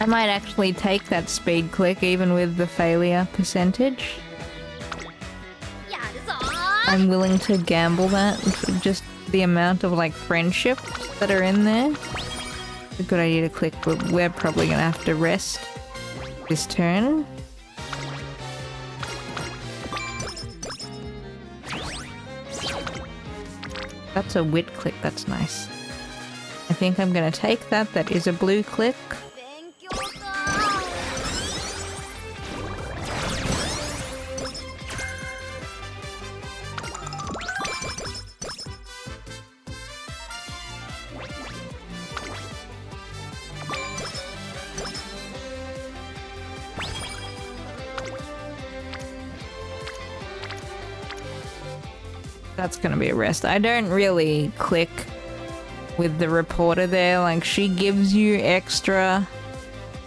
Speaker 2: I might actually take that speed click even with the failure percentage. I'm willing to gamble that, just the amount of like friendships that are in there. It's a good idea to click, but we're probably gonna have to rest this turn. That's a wit click, that's nice. I think I'm gonna take that, that is a blue click. That's gonna be a rest. I don't really click with the reporter there. Like, she gives you extra,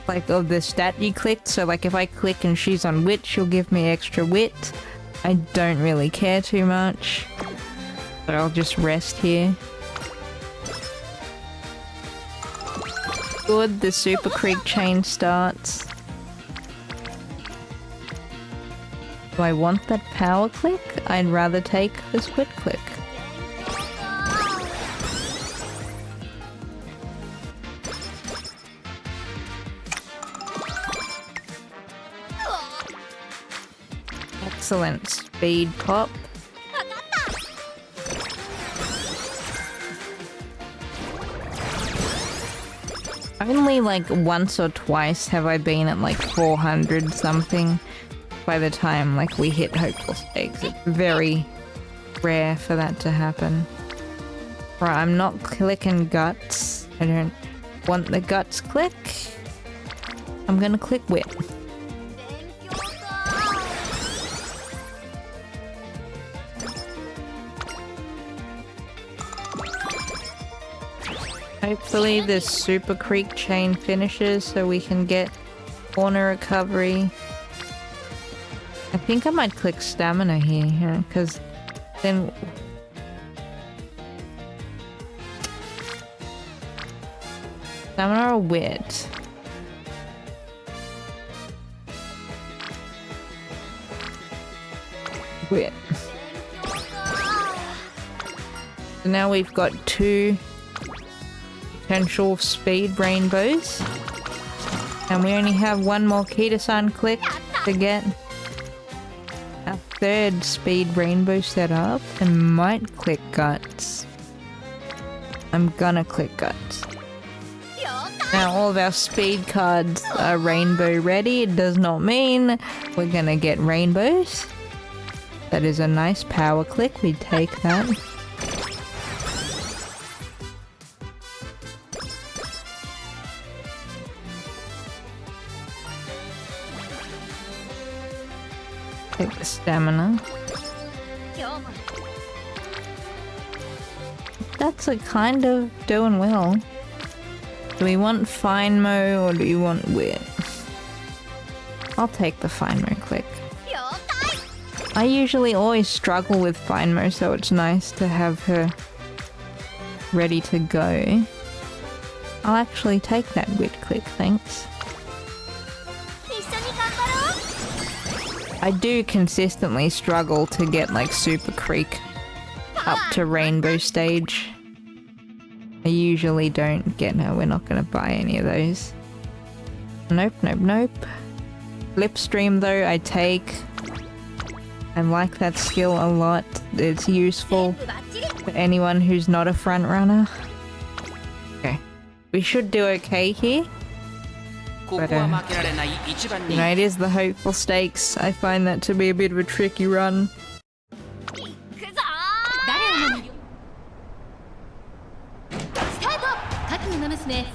Speaker 2: like, of the stat you clicked. So, like, if I click and she's on wit, she'll give me extra wit. I don't really care too much. But I'll just rest here. Good, the Super Creek chain starts. Do I want that power click? I'd rather take the split click. Excellent speed pop. Only like once or twice have I been at like 400 something. By the time like we hit hopeful stakes. It's very rare for that to happen. Right, I'm not clicking guts. I don't want the guts click. I'm gonna click wit. Hopefully this Super Creek chain finishes so we can get corner recovery. I think I might click stamina here, because then stamina or wit? Wit. So now we've got 2 potential speed rainbows. And we only have 1 more Kita-san click to get a 3rd speed rainbow set up. And might click Guts. I'm gonna click Guts. Now all of our speed cards are rainbow ready. It does not mean we're gonna get rainbows. That is a nice power click. We take that. Take the stamina. That's a kind of doing well. Do we want fine mo or do you want wit? I'll take the fine mo click. I usually always struggle with fine mo, so it's nice to have her ready to go. I'll actually take that wit click, thanks. I do consistently struggle to get like Super Creek up to Rainbow Stage. I usually don't get her. We're not gonna buy any of those. Nope, nope, nope. Flipstream though, I take. I like that skill a lot. It's useful for anyone who's not a front runner. Okay. We should do okay here. But, you know, it is the hopeful stakes. I find that to be a bit of a tricky run.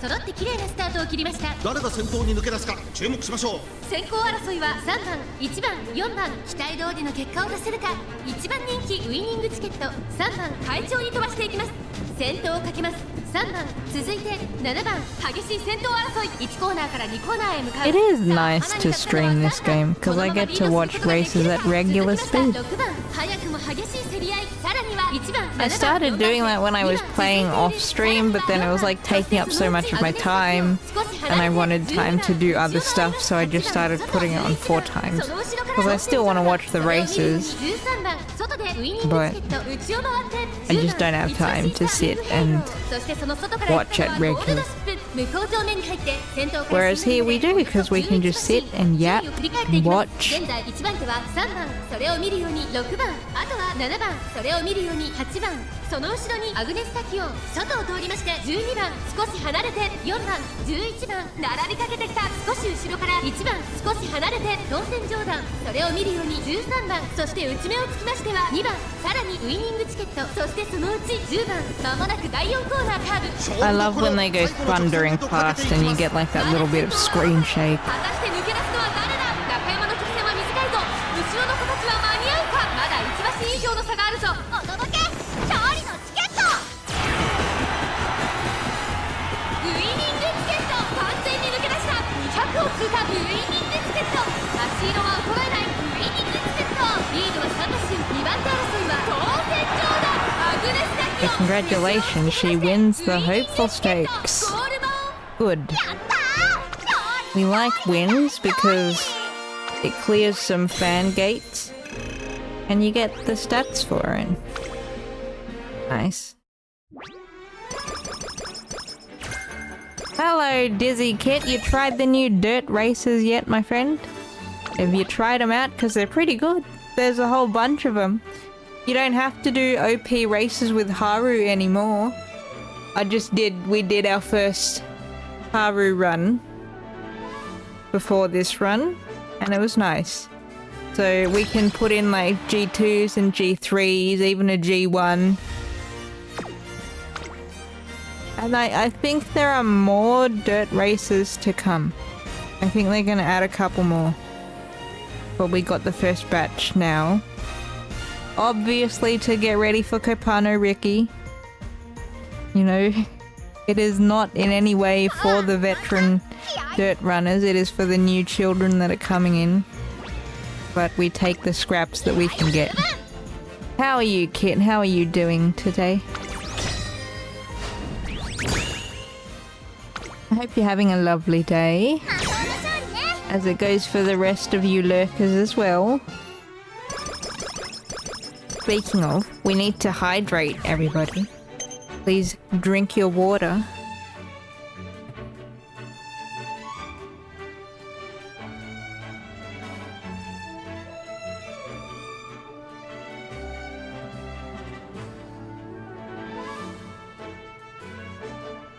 Speaker 3: 揃って綺麗なスタートを切りました。
Speaker 4: 誰が先頭に抜け出すか注目しましょう。
Speaker 3: 先行争いは3番、1番、4番、期待通りの結果を出せるか。1番人気ウイニングチケット、3番快調に飛ばしていきます。先頭をかけます。3番、続いて7番、激しい先頭争い。1コーナーから2コーナーへ向かう。
Speaker 2: It is nice to stream this game because I get to watch races at regular speed.
Speaker 3: 6番、早くも激しい競り合い。さらには1番、
Speaker 2: I started doing that when I was playing off stream, but then it was like taking up so much of my time and I wanted time to do other stuff, so I just started putting it on 4 times because I still want to watch the races, but I just don't have time to sit and watch it regularly. Whereas here we do, because we can just sit and yap and watch.
Speaker 3: 現在1番手は3番、それを見るように6番、あとは7番、それを見るように8番、その後ろにアグネスタキオン、外を通りまして12番、少し離れて4番、11番、並びかけてきた。少し後ろから1番、少し離れて当選上段、それを見るように13番、そして内目をつきましては2番、さらにウイニングチケット、そしてそのうち10番、まもなく第4コーナーカーブ。
Speaker 2: I love when they go thundering past and you get like that little bit of screen shake.
Speaker 3: 果たして抜け出すのは誰だ。中山の直線は短いぞ。後ろの子たちは間に合うか。まだ1馬身以上の差があるぞ。お届け勝利のチケット。ウイニングチケット、完全に抜け出した。200を通過。ウイニングチケット、足色は衰えない。ウイニングチケット、リードは3馬身。2番手争いは当選上だ。アグネスタキオン。
Speaker 2: Congratulations, she wins the hopeful stakes. Good. We like wins because it clears some fan gates and you get the stats for it. Nice. Hello, Dizzy Kit. You tried the new dirt races yet, my friend? Have you tried them out? Because they're pretty good. There's a whole bunch of them. You don't have to do OP races with Haru anymore. We did our first Haru run before this run, and it was nice. So we can put in like G2s and G3s, even a G1. And I think there are more dirt races to come. I think they're gonna add a couple more. But we got the first batch now. Obviously to get ready for Kopano Riki. You know, it is not in any way for the veteran dirt runners, it is for the new children that are coming in. But we take the scraps that we can get. How are you, Kit? How are you doing today? I hope you're having a lovely day. As it goes for the rest of you lurkers as well. speaking of, we need to hydrate everybody. Please drink your water.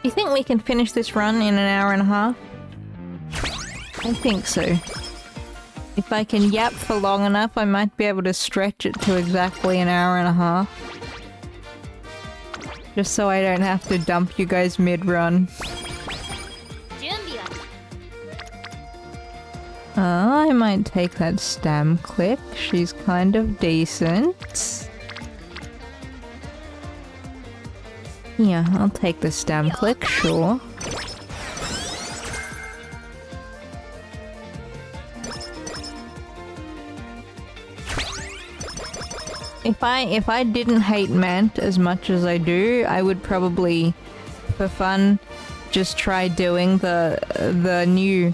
Speaker 2: Do you think we can finish this run in an hour and a half? I think so. If I can yap for long enough, I might be able to stretch it to exactly an hour and a half. Just so I don't have to dump you guys mid-run. I might take that stam click. She's kind of decent. Yeah, I'll take the stam click, sure. If I didn't hate Mant as much as I do, I would probably, for fun, just try doing the new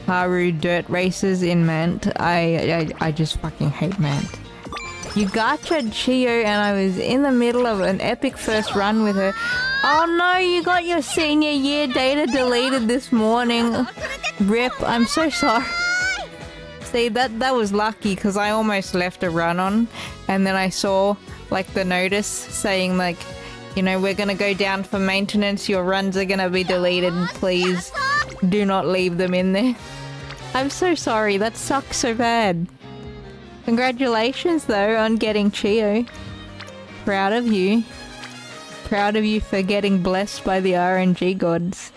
Speaker 2: Haru dirt races in Mant. I just fucking hate Mant. You gotcha'd Chio and I was in the middle of an epic first run with her. Oh no, you got your senior year data deleted this morning. Rip, I'm so sorry. See, that was lucky because I almost left a run on and then I saw like the notice saying like, you know, we're gonna go down for maintenance, your runs are gonna be deleted, please do not leave them in there. I'm so sorry, that sucks so bad. Congratulations though on getting Chio. Proud of you. Proud of you for getting blessed by the RNG gods.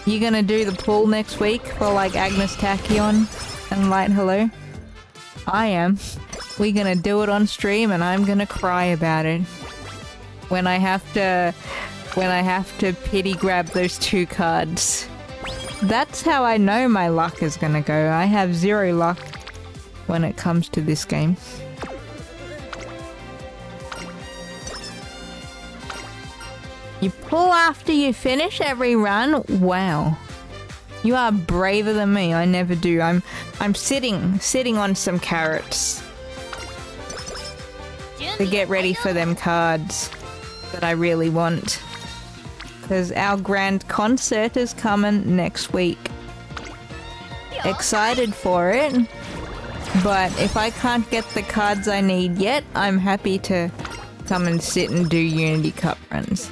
Speaker 2: You gonna do the pool next week for like Agnes Tachyon and Light Hello? I am. We're gonna do it on stream and I'm gonna cry about it. When I have to pity grab those 2 cards. That's how I know my luck is gonna go. I have 0 luck when it comes to this game. You pull after you finish every run? Wow. You are braver than me. I never do. I'm sitting on some carrots to get ready for them cards that I really want. Because our grand concert is coming next week. Excited for it. But if I can't get the cards I need yet, I'm happy to come and sit and do Unity Cup runs.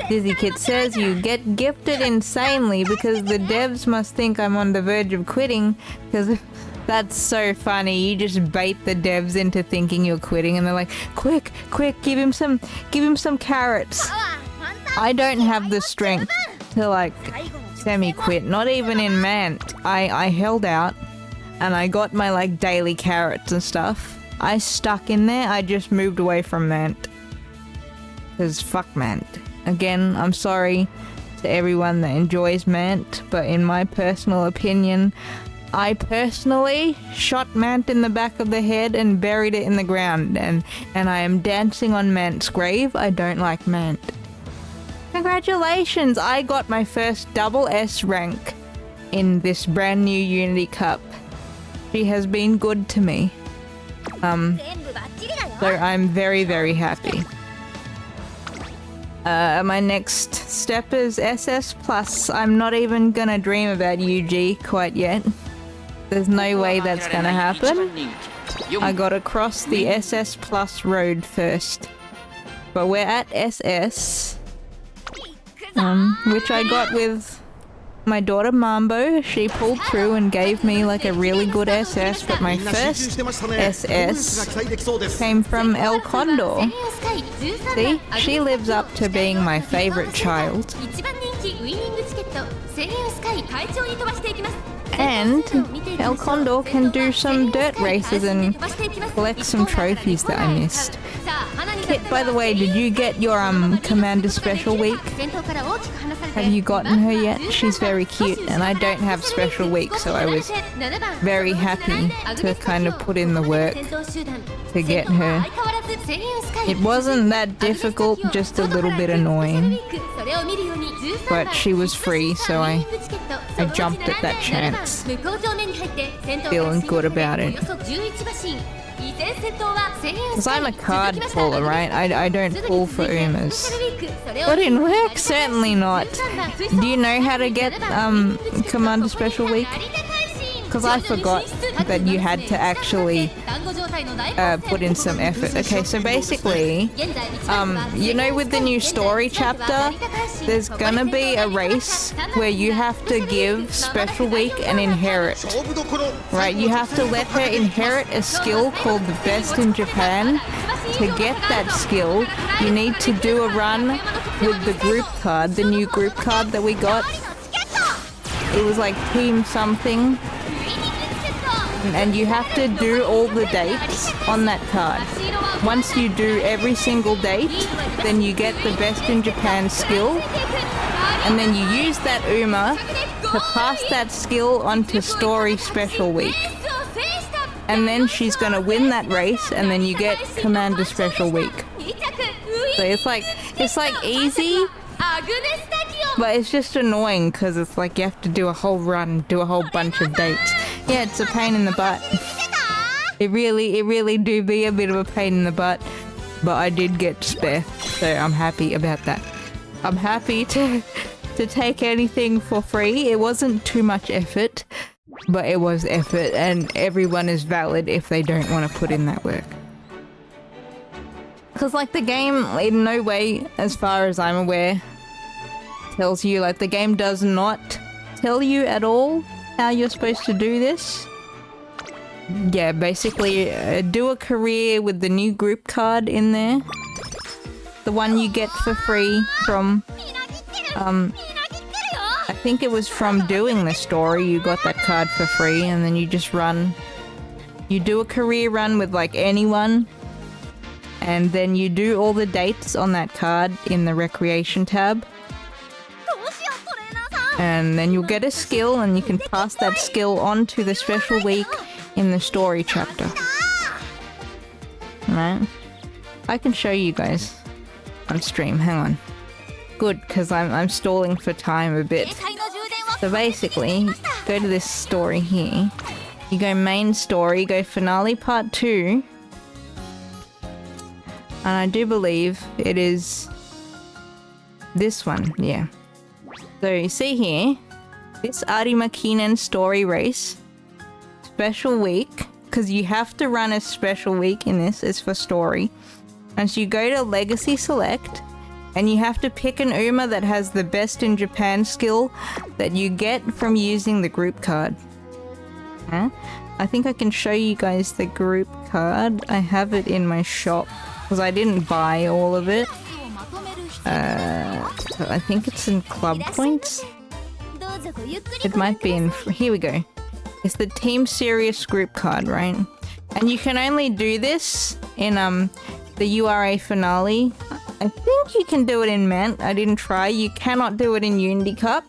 Speaker 2: Dizzy Kid says you get gifted insanely because the devs must think I'm on the verge of quitting because that's so funny. You just bait the devs into thinking you're quitting and they're like, quick, give him some carrots. I don't have the strength to like semi-quit, not even in Mant. I held out and I got my like daily carrots and stuff. I stuck in there, I just moved away from Mant. Because fuck Mant. Again, I'm sorry to everyone that enjoys Mant, but in my personal opinion, I personally shot Mant in the back of the head and buried it in the ground, and I am dancing on Mant's grave. I don't like Mant. Congratulations! I got my first double S rank in this brand new Unity Cup. She has been good to me. So I'm very, very happy. My next step is SS+. I'm not even gonna dream about UG quite yet. There's no way that's gonna happen. I gotta cross the SS Plus road first. But we're at SS. Which I got with my daughter Mambo. She pulled through and gave me like a really good SS, but my first SS came from El Condor. See? She lives up to being my favorite child. And El Condor can do some dirt races and collect some trophies that I missed. Kit, by the way, did you get your Commander Special Week?
Speaker 3: 戦闘から大きく離されて
Speaker 2: Have you gotten her yet? She's very cute, and I don't have Special Week, so I was very happy to kind of put in the work to get her. It wasn't that difficult, just a little bit annoying, but she was free, so I jumped at that chance, feeling good about it. Because I'm a card puller, right? I don't pull for Umas. But in work, certainly not. Do you know how to get Commander Special Week? Because I forgot that you had to actually put in some effort. Okay, so basically, you know, with the new story chapter, there's gonna be a race where you have to give Special Week and inherit. Right, you have to let her inherit a skill called the Best in Japan. To get that skill, you need to do a run with the group card, the new group card that we got. It was like Team something. And you have to do all the dates on that card. Once you do every single date, then you get the Best in Japan skill. And then you use that Uma to pass that skill onto Story Special Week. And then she's gonna win that race, and then you get Commander Special Week. So it's like easy, but it's just annoying because it's like you have to do a whole run, do a whole bunch of dates. Yeah, it's a pain in the butt. It really do be a bit of a pain in the butt, but I did get spare, so I'm happy about that. I'm happy to take anything for free. It wasn't too much effort, but it was effort, and everyone is valid if they don't want to put in that work. Because like the game in no way, as far as I'm aware, tells you, like the game does not tell you at all how you're supposed to do this. Yeah, basically do a career with the new group card in there. The one you get for free from, I think it was from doing the story, you got that card for free, and then you just run. You do a career run with like anyone, and then you do all the dates on that card in the recreation tab. And then you'll get a skill, and you can pass that skill on to the Special Week in the story chapter. Alright? I can show you guys on stream. Hang on. Good, because I'm stalling for time a bit. So basically, go to this story here. You go main story, go finale part 2. And I do believe it is this one, yeah. So you see here, this Arima Kinen story race, Special Week, because you have to run a Special Week in this, it's for story. And so you go to Legacy Select, and you have to pick an Uma that has the Best in Japan skill that you get from using the group card. Huh? I think I can show you guys the group card. I have it in my shop, because I didn't buy all of it. So I think it's in club points. It might be in... Here we go. It's the Team Serious group card, right? And you can only do this in the URA finale. I think you can do it in Ment. I didn't try. You cannot do it in Unity Cup.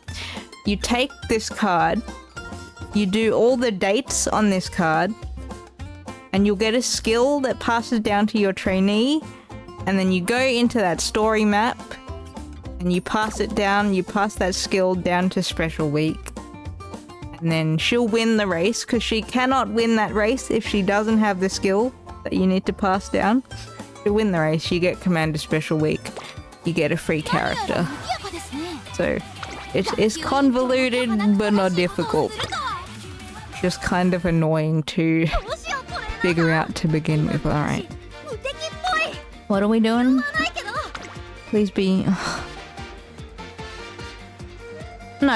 Speaker 2: You take this card, you do all the dates on this card, and you'll get a skill that passes down to your trainee. And then you go into that story map, and you pass it down, you pass that skill down to Special Week. And then she'll win the race, because she cannot win that race if she doesn't have the skill that you need to pass down. To win the race, you get Commander Special Week. You get a free character. So, it's convoluted, but not difficult. Just kind of annoying to figure out to begin with. Alright. What are we doing? Please be... No,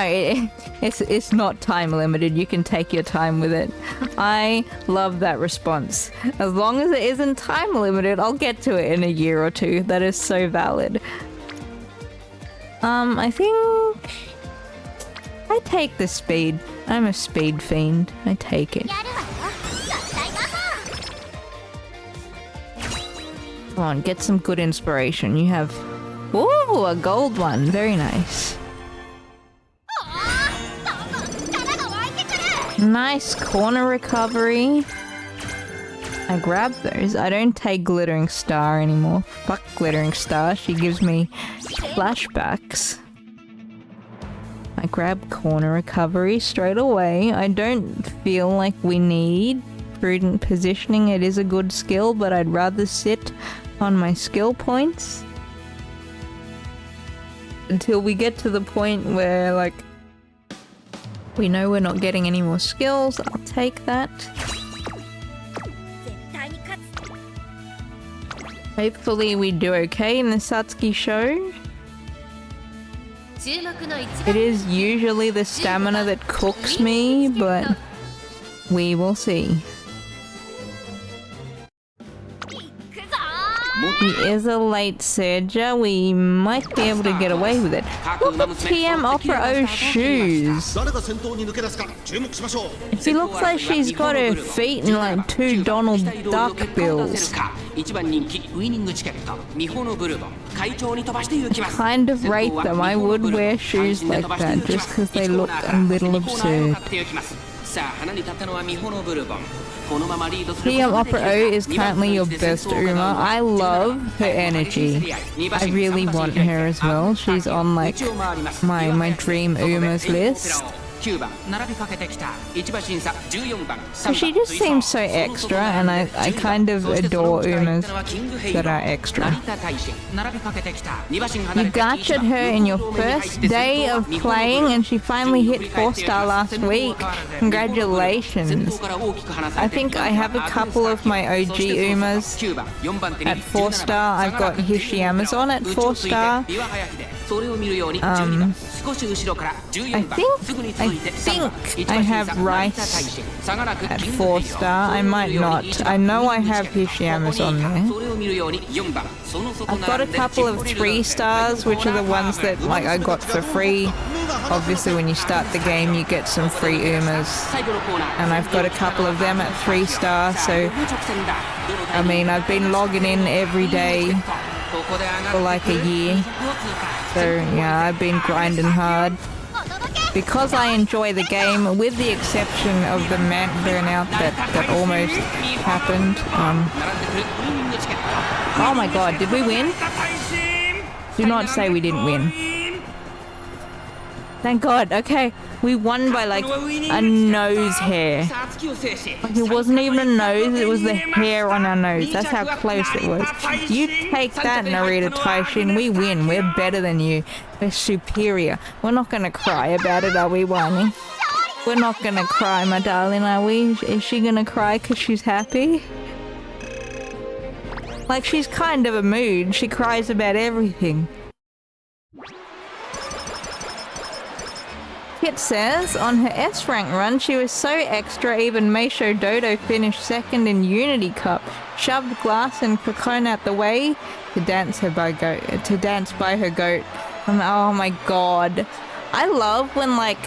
Speaker 2: it's not time limited. You can take your time with it. I love that response. As long as it isn't time limited, I'll get to it in a year or two. That is so valid. I think... I take the speed. I'm a speed fiend. I take it. Come on, get some good inspiration. You have... Ooh, a gold one. Very nice. Nice corner recovery. I grab those. I don't take Glittering Star anymore. Fuck Glittering Star. She gives me flashbacks. I grab corner recovery straight away. I don't feel like we need prudent positioning. It is a good skill, but I'd rather sit on my skill points until we get to the point where, like, we know we're not getting any more skills. I'll take that. Hopefully we do okay in the Satsuki show. It is usually the stamina that cooks me, but we will see. He is a late surger. We might be able to get away with it. Look at TM Opera O's shoes.
Speaker 4: 誰が先頭に抜け出すか注目しましょう
Speaker 2: She looks like she's got her feet in like two Donald Duck bills.
Speaker 5: 1番人気ウィニングチケットミホノブルボン会長に飛ばして行きます
Speaker 2: Kind of rate them. I would wear shoes like that just because they look a little absurd.
Speaker 5: さあ花に立ったのはミホノブルボンこのままリードする
Speaker 2: TM Opera O is currently your best Uma. I love her energy. I really want her as well. She's on like my dream Uma's list.
Speaker 5: 9番並びかけてきた1馬審査14番
Speaker 2: So she just seems so extra, and I kind of adore Umas that are extra. You gotcha'd her in your first day of playing, and she finally hit 4-star last week. Congratulations. I think I have a couple of my OG Umas at 4-star. I've got Hishiyama's on at 4-star. I have Rice at 4-star. I might not. I know I have Hishiyama's on there. I've got a couple of 3-stars, which are the ones that like I got for free. Obviously, when you start the game, you get some free Umas, and I've got a couple of them at 3-star. So, I mean, I've been logging in every day for like a year. So yeah, I've been grinding hard. Because I enjoy the game, with the exception of the map burnout that almost happened. Oh my god, did we win? Do not say we didn't win. Thank god, okay. We won by like a nose hair. Like it wasn't even a nose, it was the hair on our nose. That's how close it was. You take that, Narita Taishin. We win. We're better than you. We're superior. We're not gonna cry about it, are we, Wani? We're not gonna cry, my darling, are we? Is she gonna cry because she's happy? Like, she's kind of a mood. She cries about everything. Kit says, on her S-rank run, she was so extra even Meisho Dodo finished second in Unity Cup, shoved Glass and Kokone out the way to dance by her goat. And oh my god. I love when like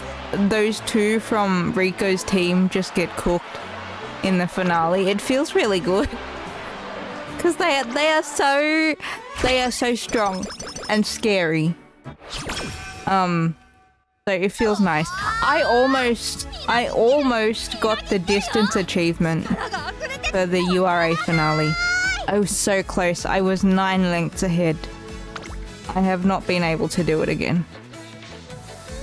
Speaker 2: those two from Rico's team just get cooked in the finale. It feels really good. Cause they are so strong and scary. So it feels nice. I almost got the distance achievement for the URA finale. I was so close. I was 9 lengths ahead. I have not been able to do it again.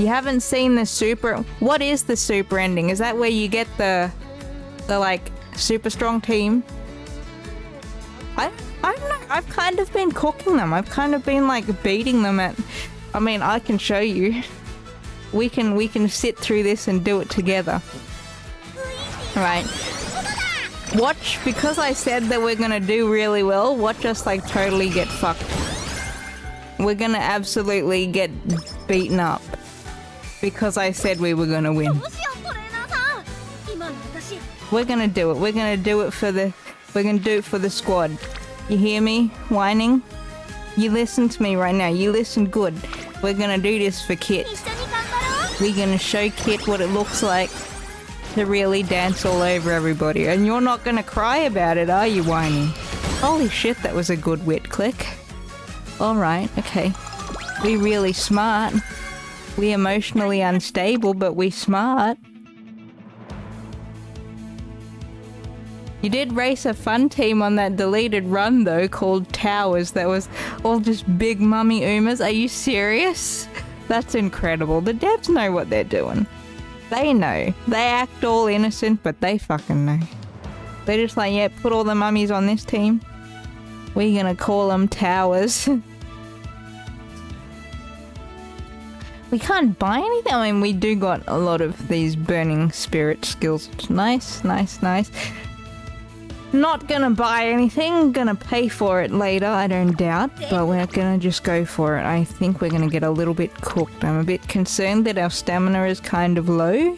Speaker 2: You haven't seen the super... What is the super ending? Is that where you get the like super strong team? I don't know. I've kind of been cooking them. I've kind of been like beating them at... I mean, I can show you. We can sit through this and do it together. Right. Watch, because I said that we're gonna do really well, watch us like totally get fucked. We're gonna absolutely get beaten up. Because I said we were gonna win. We're gonna do it. We're gonna do it for the squad. You hear me whining? You listen to me right now. You listen good. We're gonna do this for Kit. We're gonna show Kit what it looks like to really dance all over everybody. And you're not gonna cry about it, are you, Whiny? Holy shit, that was a good wit click. Alright, okay. We really smart. We emotionally unstable, but we smart. You did race a fun team on that deleted run though, called Towers, that was all just big mummy Umas. Are you serious? That's incredible. The devs know what they're doing. They know. They act all innocent, but they fucking know. They're just like, yeah, put all the mummies on this team. We're gonna call them Towers. We can't buy anything. I mean, we do got a lot of these burning spirit skills. Nice, nice, nice. Not gonna buy anything, gonna pay for it later, I don't doubt, but we're gonna just go for it. I think we're gonna get a little bit cooked. I'm a bit concerned that our stamina is kind of low,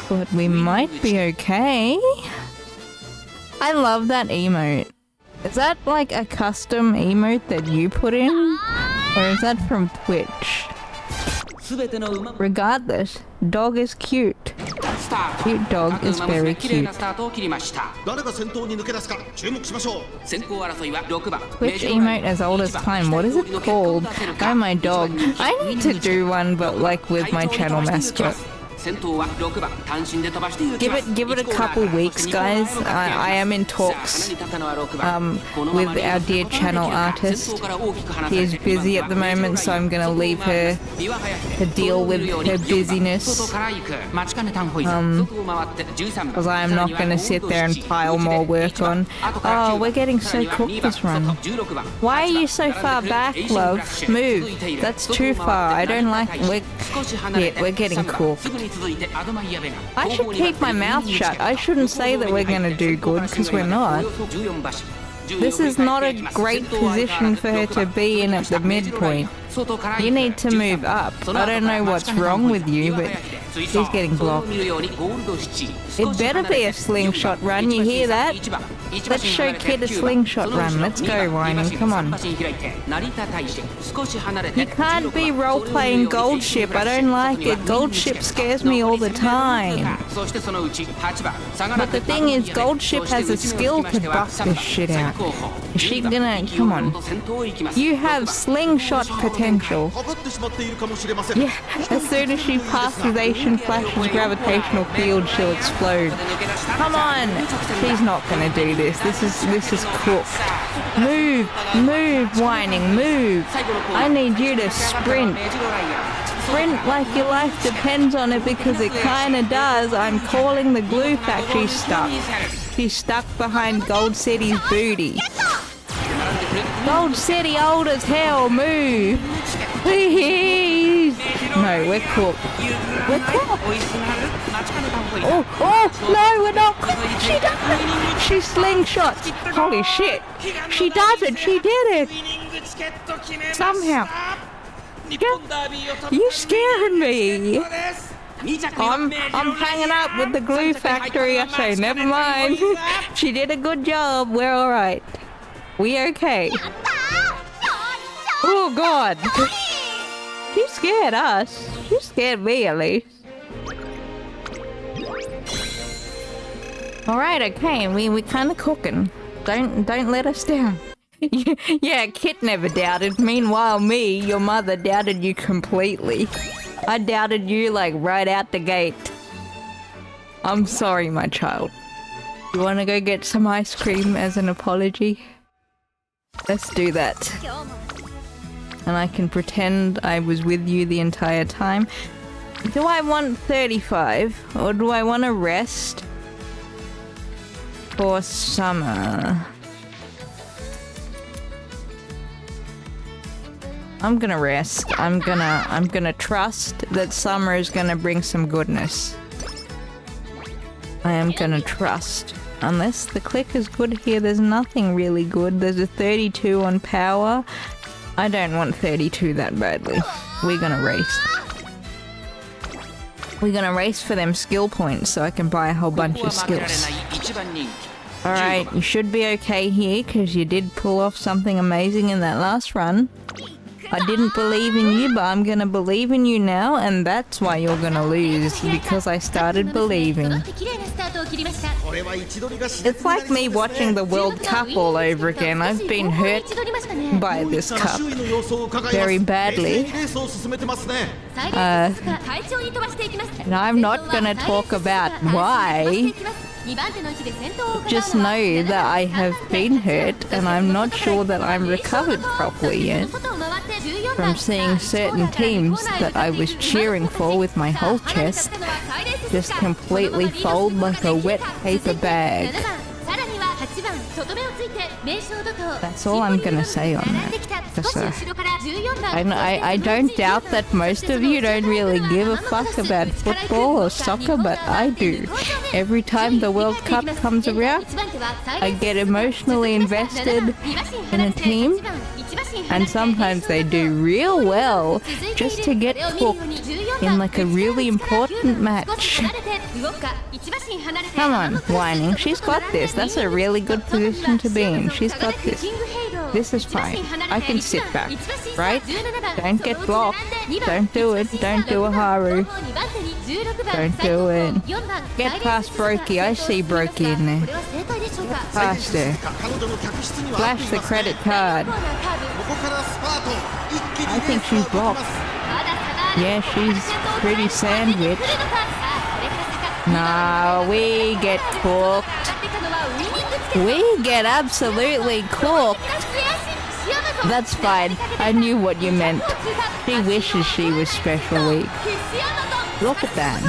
Speaker 2: but we might be okay. I love that emote. Is that like a custom emote that you put in? Or is that from Twitch? Regardless, dog is cute. Cute dog is very cute. Twitch emote as old as time. What is it called? Oh, my dog. I need to do one, but like with my channel mascot. Give it a couple weeks, guys. I am in talks with our dear channel artist. He is busy at the moment, so I'm gonna leave her to deal with her busyness. Because I am not gonna sit there and pile more work on. Oh, we're getting so cooked this run. Why are you so far back, love? Move. That's too far. I don't like. We're getting cooked. I should keep my mouth shut. I shouldn't say that we're gonna do good, because we're not. This is not a great position for her to be in at the midpoint. You need to move up. I don't know what's wrong with you, but she's getting blocked. It better be a slingshot run, you hear that? Let's show Kid a slingshot run. Let's go, Whining, come on. You can't be role-playing Gold Ship, I don't like it. Gold Ship scares me all the time. But the thing is, Gold Ship has a skill to buff this shit out. Is she gonna... come on. You have slingshot potential. Yeah, as soon as she passes Asian Flash's gravitational field, she'll explode. Come on! She's not gonna do this. This is cooked. Move! Move, Whining, move! I need you to sprint. Sprint like your life depends on it, because it kinda does. I'm calling the glue factory stuck. She's stuck behind Gold City's booty. Gold City old as hell, move! Please! No, we're cooked. We're cooked! Oh, no, we're not cooked! She does it! She slingshots! Holy shit! She does it! She did it! Somehow! You scaring me! I'm hanging up with the glue factory. I say, never mind. She did a good job. We're alright. We okay. Oh god! She scared us. She scared me at least. Alright, okay, we kinda cooking. Don't let us down. Yeah, Kit never doubted. Meanwhile, me, your mother, doubted you completely. I doubted you like right out the gate. I'm sorry, my child. You wanna go get some ice cream as an apology? Let's do that. And I can pretend I was with you the entire time. Do I want 35? Or do I want to rest for summer? I'm gonna rest. I'm gonna trust that summer is gonna bring some goodness. I am gonna trust. Unless the click is good here, there's nothing really good. There's a 32 on power. I don't want 32 that badly. We're gonna race. We're gonna race for them skill points so I can buy a whole bunch of skills. Alright, you should be okay here because you did pull off something amazing in that last run. I didn't believe in you, but I'm gonna believe in you now, and that's why you're gonna lose, because I started believing.
Speaker 4: これは位置取りが熾烈
Speaker 2: It's like me watching the World Cup all over again. I've been hurt by this cup
Speaker 4: 周囲の様子を伺います
Speaker 2: very badly.
Speaker 4: 冷静にレースを進めてますね
Speaker 2: And I'm not gonna talk about why. Just know that I have been hurt, and I'm not sure that I'm recovered properly yet from seeing certain teams that I was cheering for with my whole chest just completely fold like a wet paper bag. That's all I'm gonna say on that. Just, I don't doubt that most of you don't really give a fuck about football or soccer, but I do. Every time the World Cup comes around, I get emotionally invested in a team, and sometimes they do real well just to get hooked in like a really important match. Come on, whining. She's got this. That's a really good position to be in. She's got this. This is fine. I can sit back, right? Don't get blocked. Don't do it. Don't do a Haru. Don't do it. Get past Brokey. I see Brokey in there. Past her.
Speaker 4: 彼女の客室には
Speaker 2: Flash the credit card.
Speaker 4: ここからスパート一気に
Speaker 2: I think she's blocked. Yeah, she's pretty sandwiched. No, we get cooked. We get absolutely cooked. That's fine. I knew what you meant. She wishes she was special week. Look at that.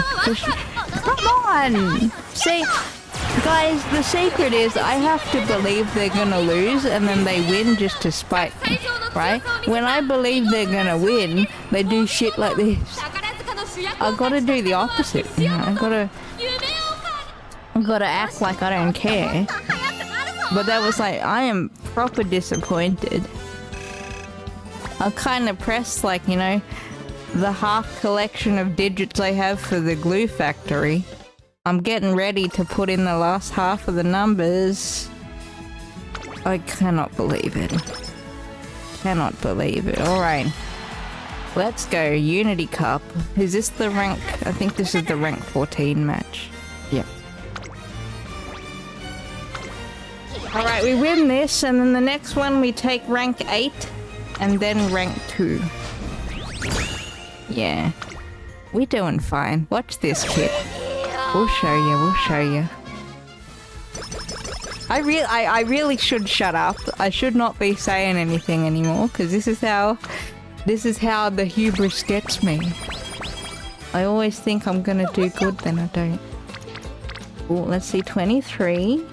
Speaker 2: Come on! See, guys, the secret is I have to believe they're gonna lose and then they win just to spite me, right? When I believe they're gonna win, they do shit like this. I gotta do the opposite, you know? I gotta act like I don't care. But that was like, I am proper disappointed. I'll kind of press like, you know, the half collection of digits I have for the glue factory. I'm getting ready to put in the last half of the numbers. I cannot believe it. Cannot believe it. Alright. Let's go. Unity Cup. Is this the rank? I think this is the rank 14 match. Yep. Alright, we win this, and then the next one we take rank 8, and then rank 2. Yeah. We're doing fine. Watch this, kid. We'll show you, we'll show you. I really should shut up. I should not be saying anything anymore, because this is how the hubris gets me. I always think I'm gonna do good, then I don't. Oh, let's see, 23.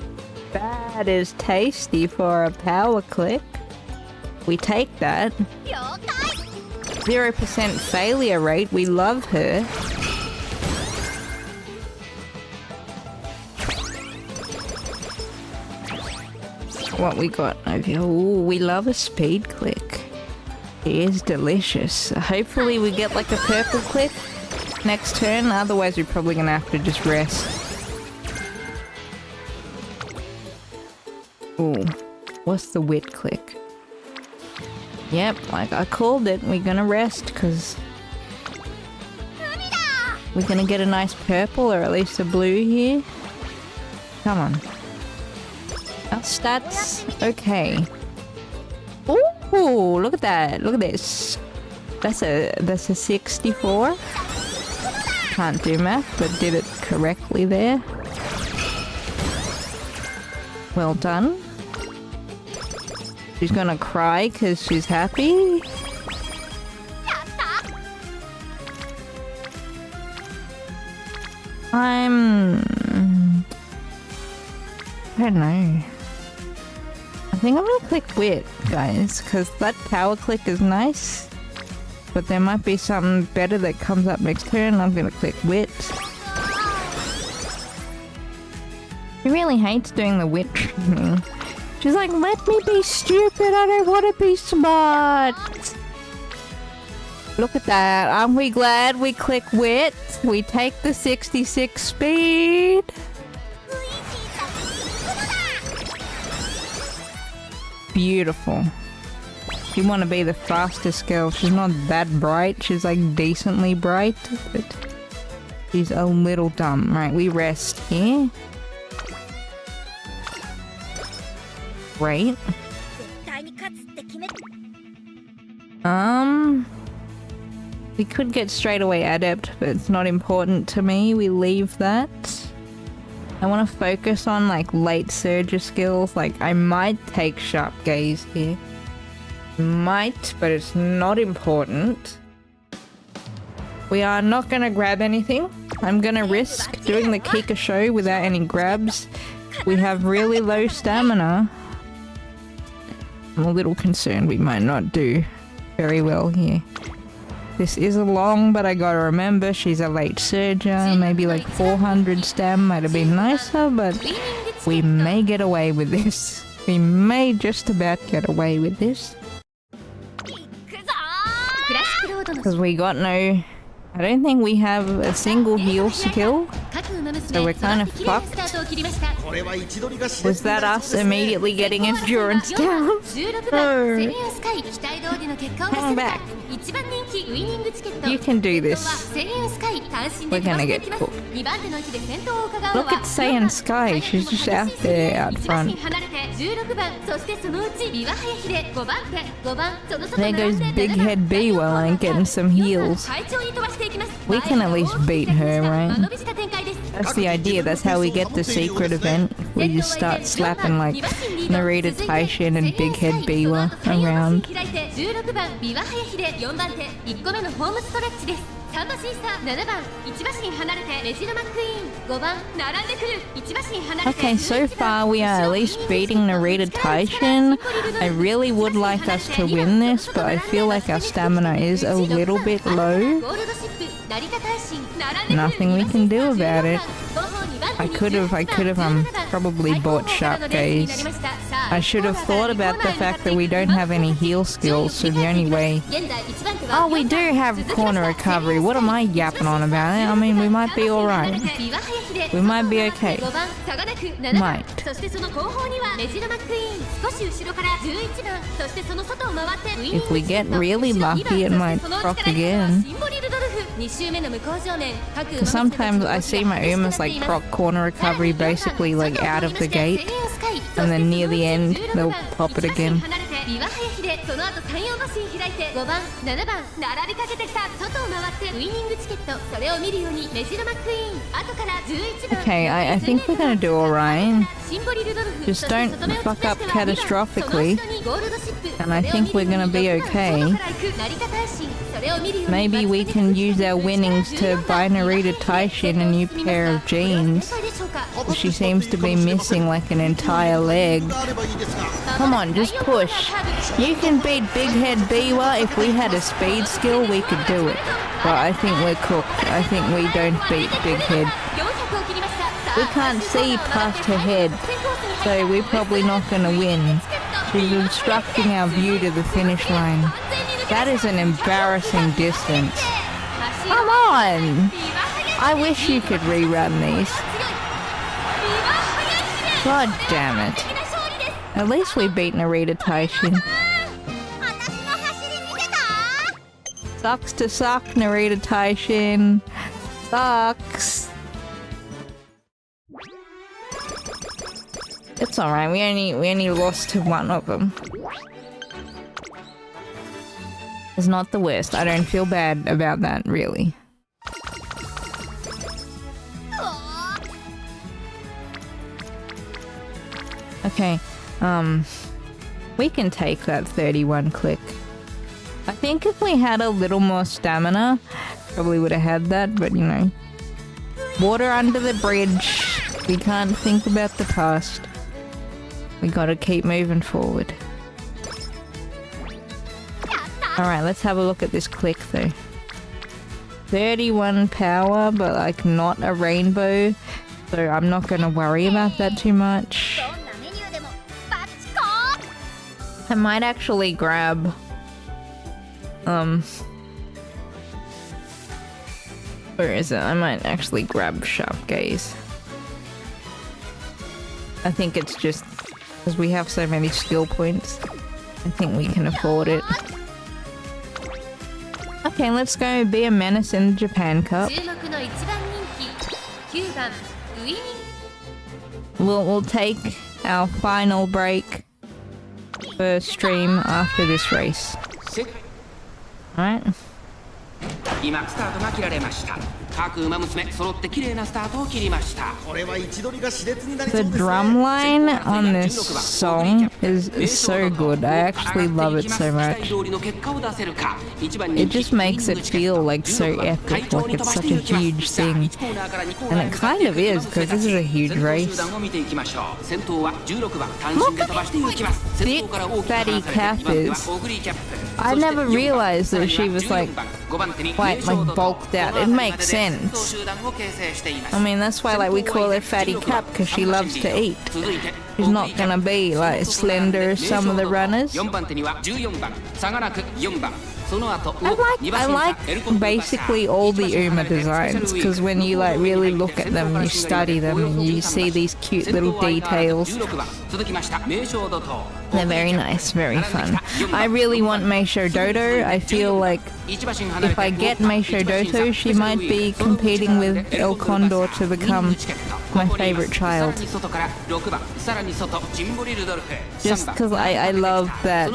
Speaker 2: That is tasty for a power click. We take that. 0% failure rate, we love her. What we got over here? Ooh, we love a speed click. It is delicious. Hopefully we get like a purple click next turn, otherwise we're probably gonna have to just rest. Ooh, what's the wit click? Yep, like I called it. We're gonna rest because we're gonna get a nice purple or at least a blue here. Come on. Our stats, okay. Ooh, look at that. Look at this. That's a 64. Can't do math, but did it correctly there. Well done. She's gonna cry because she's happy. I don't know. I think I'm gonna click wit, guys, because that power click is nice. But there might be something better that comes up next turn. I'm gonna click wit. She really hates doing the wit thing. She's like, let me be stupid, I don't want to be smart. Look at that. Aren't we glad we click wit? We take the 66 speed. Beautiful. if you want to be the fastest girl, she's not that bright. She's like decently bright, but she's a little dumb. Right, we rest here. Great. We could get straight away adept, but it's not important to me. We leave that. I want to focus on like late surger skills. Like I might take sharp gaze here. Might, but it's not important. We are not gonna grab anything. I'm gonna risk doing the Kika show without any grabs. We have really low stamina. I'm a little concerned we might not do very well here. This is a long, but I gotta remember she's a late surger. Maybe like 400 stam might have been nicer, but we may get away with this. We may just about get away with this. Because we got no... I don't think we have a single heal skill, so we're kind of fucked. Was that us immediately getting endurance down? No. Hang back. You can do this. We're gonna get cooked. Look at Saiyan Sky, she's just out there out front. There goes Big Head B while I'm getting some heals. We can at least beat her, right? That's the idea, that's how we get the secret event. We just start slapping like Narita Taishin and Big Head Biwa around. Okay, so far we are at least beating Narita Taishin. I really would like us to win this, but I feel like our stamina is a little bit low. Nothing we can do about it. I could have probably bought Sharp Gaze. I should have thought about the fact that we don't have any heal skills, so the only way... Oh, we do have corner recovery. What am I yapping on about it? I mean, we might be alright. We might be okay. Might. If we get really lucky, it might proc again. Because sometimes I see my Umas like proc corner recovery basically like out of the gate, and then near the end they'll pop it again. Okay, I think we're gonna do alright. Just don't fuck up catastrophically, and I think we're gonna be okay. Maybe we can use our winnings to buy Narita Taishin a new pair of jeans. She seems to be missing like an entire leg. Come on, just push. You can beat Big Head Biwa. If we had a speed skill, we could do it. But I think we're cooked. I think we don't beat Big Head. We can't see past her head, so we're probably not gonna win. She's obstructing our view to the finish line. That is an embarrassing distance. Come on! I wish you could rerun these. God damn it. At least we beat Narita Taishin. Sucks to suck, Narita Taishin. Sucks. It's alright, we only lost to one of them. It's not the worst. I don't feel bad about that, really. Okay, we can take that 31 click. I think if we had a little more stamina, probably would have had that, but you know. Water under the bridge. We can't think about the past. We gotta keep moving forward. Alright, let's have a look at this click though. 31 power, but like not a rainbow, so I'm not gonna worry about that too much. I might actually grab where is it? I might actually grab Sharp Gaze. I think it's just because we have so many skill points. I think we can afford it. Okay, let's go be a menace in the Japan Cup.
Speaker 3: 注目の一番人気9番ウイニン
Speaker 2: We'll take our final break for stream after this race.
Speaker 5: 正解
Speaker 2: Alright?
Speaker 5: 今スタートが切られました各馬娘揃って綺麗なスタートを切りました
Speaker 4: これは位置取りが熾烈になり
Speaker 2: The
Speaker 4: そうですね
Speaker 2: drum line on this song is so good. I actually love it so much. It just makes it feel like so epic, like it's such a huge thing. And it kind of is, because this is a huge race. Look how thick Fatty Cap is. I never realized that she was like quite like bulked out. It makes sense. I mean, that's why like we call her Fatty Cap, because she loves to eat. She's not gonna be like slender as some of the runners. I like basically all the Uma designs, because when you like really look at them, you study them, and you see these cute little details. They're very nice, very fun. I really want Meisho Dodo. I feel like if I get Meisho Dodo, she might be competing with El Condor to become my favorite child. Just because I love that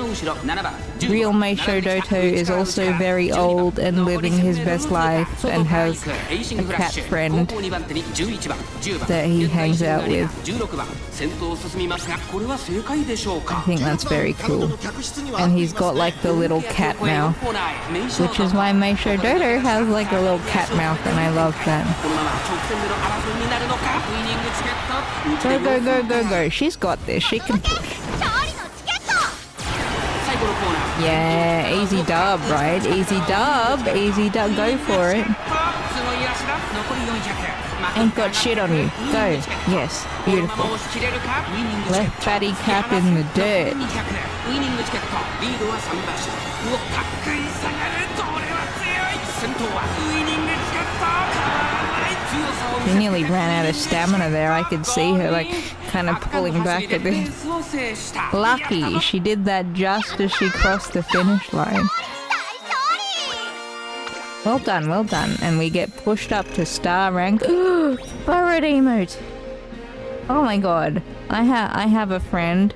Speaker 2: real Meisho Dodo is also very old and living his best life and has a cat friend that he hangs out with. I think that's very cool. And he's got like the little cat mouth, which is why Meisho Dodo has like a little cat mouth, and I love that. Go, go, go, go, go. She's got this. She can push. Yeah, easy dub, right? Easy dub. Easy dub. Go for it. Ain't got shit on you. Go. Yes. Beautiful. Left Fatty Cap in the dirt. She nearly ran out of stamina there. I could see her like kind of pulling back a bit. Lucky she did that just as she crossed the finish line. Well done, well done. And we get pushed up to star rank. Borrowed emote. Oh my god. I have a friend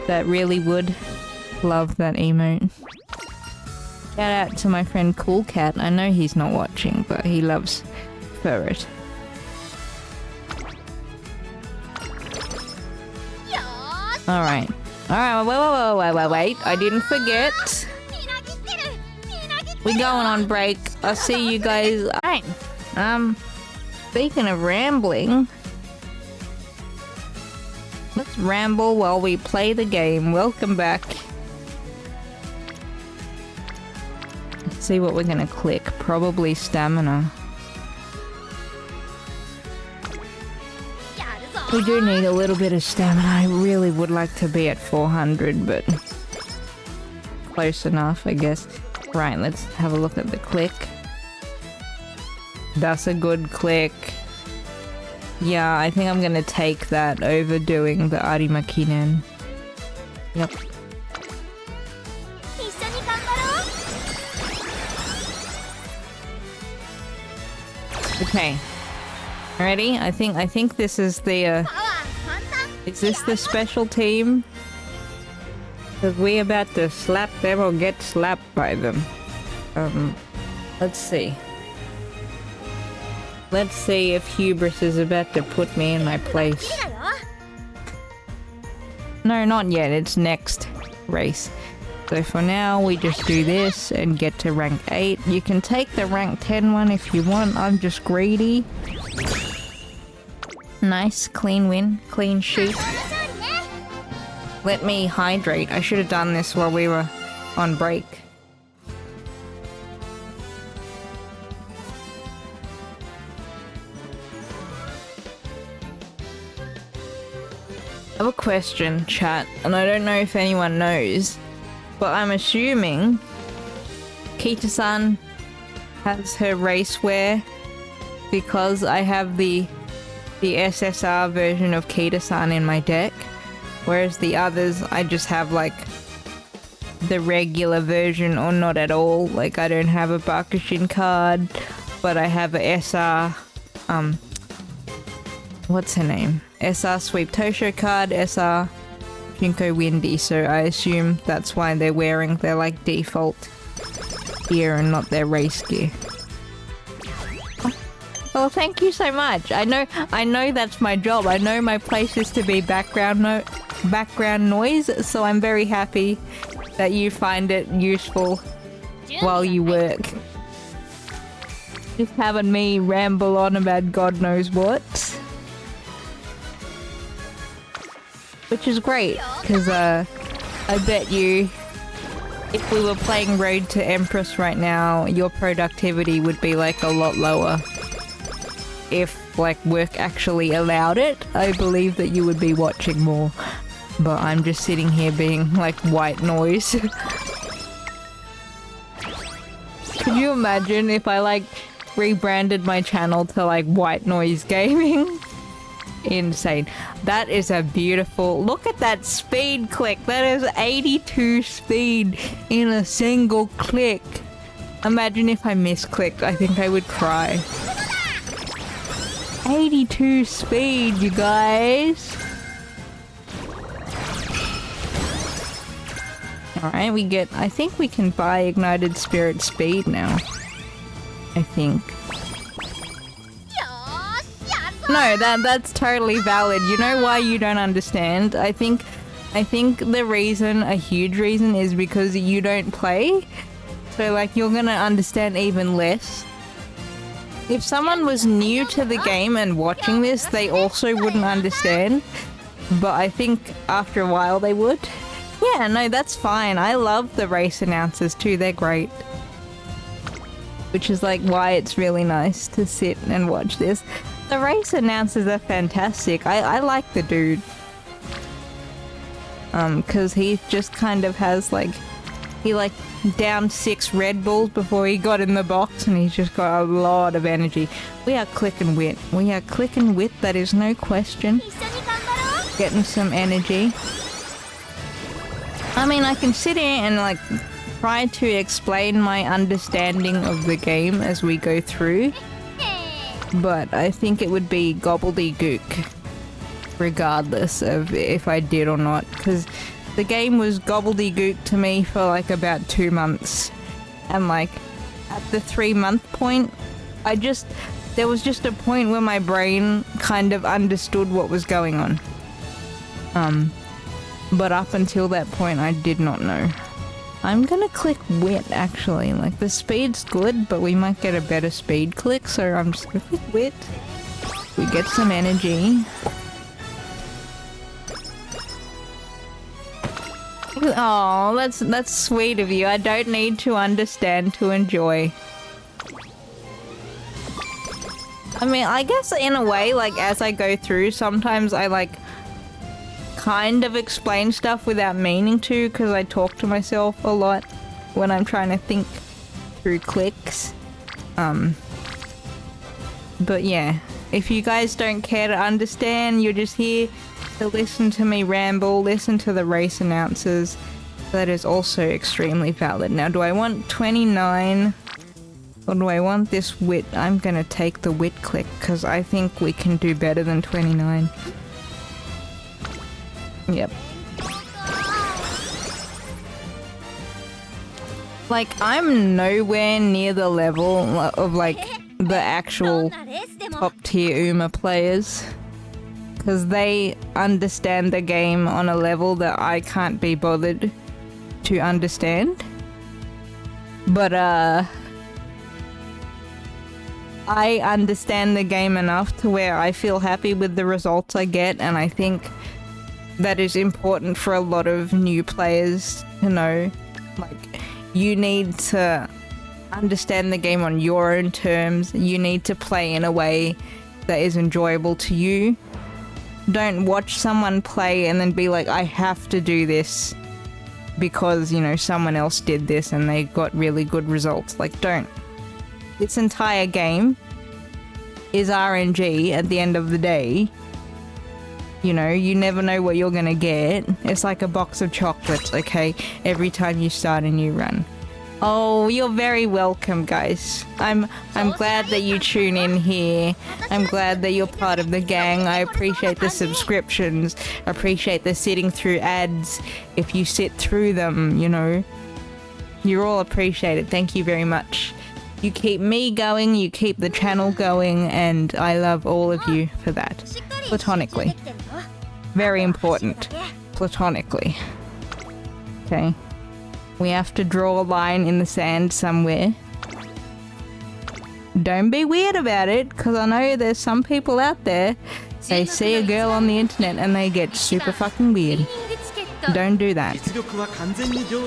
Speaker 2: that really would love that emote. Shout out to my friend Cool Cat. I know he's not watching, but he loves Ferret. Alright. Alright, wait. I didn't forget. We're going on break. I'll see you guys. Alright. Speaking of rambling, let's ramble while we play the game. Welcome back. Let's see what we're gonna click. Probably stamina. We do need a little bit of stamina. I really would like to be at 400, but close enough, I guess. Right, let's have a look at the click. That's a good click. Yeah, I think I'm gonna take that over doing the Arimakinen. Yep. Okay. Ready? I think this is the is this the special team? Because we're about to slap them or get slapped by them. Let's see. Let's see if Hubris is about to put me in my place. No, not yet. It's next race. So for now, we just do this and get to rank 8. You can take the rank 10 one if you want. I'm just greedy. Nice, clean win, clean shoot. Let me hydrate. I should have done this while we were on break. I have a question, chat, and I don't know if anyone knows, but I'm assuming Kita-san has her race wear because I have the SSR version of Kita-san in my deck, whereas the others I just have like the regular version or not at all. Like, I don't have a Bakushin card, but I have a SR, what's her name? SR Sweep Tosho card, SR Shinko Windy, so I assume that's why they're wearing their, like, default gear and not their race gear. Well, thank you so much. I know that's my job. I know my place is to be background noise, so I'm very happy that you find it useful while you work. Just having me ramble on about God knows what. Which is great, because I bet you if we were playing Road to Empress right now, your productivity would be like a lot lower. If like work actually allowed it, I believe that you would be watching more. But I'm just sitting here being like white noise. Could you imagine if I like rebranded my channel to like White Noise Gaming? Insane. That is a beautiful... Look at that speed click. That is 82 speed in a single click. Imagine if I misclicked. I think I would cry. 82 speed, you guys. Alright, we get... I think we can buy Ignited Spirit speed now. I think. No, that's totally valid. You know why you don't understand? I think the reason, a huge reason, is because you don't play. So like you're gonna understand even less. If someone was new to the game and watching this, they also wouldn't understand. But I think after a while they would. Yeah, no, that's fine. I love the race announcers too, they're great. Which is like why it's really nice to sit and watch this. The race announcers are fantastic. I like the dude. Cause he just kind of has like, he like downed 6 Red Bulls before he got in the box and he's just got a lot of energy. We are clicking wit. We are clicking wit, that is no question. Getting some energy. I mean, I can sit here and like try to explain my understanding of the game as we go through. But I think it would be gobbledygook regardless of if I did or not, because the game was gobbledygook to me for like about 2 months, and like at the 3-month point there was just a point where my brain kind of understood what was going on, but up until that point I did not know. I'm gonna click wit actually, like the speed's good but we might get a better speed click, so I'm just gonna click wit. We get some energy. Oh, that's sweet of you. I don't need to understand to enjoy. I mean, I guess in a way, like as I go through, sometimes I like kind of explain stuff without meaning to, because I talk to myself a lot when I'm trying to think through clicks. But yeah, if you guys don't care to understand, you're just here to listen to me ramble, listen to the race announcers. That is also extremely valid. Now, do I want 29 or do I want this wit? I'm gonna take the wit click because I think we can do better than 29. Yep. Like, I'm nowhere near the level of, like, the actual top-tier Uma players. Because they understand the game on a level that I can't be bothered to understand. But, I understand the game enough to where I feel happy with the results I get, and I think that is important for a lot of new players to know. Like, you need to understand the game on your own terms. You need to play in a way that is enjoyable to you. Don't watch someone play and then be like, I have to do this because, you know, someone else did this and they got really good results. Like, don't. This entire game is RNG at the end of the day. You know, you never know what you're gonna get. It's like a box of chocolates, okay? Every time you start a new run. Oh, you're very welcome, guys. I'm glad that you tune in here. I'm glad that you're part of the gang. I appreciate the subscriptions. I appreciate the sitting through ads. If you sit through them, you know, you're all appreciated. Thank you very much. You keep me going, you keep the channel going, and I love all of you for that. Platonically. Very important. Platonically. Okay. We have to draw a line in the sand somewhere. Don't be weird about it, because I know there's some people out there, they see a girl on the internet and they get super fucking weird. Don't do that.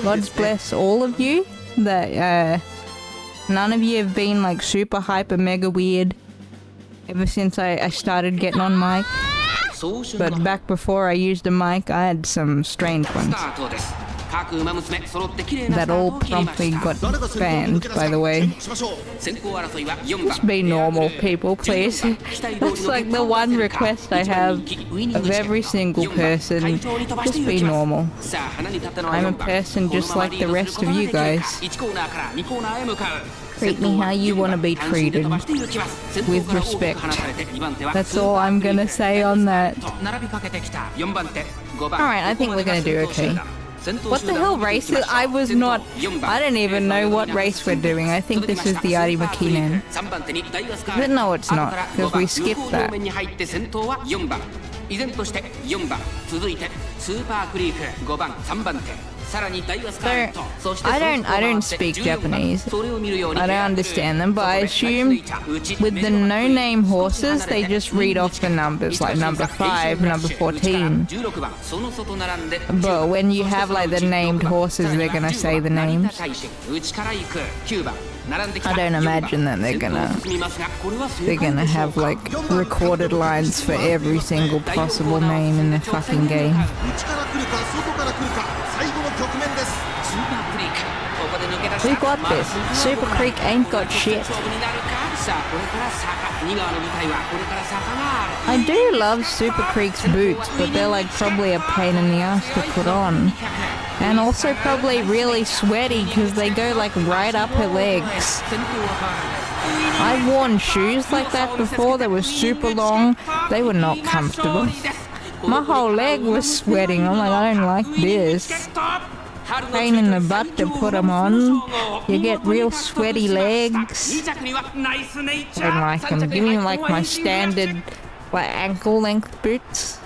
Speaker 2: God bless all of you that none of you have been like super hyper mega weird ever since I started getting on mic. But back before I used a mic, I had some strange ones. That all promptly got banned, by the way. Just be normal, people, please. That's like the one request I have of every single person. Just be normal. I'm a person just like the rest of you guys. Treat me how you want to be treated, with respect. That's all I'm gonna say on that. Alright, I think we're gonna do okay. What the hell race is? I don't even know what race we're doing. I think this is the Arimakinen. But no, it's not, because we skipped that. So, I don't speak Japanese. I don't understand them, but I assume with the no-name horses, they just read off the numbers, like number 5, number 14. But when you have like the named horses, they're gonna say the names. I don't imagine that they're gonna have like recorded lines for every single possible name in the fucking game. We got this. Super Creek ain't got shit. I do love Super Creek's boots, but they're like probably a pain in the ass to put on. And also probably really sweaty because they go like right up her legs. I've worn shoes like that before that were super long. They were not comfortable. My whole leg was sweating. I'm like, I don't like this. Pain in the butt to put them on. You get real sweaty legs. I don't like them. Give me like my standard like ankle length boots.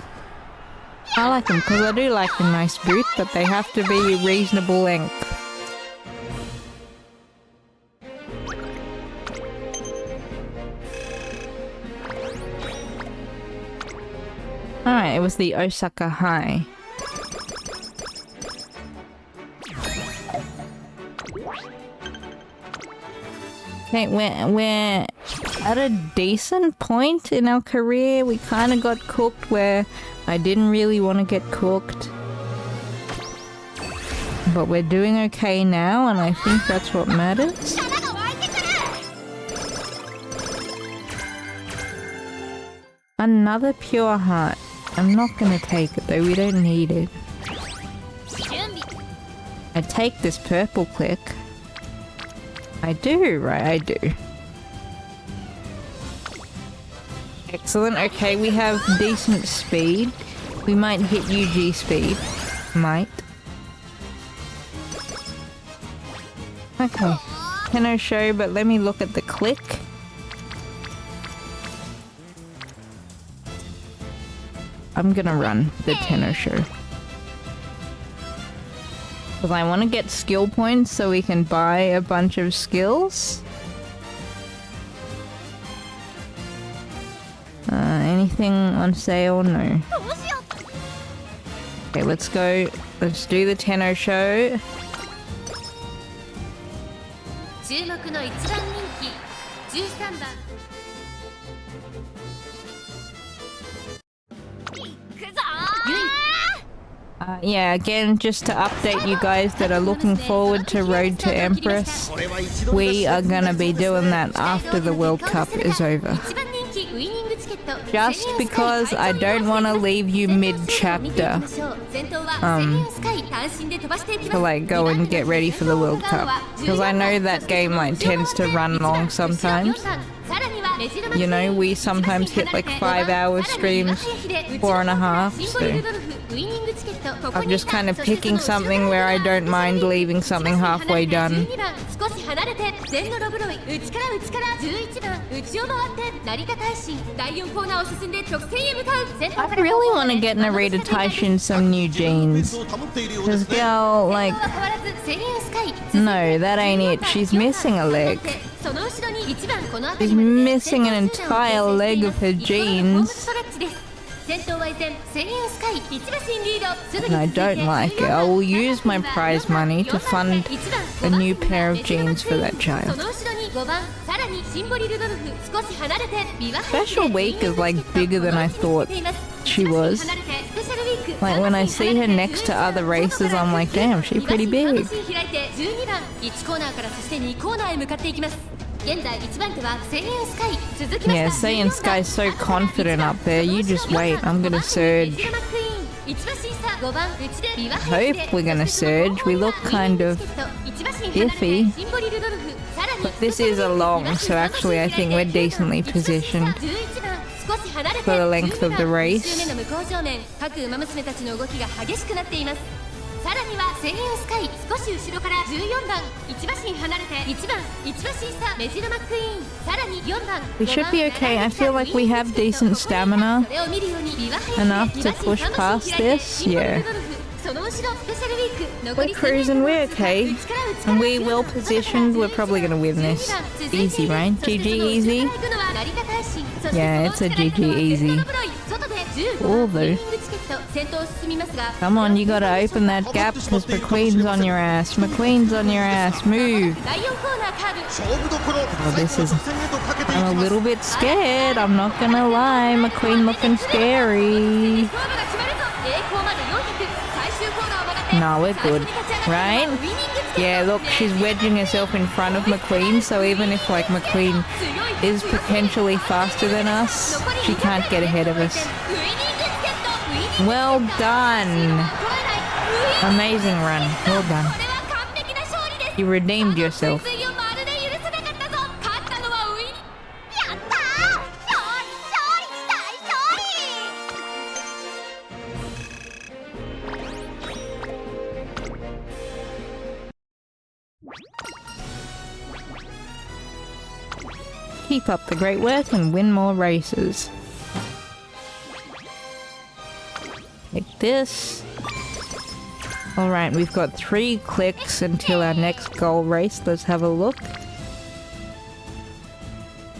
Speaker 2: I like them because I do like a nice boot, but they have to be reasonable length. Alright, it was the Osaka High. Okay, we're at a decent point in our career. We kind of got cooked where I didn't really want to get cooked. But we're doing okay now, and I think that's what matters. Another pure heart. I'm not gonna take it though, we don't need it. I take this purple click. I do, right? I do. Excellent. Okay, we have decent speed. We might hit UG speed. Might. Okay. Tenno show, but let me look at the click. I'm gonna run the Tenno show. Because I want to get skill points so we can buy a bunch of skills. Anything on sale? No. Okay, let's go. Let's do the Tenno show. Yeah, again, just to update you guys that are looking forward to Road to Empress, we are gonna be doing that after the World Cup is over. just because I don't want to leave you mid-chapter to like go and get ready for the World Cup, because I know that game like tends to run long sometimes. You know, we sometimes hit like 5-hour streams, 4.5, so I'm just kind of picking something where I don't mind leaving something halfway done. I really want to get Narita Taishin some new jeans. This girl, like... No, that ain't it. She's missing a leg. She's missing an entire leg of her jeans. And I don't like it. I will use my prize money to fund a new pair of jeans for that child. Special Week is like bigger than I thought she was. Like when I see her next to other races, I'm like, damn, she's pretty big. Yeah, Saiyan Sky's so confident up there. You just wait. I'm gonna surge. I hope we're gonna surge. We look kind of iffy. But this is a long, so actually I think we're decently positioned for the length of the race. We should be okay. I feel like we have decent stamina enough to push past this. Yeah. We're cruising, we're okay. And we're well positioned, we're probably gonna win this. Easy, right? GG easy? Yeah, it's a GG easy. Although, come on, you gotta open that gap because McQueen's on your ass. McQueen's on your ass, move! Oh, this is... I'm a little bit scared, I'm not gonna lie. McQueen looking scary. No, we're good, right? Yeah, look, she's wedging herself in front of McQueen, so even if like McQueen is potentially faster than us, she can't get ahead of us. Well done! Amazing run, well done. You redeemed yourself. Keep up the great work and win more races. Like this. Alright, we've got 3 clicks until our next goal race. Let's have a look.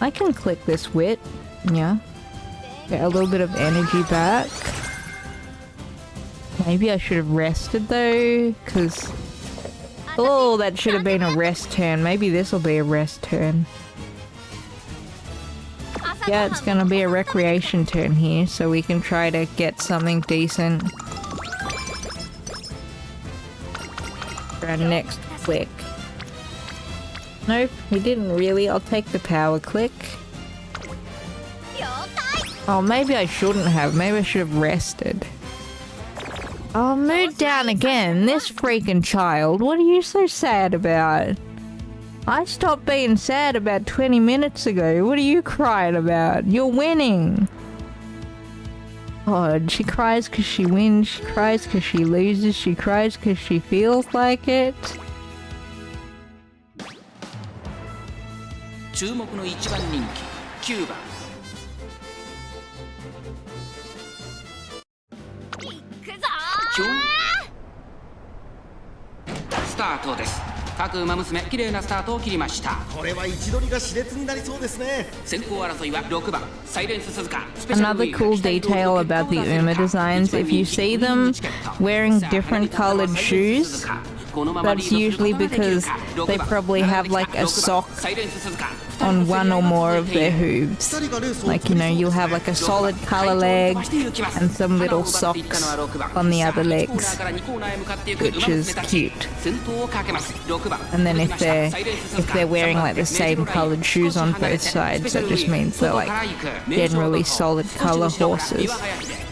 Speaker 2: I can click this wit. Yeah. Get a little bit of energy back. Maybe I should have rested though, because... Oh, that should have been a rest turn. Maybe this will be a rest turn. Yeah, it's gonna be a recreation turn here, so we can try to get something decent for our next click. Nope, we didn't really. I'll take the power click. Oh, maybe I shouldn't have. Maybe I should have rested. Oh, mood down again. This freaking child. What are you so sad about? I stopped being sad about 20 minutes ago. What are you crying about? You're winning. God, she cries because she wins. She cries because she loses. She cries because she feels like it.
Speaker 5: 注目の1番人気9番スタートです。各馬娘綺麗なスタートを切りました。
Speaker 4: これは位置取りが熾烈になりそうですね。
Speaker 5: 先行争いは6番サイレンス鈴鹿。
Speaker 2: Another cool detail about the Uma designs, if you see them wearing different colored shoes, That's usually because they probably have like a sock on one or more of their hooves. Like, you know, you'll have like a solid color leg and some little socks on the other legs, which is cute. And then if they're wearing like the same colored shoes on both sides, that just means they're like generally solid color horses.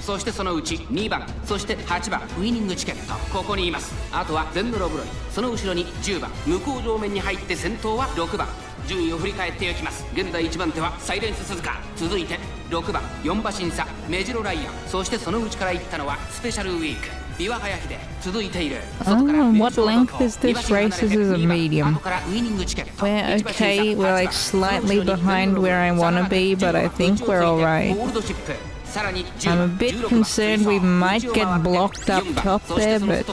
Speaker 5: そしてそのうち2番そして8番ウイニングチケットここにいます。あとは全ドロブロイ、その後ろに10番向こう上面に入って先頭は6番。順位を振り返っていきます。現在1番手はサイレンス鈴鹿、続いて6番4馬審査メジロライアン、そしてその内から行ったのはスペシャルウィークビワハヤヒデ、続いている。
Speaker 2: What length is this race? This is a medium. We're okay, we're like slightly behind where I want to be, but I think we're alright. I'm a bit concerned we might get blocked up top there, but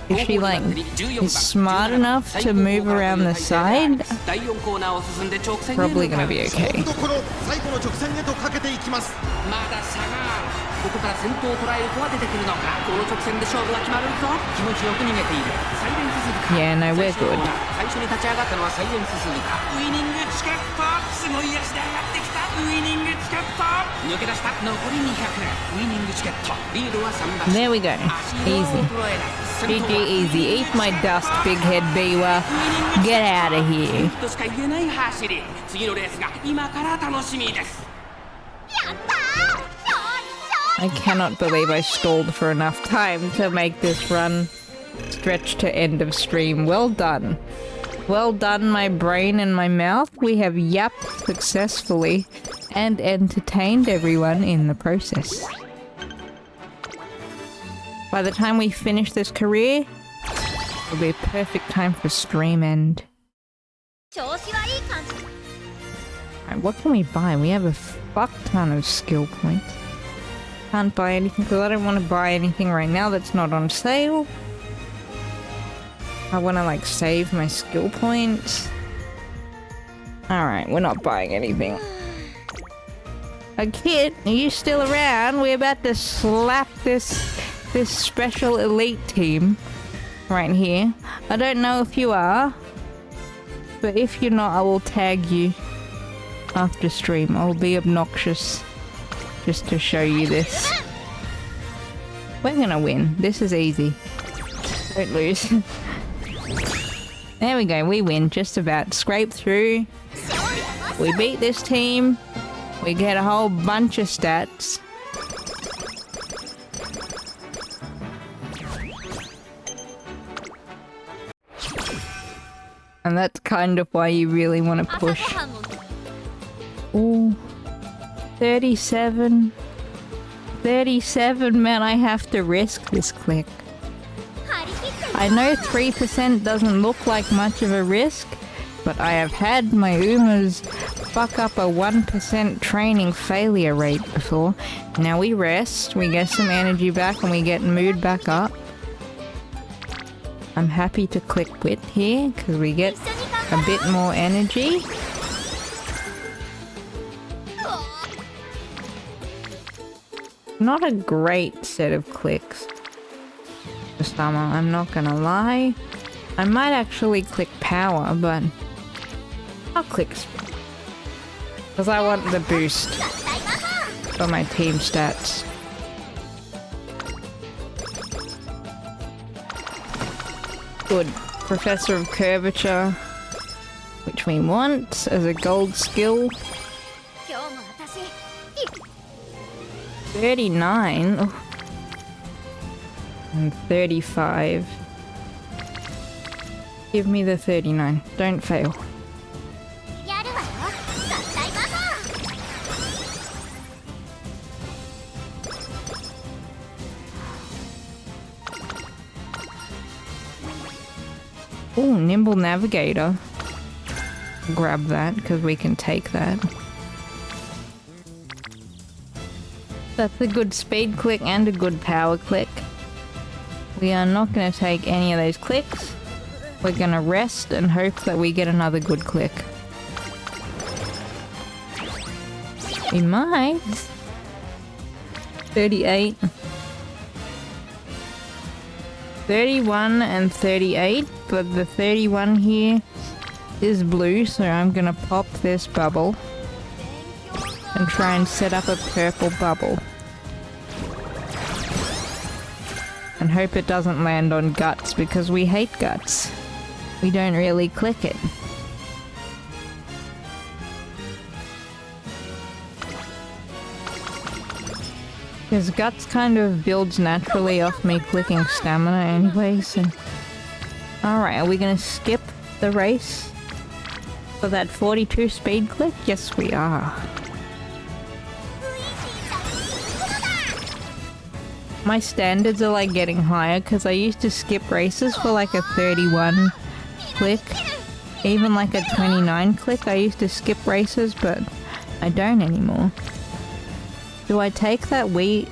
Speaker 2: if she like is smart enough to move around the side, probably gonna be okay.
Speaker 5: ここから先頭を捉える子は出てくるのか。この直線で勝負が決まるぞ。気持ちよく逃げているサイレンス鈴鹿。
Speaker 2: Yeah, no, we're good.
Speaker 5: 最初に立ち上がったのはサイレンス鈴鹿。ウイニングチケット、すごい足で上がってきた。ウイニングチケット抜け出した。残り200。ウイニングチケットリードは3馬。
Speaker 2: There we go. Easy. GG easy. Eat my dust, big head Biwa. Get out of here.
Speaker 5: としか言えない走り。次のレースが今から楽しみです。
Speaker 2: I cannot believe I stalled for enough time to make this run stretch to end of stream. Well done. Well done, my brain and my mouth. We have yapped successfully and entertained everyone in the process. By the time we finish this career, it'll be a perfect time for stream end. Alright, what can we buy? We have a fuck ton of skill points. Can't buy anything because I don't want to buy anything right now that's not on sale. I want to like save my skill points. Alright, we're not buying anything. Kid, are you still around? We're about to slap this special elite team right here. I don't know if you are, but if you're not, I will tag you after stream. I'll be obnoxious just to show you this. We're gonna win. This is easy. Don't lose. There we go, we win just about. Scrape through. We beat this team. We get a whole bunch of stats. And that's kind of why you really want to push. Ooh. 37. 37, man, I have to risk this click. I know 3% doesn't look like much of a risk, but I have had my Umas fuck up a 1% training failure rate before. Now we rest, we get some energy back, and we get mood back up. I'm happy to click wit here, because we get a bit more energy. Not a great set of clicks for summer, I'm not gonna lie. I might actually click power, but I'll click because I want the boost for my team stats. Good. Professor of Curvature, which we want as a gold skill. 39 oh. And 35. Give me the 39. Don't fail. Oh, Nimble Navigator. Grab that because we can take that. That's a good speed click and a good power click. We are not going to take any of those clicks. We're going to rest and hope that we get another good click. We might. 38. 31 and 38, but the 31 here is blue, so I'm gonna pop this bubble and try and set up a purple bubble. And hope it doesn't land on guts, because we hate guts. We don't really click it. Because guts kind of builds naturally off me clicking stamina anyway, so... Alright, are we gonna skip the race for that 42 speed click? Yes, we are. My standards are like getting higher because I used to skip races for like a 31 click. Even like a 29 click I used to skip races, but I don't anymore. Do I take that weed?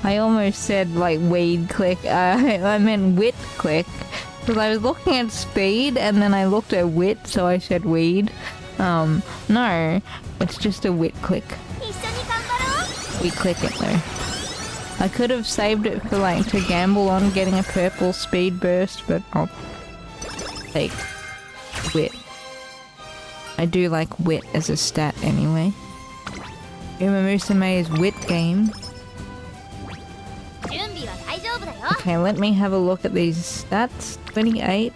Speaker 2: I almost said like weed click. I meant wit click. Because I was looking at speed and then I looked at wit, so I said weed. No, it's just a wit click. We click it though. I could have saved it for like to gamble on getting a purple speed burst, but I'll take wit. I do like wit as a stat anyway. Umamusume is wit game. Okay, let me have a look at these stats. 28.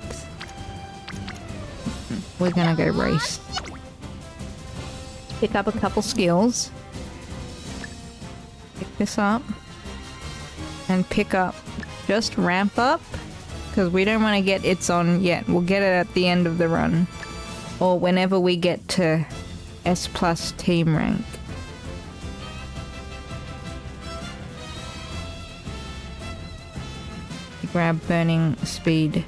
Speaker 2: We're gonna go race. Pick up a couple skills. Pick this up. And pick up. Just ramp up. Because we don't want to get it's on yet. We'll get it at the end of the run. Or whenever we get to S+ team rank. Grab burning speed.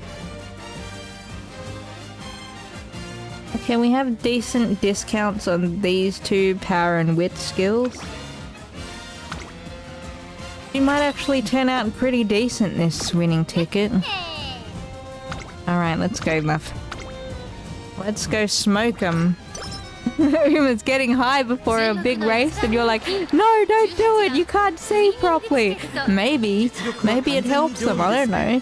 Speaker 2: Okay, we have decent discounts on these two power and wit skills. She might actually turn out pretty decent, this winning ticket. Alright, let's go, love. Let's go smoke 'em. Uma's getting high before a big race and you're like, no, don't do it, you can't see properly. Maybe it helps them, I don't know.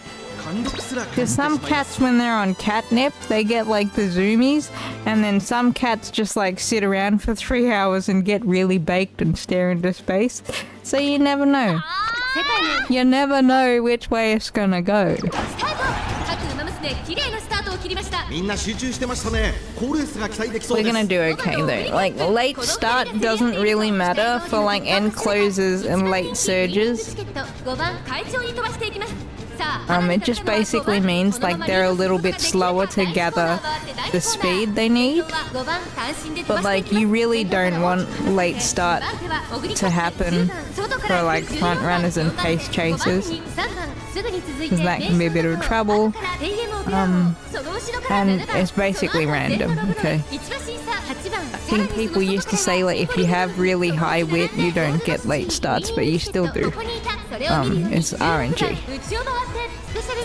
Speaker 2: Because some cats, when they're on catnip, they get like the zoomies, and then some cats just like sit around for 3 hours and get really baked and stare into space. So you never know. You never know which way it's gonna go. We're gonna do okay though. Like, late start doesn't really matter for like end closes and late surges. It just basically means like they're a little bit slower to gather the speed they need. But like, you really don't want late start to happen for like front runners and pace chasers, because that can be a bit of trouble. And it's basically random, okay? I think people used to say like if you have really high wit you don't get late starts, but you still do. It's RNG.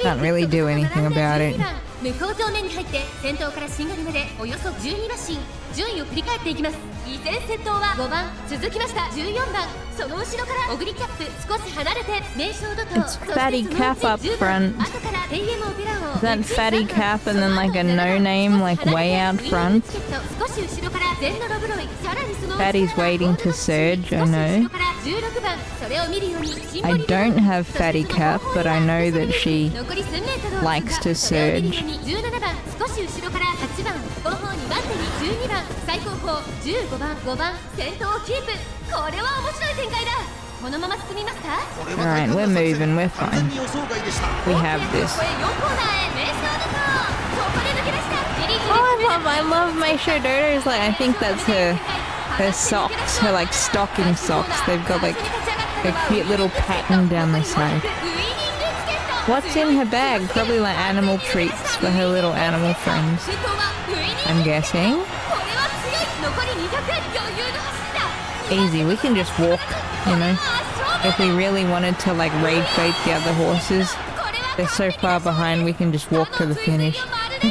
Speaker 2: Can't really do anything about it.
Speaker 3: 向こう正面に入って先頭からしんがりまでおよそ12馬身順位を振り返っていきます。依然先頭は5番続きました14番その後ろからオグリキャップ少し離れて名称ドと
Speaker 2: It's fatty cap up front. Is that fatty cap and then like a no name like way out front? Fatty's waiting to surge, I know. I don't have fatty cap, but I know that she likes to surge.
Speaker 3: 17番少し後ろから8番後方2番手に12番最後方15番5番先頭をキープこれは面白い展開だこのまま進みますか
Speaker 2: Alright, we're moving, we're fine. We have this. Oh, I love my Shododos. Like, I think that's her socks, her like stocking socks. They've got like a cute little pattern down the side. What's in her bag? Probably like animal treats for her little animal friends, I'm guessing. Easy, we can just walk, you know. If we really wanted to like rage bait the other horses, they're so far behind we can just walk to the finish.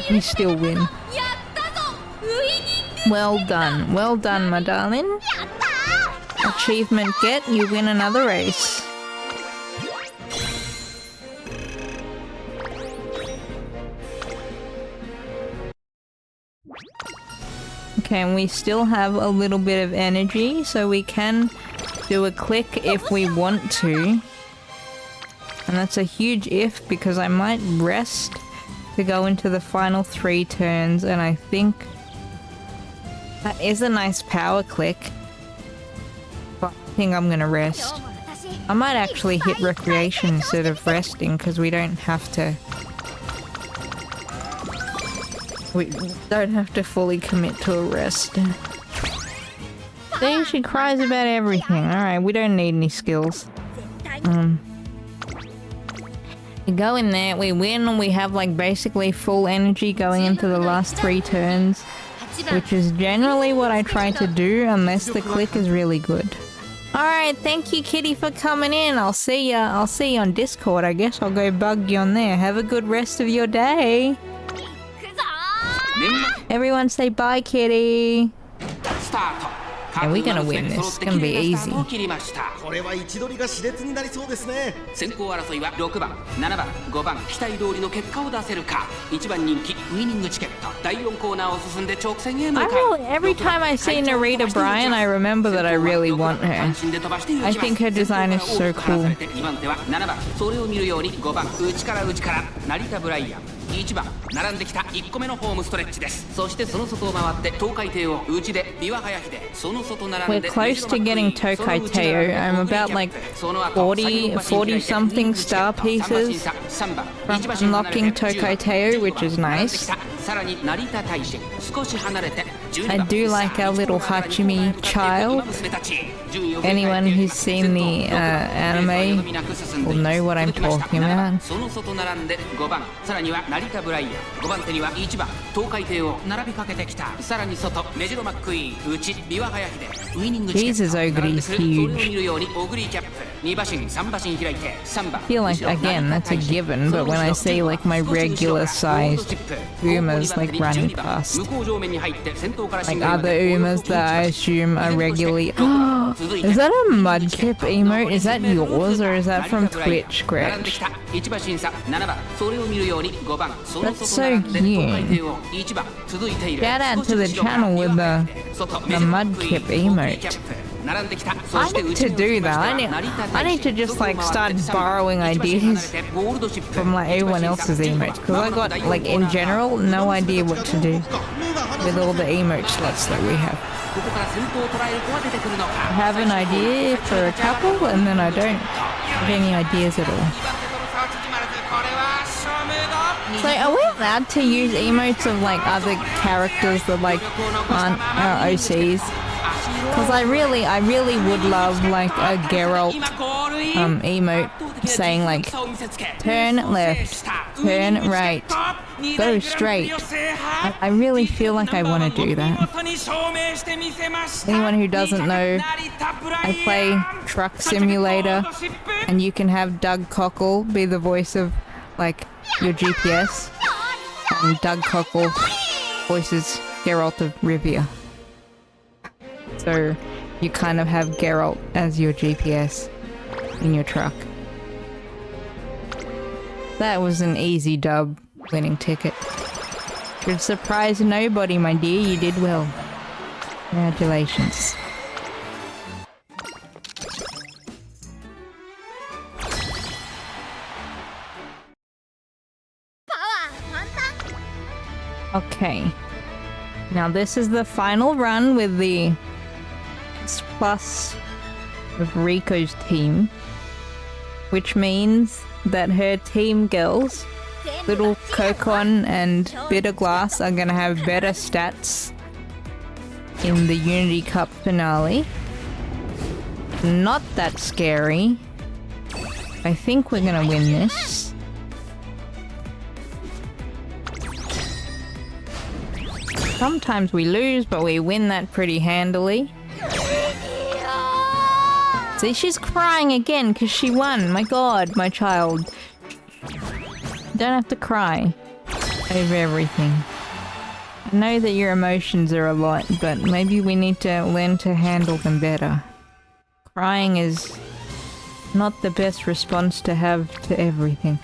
Speaker 2: We still win. Well done my darling. Achievement get, you win another race. Okay, and we still have a little bit of energy, so we can do a click if we want to. And that's a huge if, because I might rest to go into the final 3 turns, and I think that is a nice power click. But I think I'm gonna rest. I might actually hit recreation instead of resting, because we don't have to... We don't have to fully commit to a rest. See, she cries about everything. Alright, we don't need any skills. We go in there, we win, and we have like basically full energy going into the last 3 turns. Which is generally what I try to do, unless the click is really good. Alright, thank you Kitty for coming in. I'll see ya on Discord, I guess. I'll go bug you on there. Have a good rest of your day. Everyone say bye, Kitty. And we're gonna win this. It's gonna be easy.
Speaker 4: これは位置取りが熾烈になりそうですね。
Speaker 5: 先行争いは6番、7番、5番期待通りの結果を出せるか。1番人気ウイニングチケット。第4コーナーを進んで直線へ向かう。
Speaker 2: Every time I see Narita Bryan, I remember that I really want her. I think her design is so cool.
Speaker 5: 2番手は7番、それを見るように5番、内から成田ブライアン。1番並んできた1個目のホームストレッチです。そしてその外を回って東海帝を内で琵琶早秀、その外並んで
Speaker 2: We're close to getting Tokai Teo. I'm about like 40 something star pieces from unlocking Tokai Teo, which is nice. I do like our little Hachimi child. Anyone who's seen the anime will know what I'm talking about.
Speaker 5: その外並んで5番、さらには成田ブライアン、5番手には1番東海帝を並びかけてきた。さらに外メジロマックイーン、内琵琶早秀、ウイニングチケット。
Speaker 2: Jesus, Ogre's huge. I feel like, again, that's a given, but when I see like my regular sized Umas like running past, like other Umas that I assume are regularly... Is that a Mudkip emote? Is that yours or is that from Twitch, Gretch? That's so cute. Shout out to the channel with the Mudkip emote. I need to do that. I need to just like start borrowing ideas from like everyone else's emotes, because I got like in general no idea what to do with all the emote slots that we have. I have an idea for a couple and then I don't have any ideas at all. So are we allowed to use emotes of like other characters that like aren't our OCs? Because I really would love like a Geralt emote saying like turn left, turn right, go straight. I really feel like I want to do that. Anyone who doesn't know, I play Truck Simulator, and you can have Doug Cockle be the voice of like your GPS, and Doug Cockle voices Geralt of Rivia. So you kind of have Geralt as your GPS in your truck. That was an easy dub winning ticket. Should surprise nobody, my dear. You did well. Congratulations. Okay. Now this is the final run with the plus of Riko's team, which means that her team girls, Little Kokon and Bitter Glass, are gonna have better stats in the Unity Cup finale. Not that scary. I think we're gonna win this. Sometimes we lose, but we win that pretty handily. See, she's crying again because she won. My god, my child. Don't have to cry over everything. I know that your emotions are a lot, but maybe we need to learn to handle them better. Crying is not the best response to have to everything.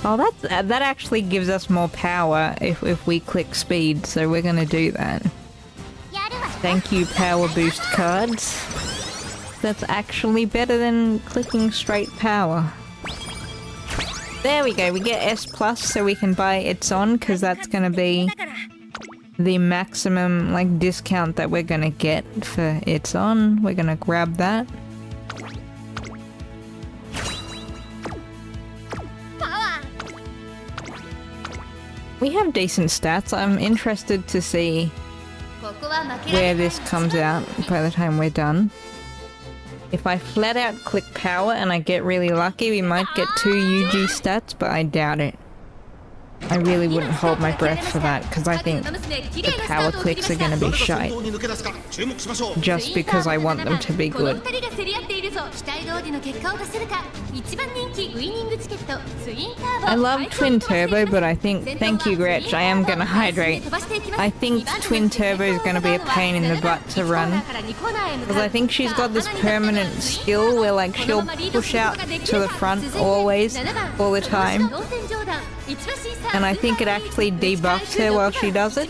Speaker 2: Oh, that actually gives us more power if we click speed, so we're gonna do that. Thank you, power boost cards. That's actually better than clicking straight power. There we go, we get S+, so we can buy It's On, because that's gonna be the maximum, like, discount that we're gonna get for It's On. We're gonna grab that. We have decent stats. I'm interested to see where this comes out by the time we're done. If I flat out click power and I get really lucky, we might get 2 UG stats, but I doubt it. I really wouldn't hold my breath for that, because I think the power clicks are going to be shite. Just because I want them to be good. I love Twin Turbo, but I think, thank you Gretch, I am going to hydrate. I think Twin Turbo is going to be a pain in the butt to run. Because I think she's got this permanent skill where like she'll push out to the front always, all the time. And I think it actually debuffs her while she does it.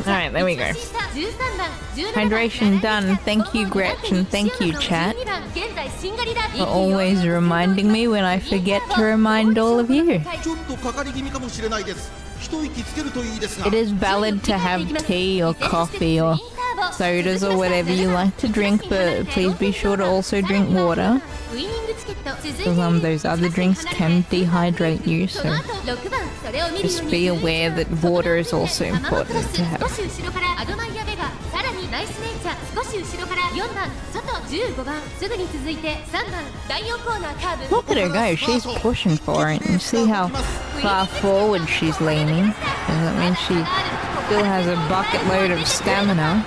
Speaker 2: Alright, there we go. Hydration done. Thank you Gretchen, thank you chat. For always reminding me when I forget to remind all of you. It is valid to have tea or coffee or sodas or whatever you like to drink, but please be sure to also drink water. Because those other drinks can dehydrate you, so just be aware that water is also important to have. Look at her go, she's pushing for it. You see how far forward she's leaning? That means she still has a bucket load of stamina.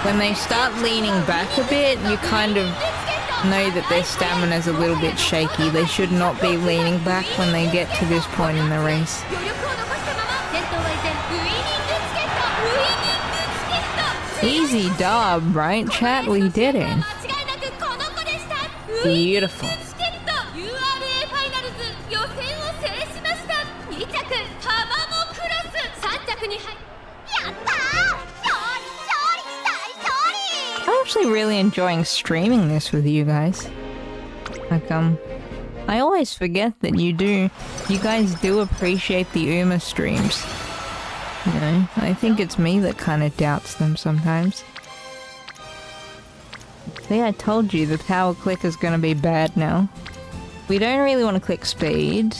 Speaker 2: When they start leaning back a bit, you kind of know that their stamina's a little bit shaky. They should not be leaning back when they get to this point in the race. Easy dub, right chat? We did it. Beautiful. I'm actually really enjoying streaming this with you guys. Like, I always forget that you guys do appreciate the Uma streams. You know, I think it's me that kind of doubts them sometimes. See, I told you the power click is gonna be bad now. We don't really want to click speed.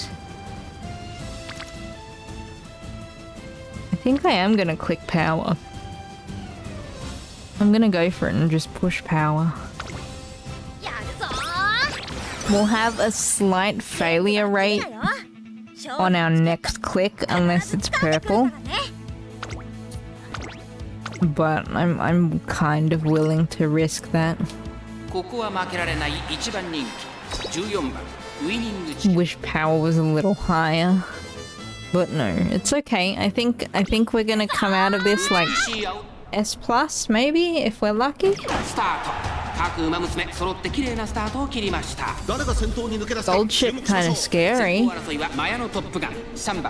Speaker 2: I think I am gonna click power. I'm gonna go for it and just push power. We'll have a slight failure rate on our next click unless it's purple. But I'm kind of willing to risk that. Wish power was a little higher. But no, it's okay. I think we're gonna come out of this like S+, maybe, if we're lucky. Gold ship kind of scary.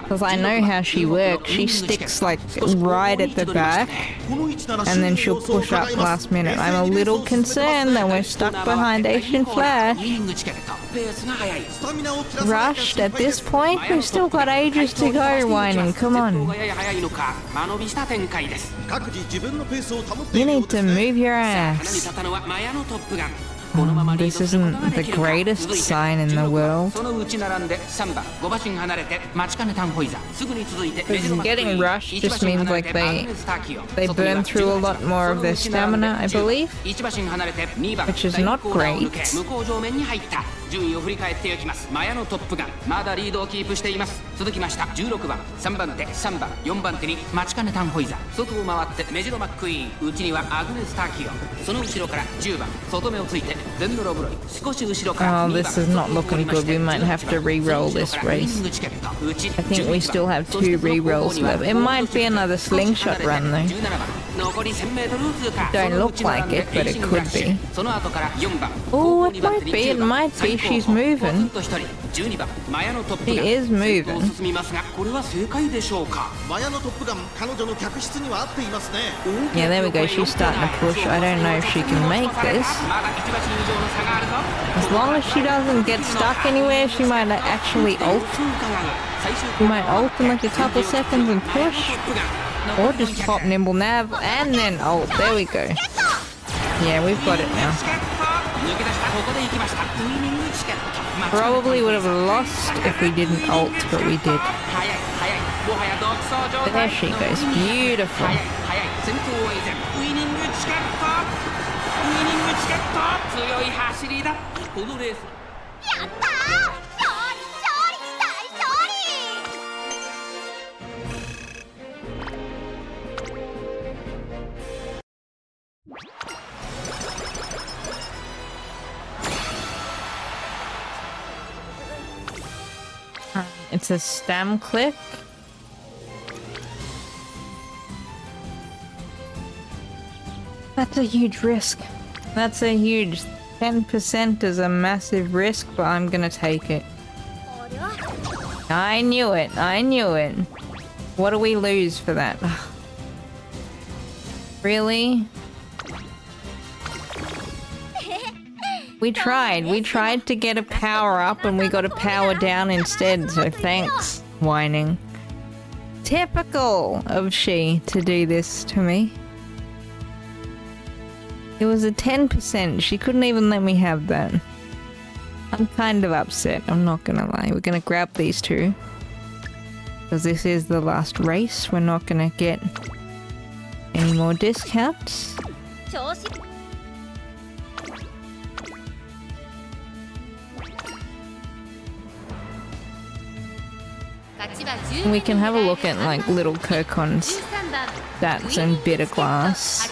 Speaker 2: Because I know how she works. She sticks like right at the back and then she'll push up last minute. I'm a little concerned that we're stuck behind Asian Flash. Rushed at this point? We've still got ages to go, Whining. Come on. You need to move your ass. This isn't the greatest sign in the world. Getting rushed just means like they burn through a lot more of their stamina, I believe, which is not great.
Speaker 5: 順位を振り返っていきます。マヤのトップガンまだリードをキープしています。続きました16番3番手3番4番手にマチカネタンホイザ、外を回ってメジロマックイーン、内にはアグネスターキオ、その後ろから10番外目をついてゼンドロブロイ、少し後ろから
Speaker 2: Oh, this is not looking good. We might have to re-roll this race. I think we still have 2 re-rolls left. It might be another slingshot run though.
Speaker 5: 残り 1000m 通過。
Speaker 2: Don't look like it, but it could be.
Speaker 5: その後から4番
Speaker 2: Oh, it might be. It might be. She's moving.
Speaker 5: 12番マヤのトップ
Speaker 2: She
Speaker 5: ガン
Speaker 2: is moving.
Speaker 5: 進みますが、これは正解でしょうか。
Speaker 4: マヤのトップガン彼女の客室には合っていますね。
Speaker 2: Yeah, there we go. She's starting to push. I don't know if she can make this.
Speaker 5: まだ1馬身以上の差があるぞ。
Speaker 2: As long as she doesn't get stuck anywhere, she might actually ult. She might ult in like a couple seconds and push. Or just pop nimble nav and then ult. There we go. Yeah, we've got it now.
Speaker 5: 抜け出したここで行きました。ウイニングチケット。
Speaker 2: Probably would have lost if we didn't ult, but we did.
Speaker 5: 速い速い、もはや独走状
Speaker 2: But
Speaker 5: 態。
Speaker 2: there she goes. Beautiful.
Speaker 5: 速い速い、先頭は依然ウイニングチケット、ウイニングチケット、強い走りだ。このレース
Speaker 1: やったー、勝利勝利大勝利。
Speaker 2: It's a stam click. That's a huge risk. That's a huge 10% is a massive risk, but I'm gonna take it.
Speaker 1: ありゃ
Speaker 2: I knew it. I knew it. What do we lose for that? Really? We tried to get a power up and we got a power down instead, so thanks, whining. Typical of she to do this to me. It was a 10%, she couldn't even let me have that. I'm kind of upset, I'm not gonna lie. We're gonna grab these two. Because this is the last race, we're not gonna get any more discounts.
Speaker 1: 調子
Speaker 2: We can have a look at like little Kokon's stats and bitter glass.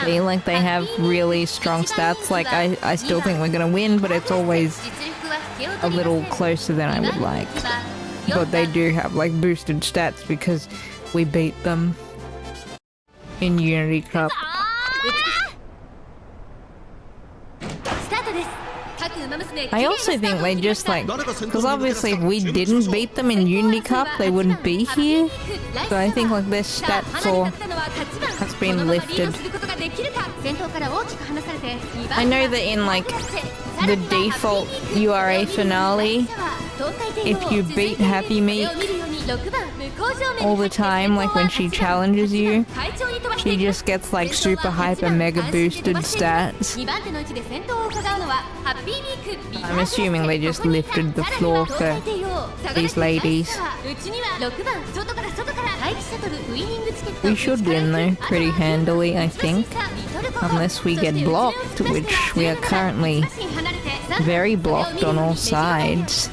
Speaker 2: They like they have really strong stats. Like I still think we're gonna win, but it's always a little closer than I would like. But they do have like boosted stats because we beat them in Unity Cup. I also think they just like, because obviously if we didn't beat them in Unity Cup, they wouldn't be here. So I think like their stat floor has been lifted. I know that in like the default URA finale, if you beat Happy Meek all the time, like when she challenges you, she just gets like super hyper mega boosted stats. I'm assuming they just lifted the floor for these ladies. We should win though, pretty handily I think. Unless we get blocked, which we are currently very blocked on all sides.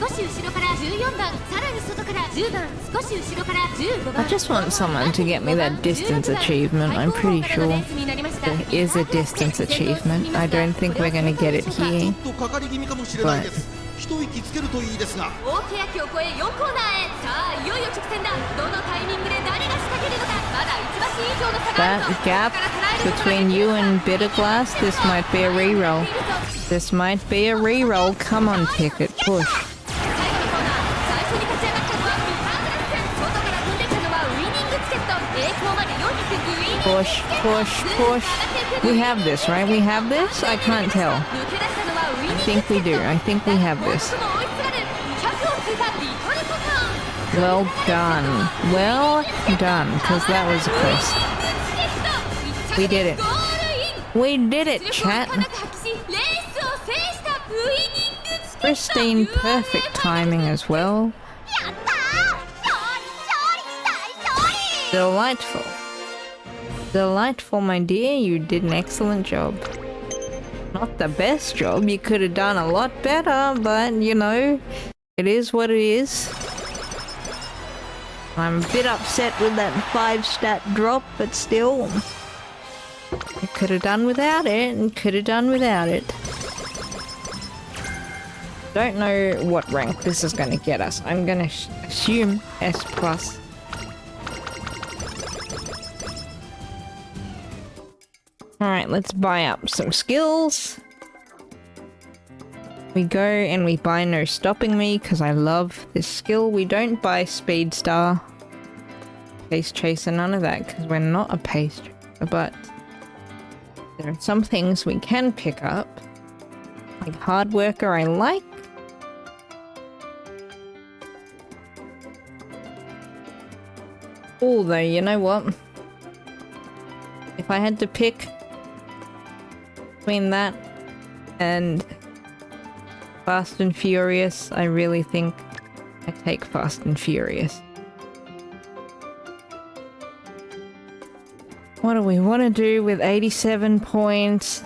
Speaker 2: I just want someone to get me that distance achievement. I'm pretty sure there is a distance achievement. I don't think we're gonna get it here. But that gap between you and Bitter Glass, this might be a reroll. This might be a reroll. Come on, Ticket, push. Push, push, push. We have this, right? We have this? I can't tell. I think we do. I think we have this. Well done. Well done, because that was close. We did it. We did it, chat. Pristine, perfect timing as well. Delightful. Delightful, my dear. You did an excellent job. Not the best job. You could have done a lot better, but you know, it is what it is. I'm a bit upset with that 5-stat drop, but still. I could have done without it and could have done without it. Don't know what rank this is going to get us. I'm going to assume S+. Alright, let's buy up some skills. We go and we buy No Stopping Me because I love this skill. We don't buy Speed Star, Pace Chaser, none of that because we're not a Pace Chaser, but there are some things we can pick up. Like Hard Worker I like. Although, you know what? If I had to pick between that and Fast and Furious, I really think I take Fast and Furious. What do we want to do with 87 points?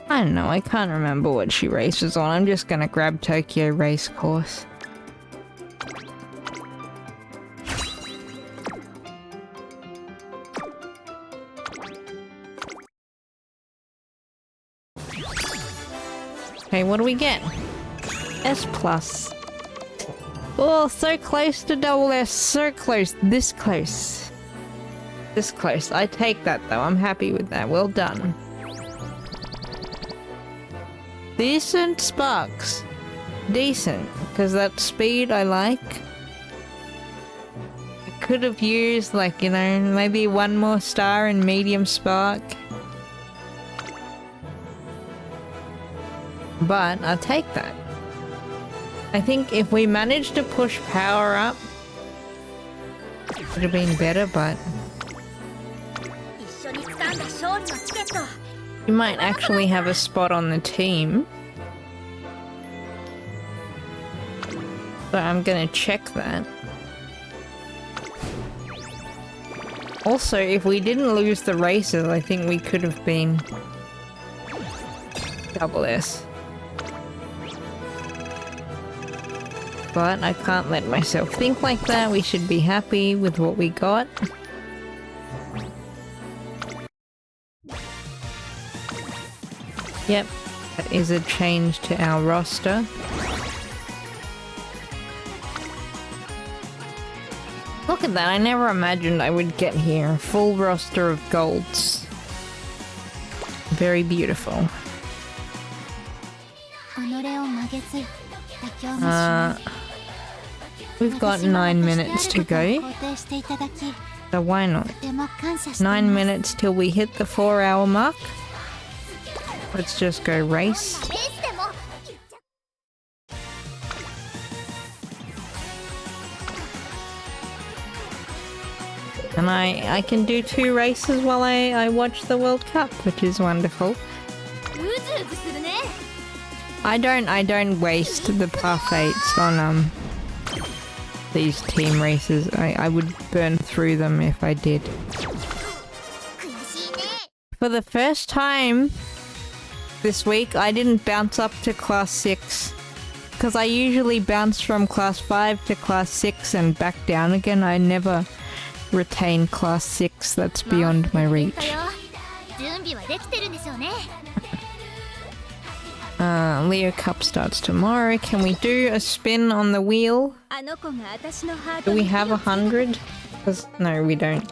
Speaker 2: I don't know, I can't remember what she races on. I'm just gonna grab Tokyo Race Course. Okay, what do we get? S+. Oh, so close to double S. So close. This close. This close. I take that though. I'm happy with that. Well done. Decent sparks. Decent. Because that speed I like. I could have used like, you know, maybe one more star in medium spark. But I'll take that. I think if we managed to push power up, it would have been better, but you might actually have a spot on the team. So I'm gonna check that. Also, if we didn't lose the races, I think we could have been double S. But I can't let myself think like that. We should be happy with what we got. Yep, that is a change to our roster. Look at that, I never imagined I would get here. A full roster of golds. Very beautiful. We've got 9 minutes to go, so why not? 9 minutes till we hit the 4-hour mark. Let's just go race. And I can do 2 races while I watch the World Cup, which is wonderful. I don't waste the parfaits on these team races. I would burn through them if I did. For the first time this week, I didn't bounce up to class 6. Because I usually bounce from class 5 to class 6 and back down again. I never retain class 6. That's beyond my reach. Leo Cup starts tomorrow. Can we do a spin on the wheel? Do we have 100? No, we don't.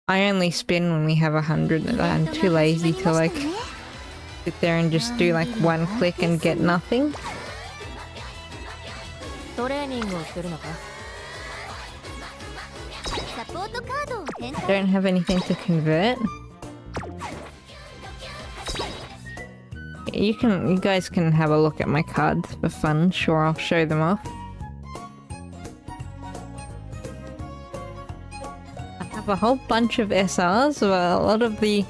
Speaker 2: I only spin when we have 100. I'm too lazy to like sit there and just do like one click and get nothing. Don't have anything to convert. You guys can have a look at my cards for fun. Sure, I'll show them off. I have a whole bunch of SRs. A lot of the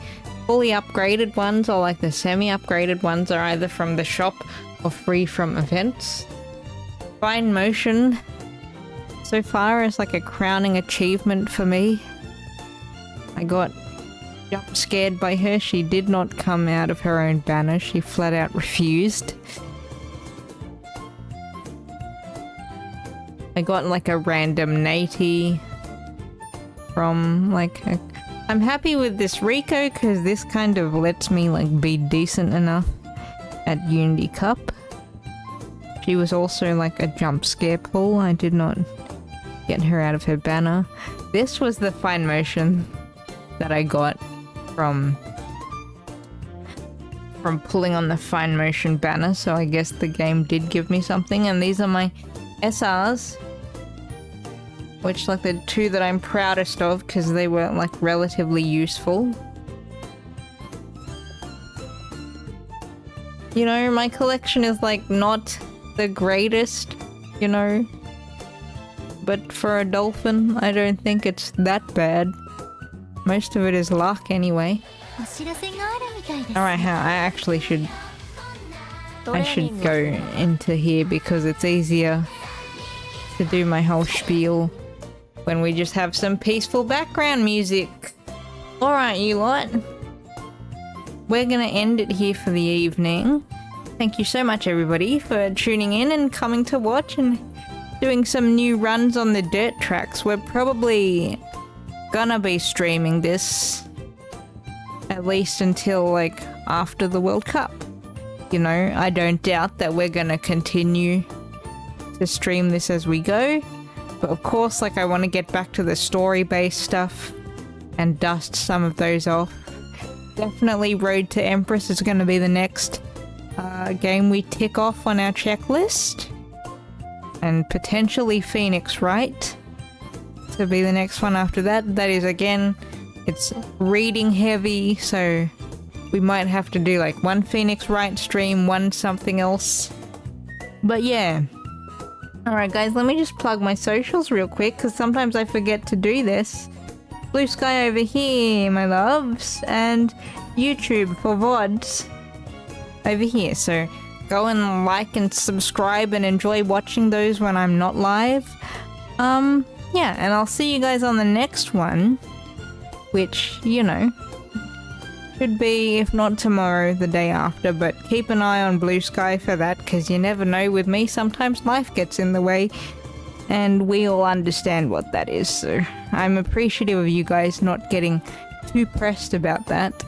Speaker 2: fully upgraded ones or like the semi-upgraded ones are either from the shop or free from events. Fine Motion so far is like a crowning achievement for me. I got jump scared by her. She did not come out of her own banner. She flat out refused. I got like a random natey from like I'm happy with this Rico because this kind of lets me like be decent enough at Unity Cup. She was also like a jump scare pull. I did not get her out of her banner. This was the fine motion that I got from pulling on the fine motion banner, so I guess the game did give me something. And these are my SRs, which like the two that I'm proudest of because they were like relatively useful. You know, my collection is like not the greatest, you know, but for a dolphin I don't think it's that bad. Most of it is luck anyway. Alright, I actually should go into here because it's easier to do my whole spiel when we just have some peaceful background music. Alright, you lot. We're gonna end it here for the evening. Thank you so much everybody for tuning in and coming to watch and doing some new runs on the dirt tracks. We're probably gonna be streaming this at least until like after the World Cup. You know, I don't doubt that we're gonna continue to stream this as we go, but of course like I want to get back to the story based stuff and dust some of those off. Definitely Road to Empress is going to be the next game we tick off on our checklist, and potentially Phoenix Wright to be the next one after that. That is, again, it's reading heavy, so we might have to do like one Phoenix Wright stream, one something else. But yeah. Alright guys, let me just plug my socials real quick because sometimes I forget to do this. Blue Sky over here, my loves, and YouTube for VODs over here. So go and like and subscribe and enjoy watching those when I'm not live. Yeah, and I'll see you guys on the next one, which, you know, should be, if not tomorrow, the day after, but keep an eye on Blue Sky for that, because you never know with me, sometimes life gets in the way, and we all understand what that is, so I'm appreciative of you guys not getting too pressed about that.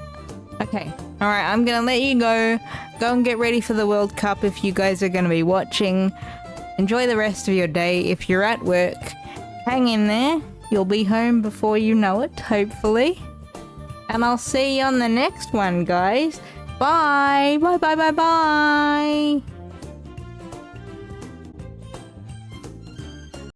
Speaker 2: Okay, alright, I'm gonna let you go and get ready for the World Cup if you guys are gonna be watching. Enjoy the rest of your day. If you're at work, hang in there, you'll be home before you know it, hopefully. And I'll see you on the next one, guys. Bye! Bye bye bye bye!